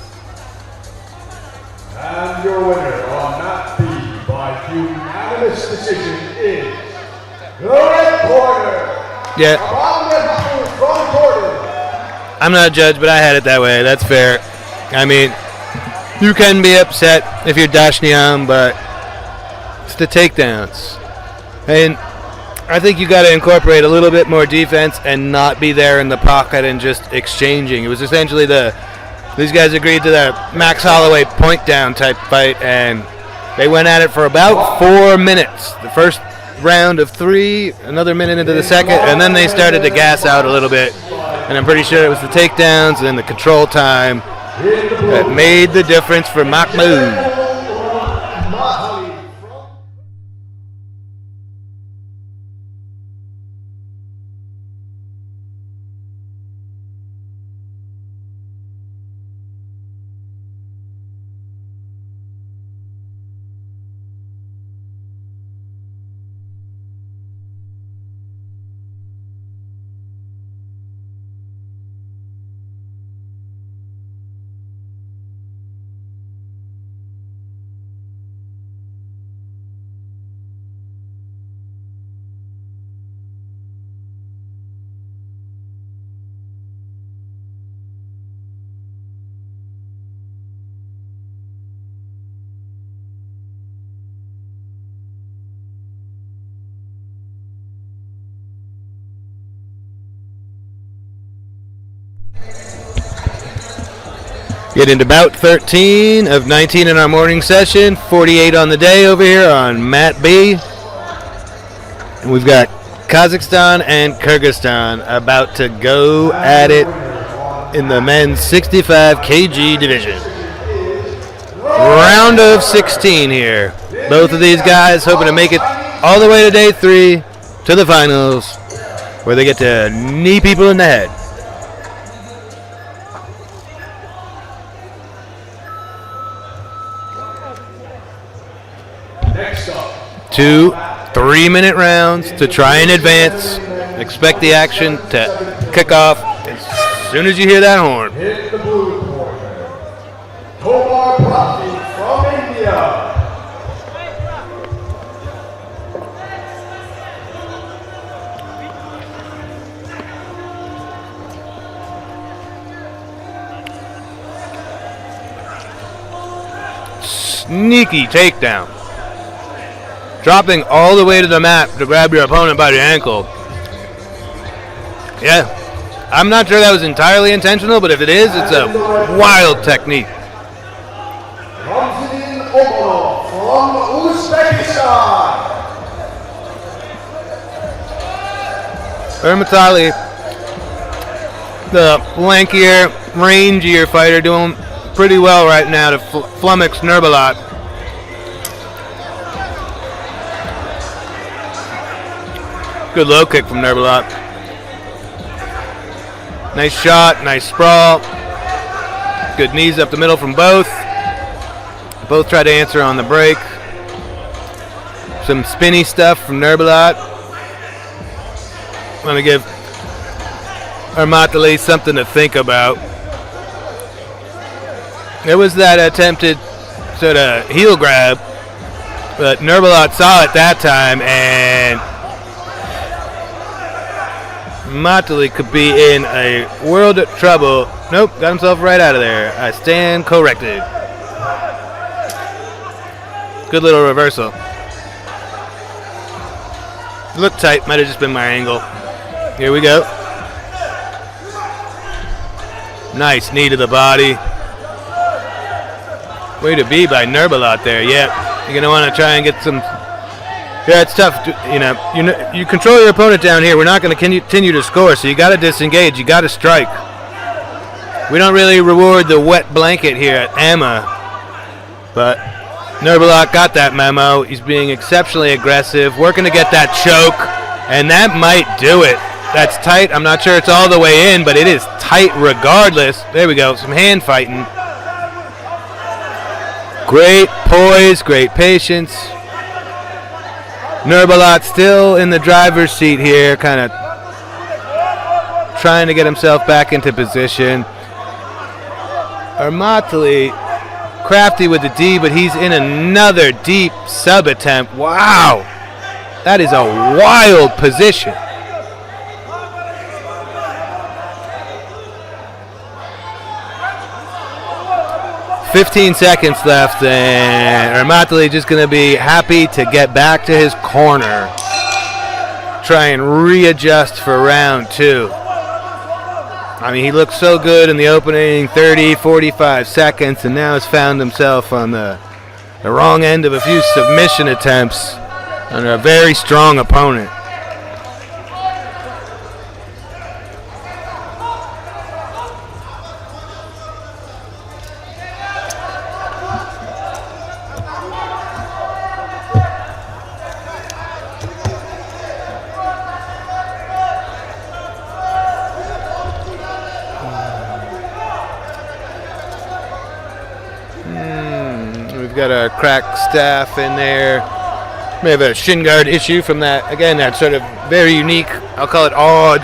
And your winner on mat B by unanimous decision is the red corner. Yeah. I'm not a judge, but I had it that way. That's fair. I mean, you can be upset if you're Dashniam, but it's the takedowns. And I think you got to incorporate a little bit more defense and not be there in the pocket and just exchanging. It was essentially these guys agreed to the Max Holloway point down type fight, and they went at it for about 4 minutes. The first round of 3, another minute into the second, and then they started to gas out a little bit. And I'm pretty sure it was the takedowns and then the control time that made the difference for Mahmoud. Get into bout 13 of 19 in our morning session, 48 on the day over here on Mat B. And we've got Kazakhstan and Kyrgyzstan about to go at it in the men's 65 kg division. Round of 16 here. Both of these guys hoping to make it all the way to day 3 to the finals, where they get to knee people in the head. Two 3-minute rounds to try and advance. Expect the action to kick off as soon as you hear that horn. Hit the blue corner. Tomar Prati from India. Sneaky takedown. Dropping all the way to the mat to grab your opponent by the ankle. Yeah, I'm not sure that was entirely intentional, but if it is, it's a wild technique. Ramzan Omonov from Uzbekistan. Ermatali, the lankier, rangier fighter, doing pretty well right now to flummox Nurbulat. Good low kick from Nurbulat. Nice shot, nice sprawl. Good knees up the middle from both. Both try to answer on the break. Some spinny stuff from Nurbulat. Want to give Armatali something to think about. There was that attempted sort of heel grab, but Nurbulat saw it that time, and Matali could be in a world of trouble. Nope, got himself right out of there. I stand corrected. Good little reversal. Looked tight, might have just been my angle. Here we go. Nice knee to the body. Way to be by Nurbulat there, yeah. You're going to want to try and get some. Yeah, it's tough. You control your opponent down here. We're not going to continue to score, so you got to disengage. You got to strike. We don't really reward the wet blanket here at AMMA, but Nurbalot got that memo. He's being exceptionally aggressive, working to get that choke, and that might do it. That's tight. I'm not sure it's all the way in, but it is tight regardless. There we go. Some hand fighting. Great poise, great patience. Nurbalot still in the driver's seat here, kind of trying to get himself back into position. Armatali, crafty with the D, but he's in another deep sub attempt. Wow, that is a wild position. "15 seconds left, and Armatali just going to be happy to get back to his corner. Try and readjust for round 2. I mean, he looked so good in the opening 30, 45 seconds, and now has found himself on the wrong end of a few submission attempts under a very strong opponent. We've got a cracked staff in there. We have a shin guard issue from that. Again, that sort of very unique, I'll call it odd,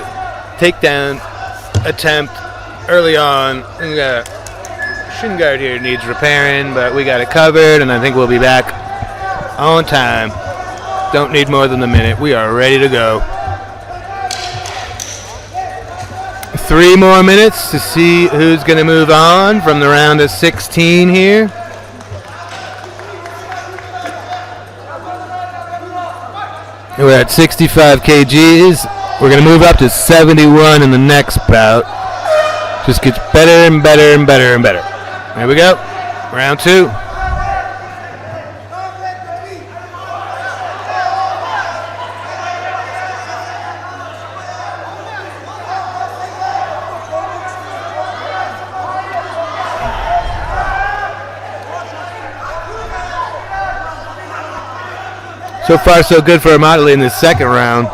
takedown attempt early on. We got a shin guard here needs repairing, but we got it covered, and I think we'll be back on time. Don't need more than a minute. We are ready to go. 3 more minutes to see who's going to move on from the round of 16 here. We're at 65 kgs. We're going to move up to 71 in the next bout. Just gets better and better and better and better. Here we go. Round 2. So far, so good for Armatali in the second round.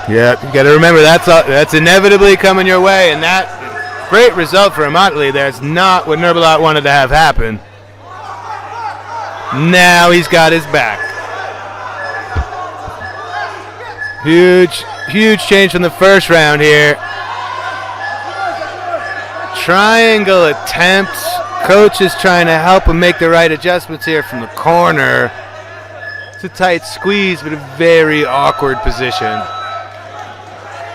Yeah, you got to remember that's inevitably coming your way, and that great result for Armatali. That's not what Nurbalot wanted to have happen. Now he's got his back. Huge change from the first round here. Triangle attempts. Coach is trying to help him make the right adjustments here from the corner. It's a tight squeeze, but a very awkward position.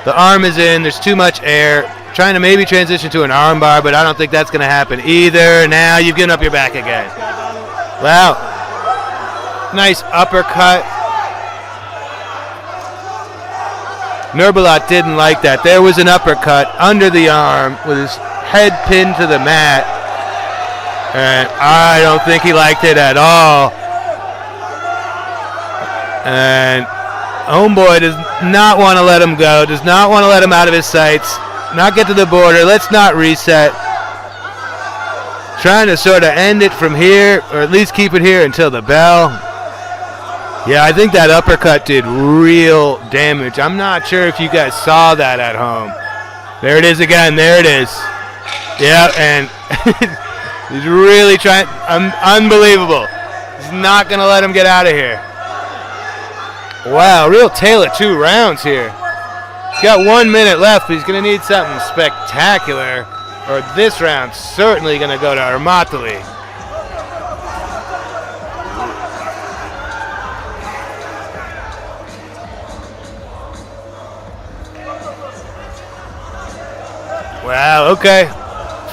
The arm is in. There's too much air. Trying to maybe transition to an arm bar, but I don't think that's going to happen either. Now you've given up your back again. Wow. Nice uppercut. Nurbalot didn't like that. There was an uppercut under the arm with his head pinned to the mat. And I don't think he liked it at all. And homeboy does not want to let him go, does not want to let him out of his sights, not get to the border. Let's not reset. Trying to sort of end it from here, or at least keep it here until the bell. Yeah, I think that uppercut did real damage. I'm not sure if you guys saw that at home. There it is again. There it is. Yeah, and he's really trying. Unbelievable. He's not going to let him get out of here. Wow, real tale of 2 rounds here. He's got 1 minute left, but he's going to need something spectacular, or this round's certainly going to go to Armatali. Wow, okay.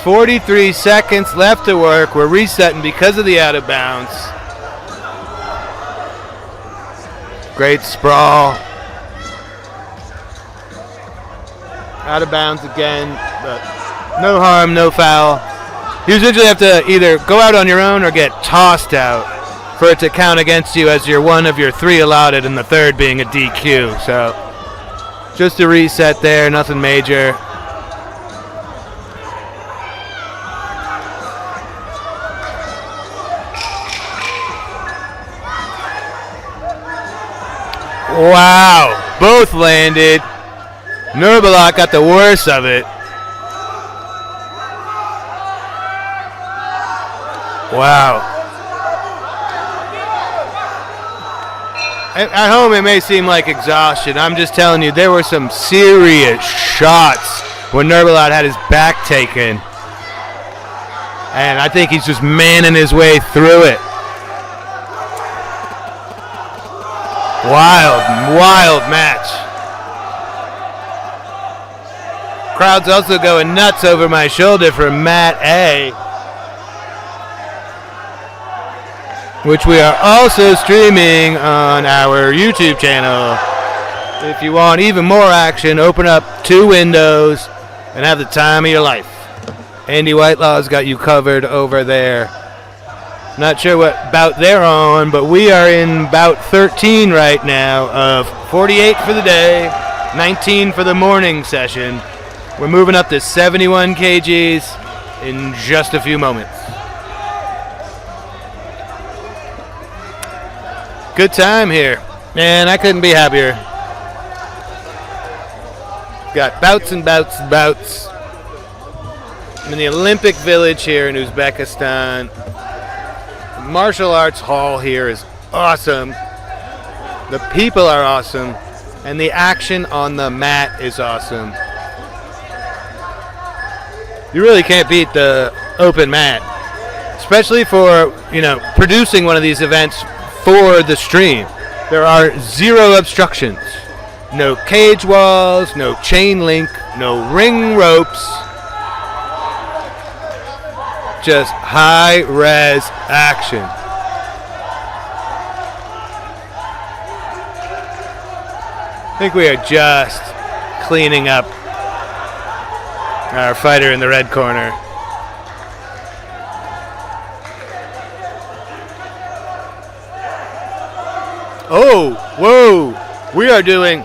43 seconds left to work. We're resetting because of the out of bounds. Great sprawl. Out of bounds again, but No harm, no foul. You usually have to either go out on your own or get tossed out for it to count against you as you're one of your 3 allotted and the third being a DQ. So just a reset there, nothing major. Wow, both landed. Nurbulat got the worst of it. Wow. At home, it may seem like exhaustion. I'm just telling you, there were some serious shots when Nurbulat had his back taken. And I think he's just manning his way through it. Wild match. Crowd's also going nuts over my shoulder for Matt A, which we are also streaming on our YouTube channel. If you want even more action, open up 2 windows and have the time of your life. Andy Whitelaw's got you covered over there. Not sure what bout they're on, but we are in bout 13 right now of 48 for the day, 19 for the morning session. We're moving up to 71 kgs in just a few moments. Good time here. Man, I couldn't be happier. Got bouts and bouts and bouts. I'm in the Olympic Village here in Uzbekistan. The martial arts hall here is awesome. The people are awesome. And the action on the mat is awesome. You really can't beat the open mat. Especially for, producing one of these events for the stream. There are 0 obstructions. No cage walls, no chain link, no ring ropes. Just high-res action. I think we are just cleaning up our fighter in the red corner. Oh, whoa. We're doing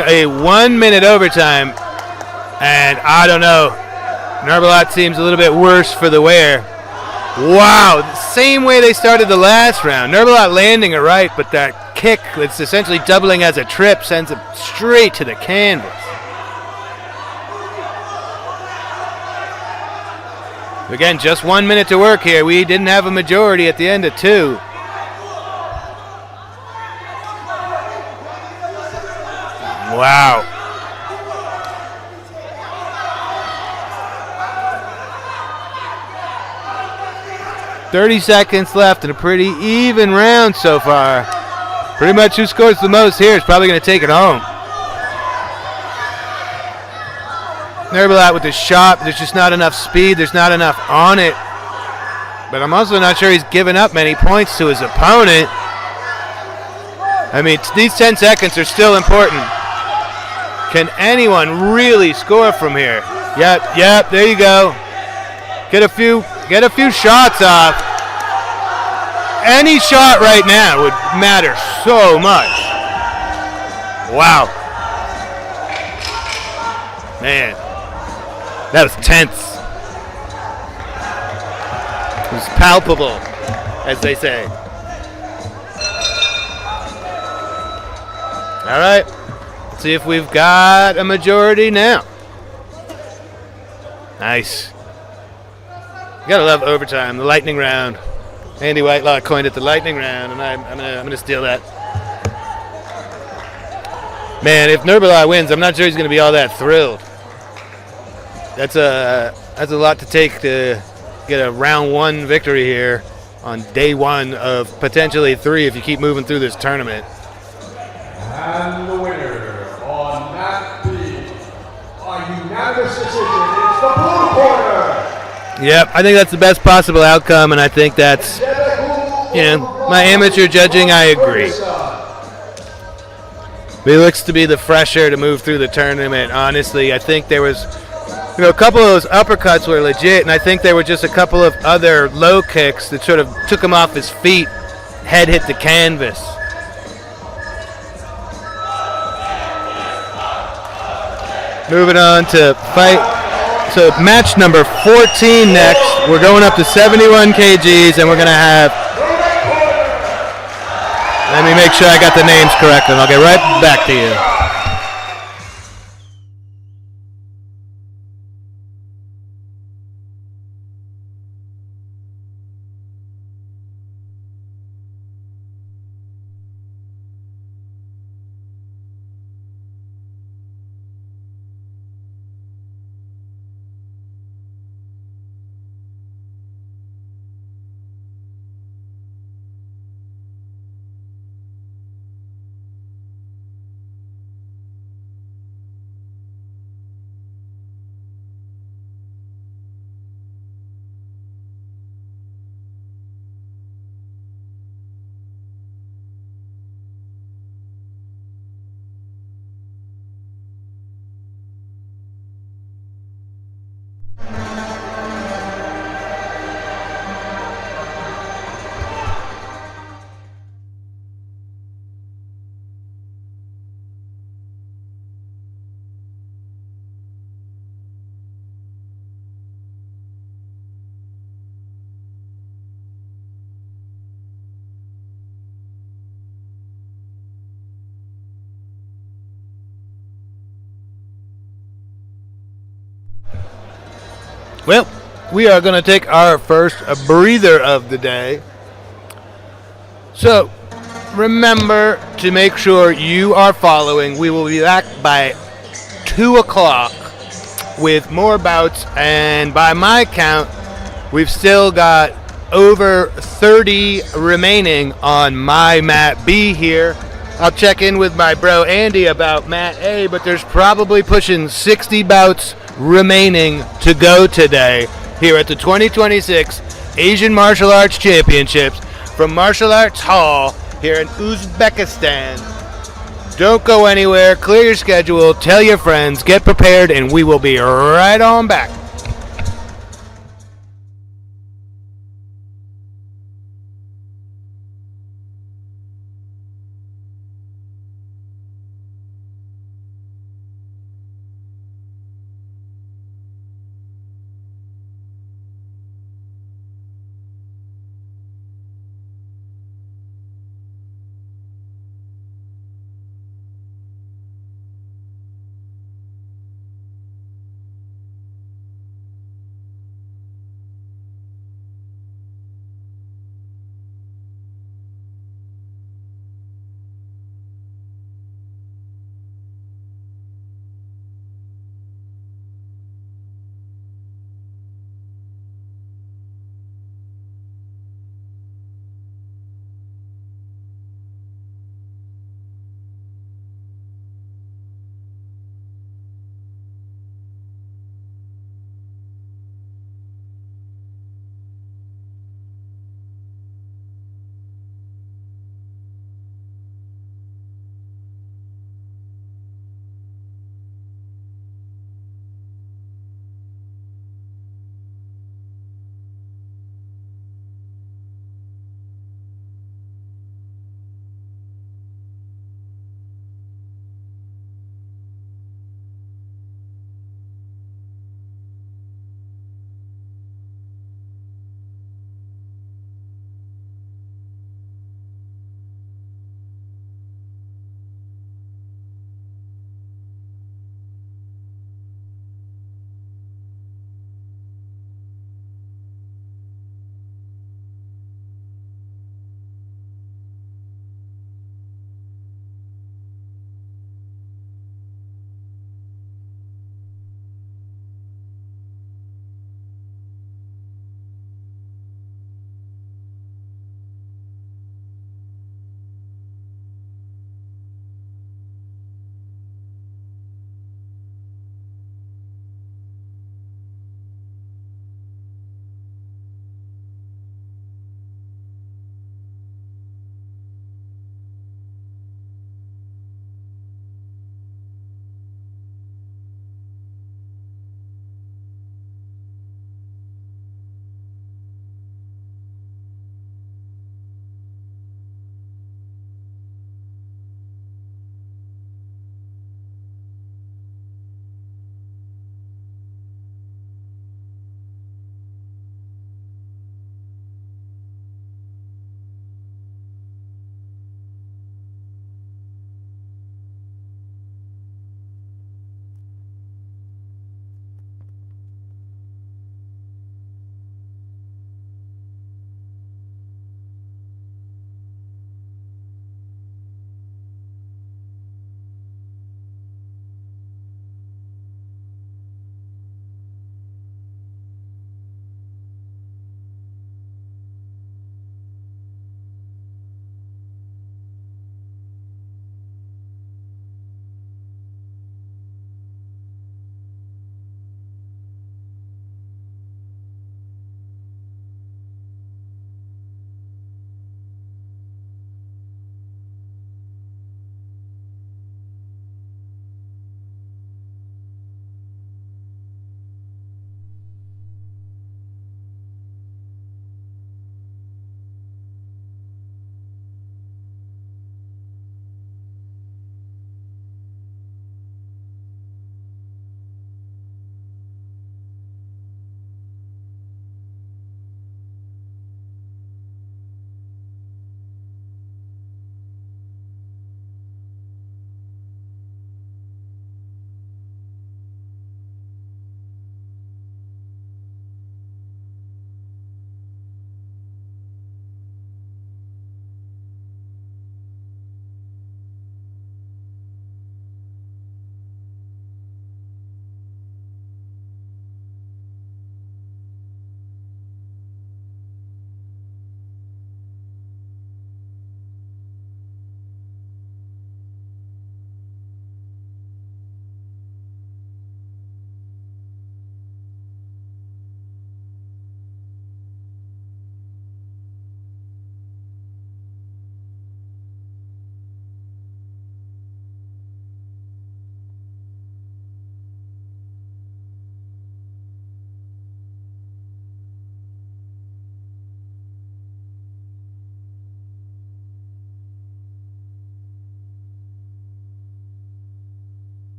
a 1-minute overtime, and I don't know. Nurbulat seems a little bit worse for the wear. Wow, the same way they started the last round. Nurbulat landing it right, but that kick that's essentially doubling as a trip sends him straight to the canvas. Again, just 1 minute to work here. We didn't have a majority at the end of 2. Wow. "30 seconds left and a pretty even round so far. Pretty much who scores the most here is probably going to take it home. Nurbulat with the shot, there's just not enough speed, there's not enough on it. But I'm also not sure he's given up many points to his opponent. I mean, these 10 seconds are still important. Can anyone really score from here? Yep, there you go. Get a few shots off. Any shot right now would matter so much. Wow. Man, that was tense. It was palpable, as they say. All right. Let's see if we've got a majority now. Nice. You gotta love overtime, the lightning round. Andy Whitelaw coined it the lightning round, and I'm gonna steal that. Man, if Nurbulat wins, I'm not sure he's gonna be all that thrilled. That's a lot to take to get a round 1 victory here on day 1 of potentially 3 if you keep moving through this tournament. And the winner on Mat B, a unanimous decision, it's the blue corner. Yep, I think that's the best possible outcome, and I think that's, my amateur judging, I agree. He looks to be the fresher to move through the tournament. Honestly, I think there was A couple of those uppercuts were legit, and I think there were just a couple of other low kicks that sort of took him off his feet. Head hit the canvas. Moving on to fight. So match number 14 next. We're going up to 71 kgs, and we're going to have... Let me make sure I got the names correct, and I'll get right back to you. Well, we are going to take our first breather of the day. So, remember to make sure you are following. We will be back by 2 o'clock with more bouts, and by my count, we've still got over 30 remaining on my Mat B here. I'll check in with my bro Andy about Mat A, but there's probably pushing 60 bouts remaining to go today here at the 2026 Asian Martial Arts Championships from Martial Arts Hall here in Uzbekistan. Don't go anywhere. Clear your schedule. Tell your friends. Get prepared, and we will be right on back.